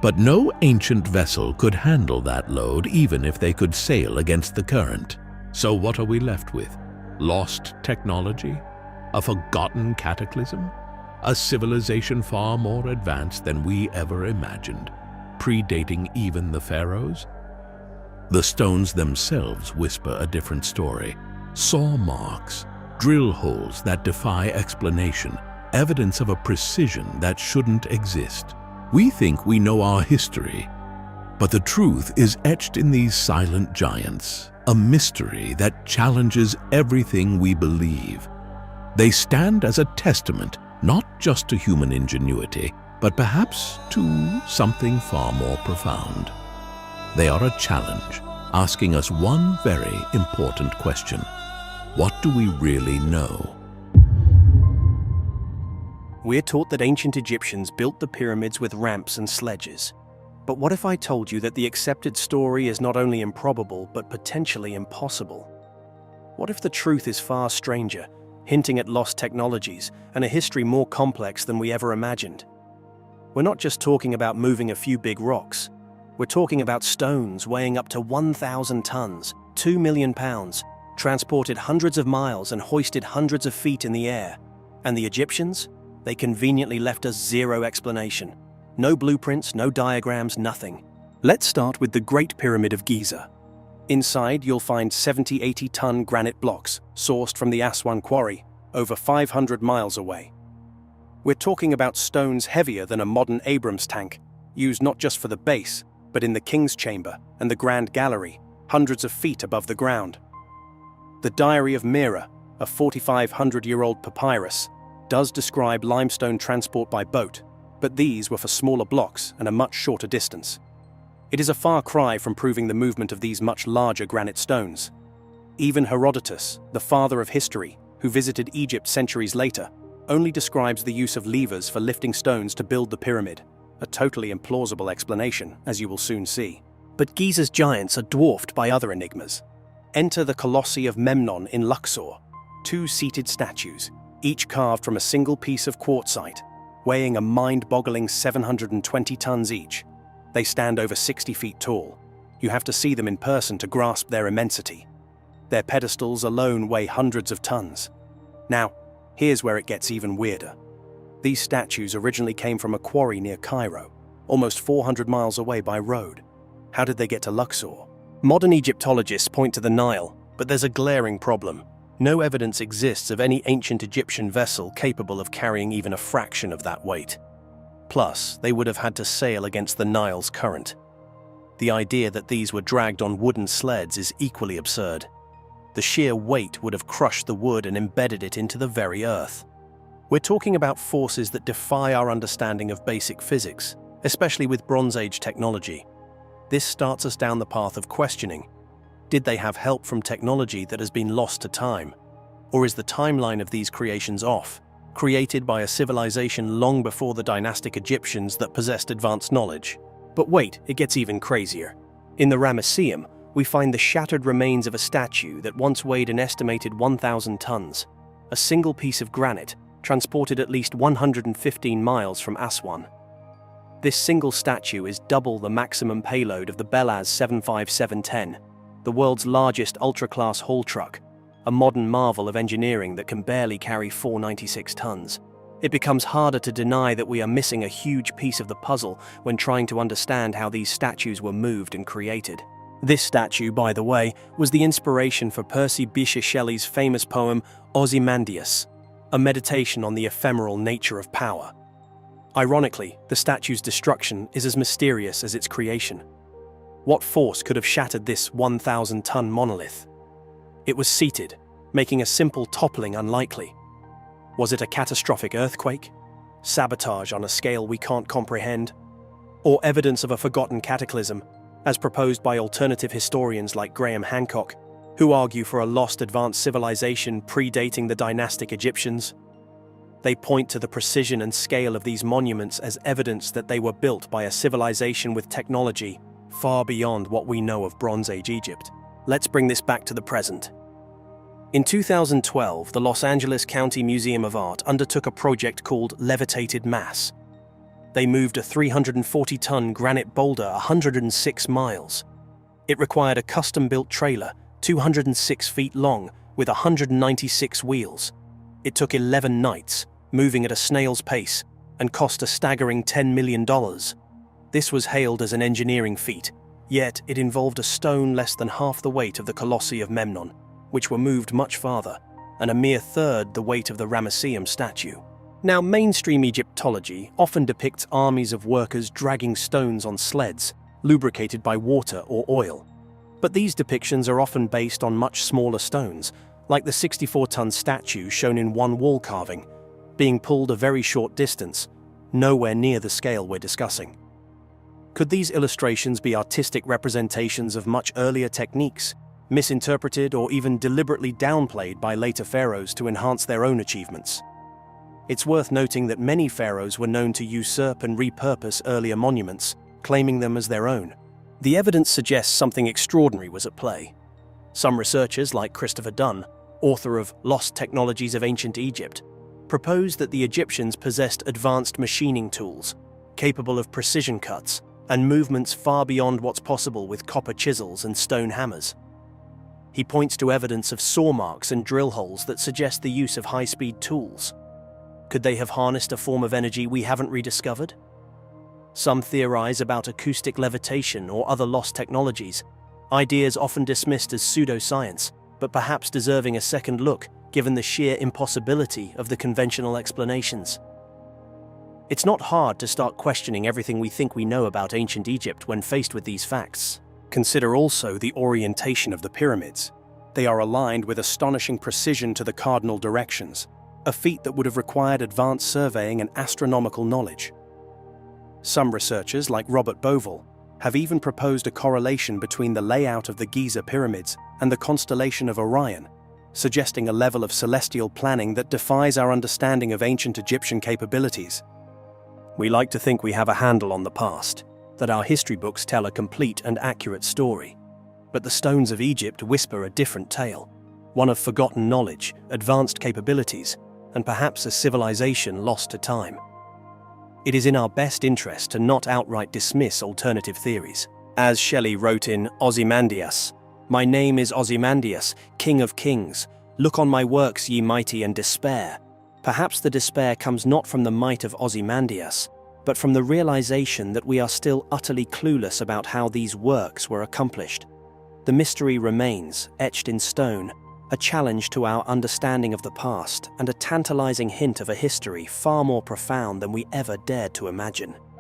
But no ancient vessel could handle that load, even if they could sail against the current. So what are we left with? Lost technology? A forgotten cataclysm? A civilization far more advanced than we ever imagined, predating even the pharaohs? The stones themselves whisper a different story. Saw marks, drill holes that defy explanation, evidence of a precision that shouldn't exist. We think we know our history, but the truth is etched in these silent giants, a mystery that challenges everything we believe. They stand as a testament not just to human ingenuity, but perhaps to something far more profound. They are a challenge, asking us one very important question. What do we really know? We're taught that ancient Egyptians built the pyramids with ramps and sledges. But what if I told you that the accepted story is not only improbable, but potentially impossible? What if the truth is far stranger, hinting at lost technologies and a history more complex than we ever imagined? We're not just talking about moving a few big rocks. We're talking about stones weighing up to 1,000 tons, 2 million pounds, transported hundreds of miles and hoisted hundreds of feet in the air. And the Egyptians? They conveniently left us zero explanation. No blueprints, no diagrams, nothing. Let's start with the Great Pyramid of Giza. Inside, you'll find 70-80-ton granite blocks, sourced from the Aswan quarry, over 500 miles away. We're talking about stones heavier than a modern Abrams tank, used not just for the base, but in the King's Chamber and the Grand Gallery, hundreds of feet above the ground. The Diary of Mira, a 4,500-year-old papyrus, does describe limestone transport by boat, but these were for smaller blocks and a much shorter distance. It is a far cry from proving the movement of these much larger granite stones. Even Herodotus, the father of history, who visited Egypt centuries later, only describes the use of levers for lifting stones to build the pyramid, a totally implausible explanation, as you will soon see. But Giza's giants are dwarfed by other enigmas. Enter the Colossi of Memnon in Luxor, two seated statues, each carved from a single piece of quartzite, weighing a mind-boggling 720 tons each. They stand over 60 feet tall. You have to see them in person to grasp their immensity. Their pedestals alone weigh hundreds of tons. Now, here's where it gets even weirder. These statues originally came from a quarry near Cairo, almost 400 miles away by road. How did they get to Luxor? Modern Egyptologists point to the Nile, but there's a glaring problem. No evidence exists of any ancient Egyptian vessel capable of carrying even a fraction of that weight. Plus, they would have had to sail against the Nile's current. The idea that these were dragged on wooden sleds is equally absurd. The sheer weight would have crushed the wood and embedded it into the very earth. We're talking about forces that defy our understanding of basic physics, especially with Bronze Age technology. This starts us down the path of questioning. Did they have help from technology that has been lost to time? Or is the timeline of these creations off, created by a civilization long before the dynastic Egyptians that possessed advanced knowledge? But wait, it gets even crazier. In the Ramesseum, we find the shattered remains of a statue that once weighed an estimated 1,000 tons. A single piece of granite, transported at least 115 miles from Aswan. This single statue is double the maximum payload of the Belaz 75710, the world's largest ultra-class haul truck, a modern marvel of engineering that can barely carry 496 tons. It becomes harder to deny that we are missing a huge piece of the puzzle when trying to understand how these statues were moved and created. This statue, by the way, was the inspiration for Percy Bysshe Shelley's famous poem Ozymandias, a meditation on the ephemeral nature of power. Ironically, the statue's destruction is as mysterious as its creation. What force could have shattered this 1,000-ton monolith? It was seated, making a simple toppling unlikely. Was it a catastrophic earthquake? Sabotage on a scale we can't comprehend? Or evidence of a forgotten cataclysm, as proposed by alternative historians like Graham Hancock, who argue for a lost advanced civilization predating the dynastic Egyptians? They point to the precision and scale of these monuments as evidence that they were built by a civilization with technology far beyond what we know of Bronze Age Egypt. Let's bring this back to the present. In 2012, the Los Angeles County Museum of Art undertook a project called Levitated Mass. They moved a 340-ton granite boulder 106 miles. It required a custom-built trailer, 206 feet long, with 196 wheels. It took 11 nights, moving at a snail's pace, and cost a staggering $10 million. This was hailed as an engineering feat, yet it involved a stone less than half the weight of the Colossi of Memnon, which were moved much farther, and a mere third the weight of the Ramesseum statue. Now, mainstream Egyptology often depicts armies of workers dragging stones on sleds, lubricated by water or oil. But these depictions are often based on much smaller stones, like the 64-ton statue shown in one wall carving, being pulled a very short distance, nowhere near the scale we're discussing. Could these illustrations be artistic representations of much earlier techniques, misinterpreted or even deliberately downplayed by later pharaohs to enhance their own achievements? It's worth noting that many pharaohs were known to usurp and repurpose earlier monuments, claiming them as their own. The evidence suggests something extraordinary was at play. Some researchers, like Christopher Dunn, author of Lost Technologies of Ancient Egypt, propose that the Egyptians possessed advanced machining tools, capable of precision cuts and movements far beyond what's possible with copper chisels and stone hammers. He points to evidence of saw marks and drill holes that suggest the use of high-speed tools. Could they have harnessed a form of energy we haven't rediscovered? Some theorize about acoustic levitation or other lost technologies, ideas often dismissed as pseudoscience, but perhaps deserving a second look given the sheer impossibility of the conventional explanations. It's not hard to start questioning everything we think we know about ancient Egypt when faced with these facts. Consider also the orientation of the pyramids. They are aligned with astonishing precision to the cardinal directions, a feat that would have required advanced surveying and astronomical knowledge. Some researchers, like Robert Bovell, have even proposed a correlation between the layout of the Giza pyramids and the constellation of Orion, suggesting a level of celestial planning that defies our understanding of ancient Egyptian capabilities. We like to think we have a handle on the past, that our history books tell a complete and accurate story. But the stones of Egypt whisper a different tale, one of forgotten knowledge, advanced capabilities, and perhaps a civilization lost to time. It is in our best interest to not outright dismiss alternative theories. As Shelley wrote in Ozymandias, "My name is Ozymandias, King of Kings. Look on my works, ye mighty, and despair." Perhaps the despair comes not from the might of Ozymandias, but from the realization that we are still utterly clueless about how these works were accomplished. The mystery remains, etched in stone, a challenge to our understanding of the past and a tantalizing hint of a history far more profound than we ever dared to imagine.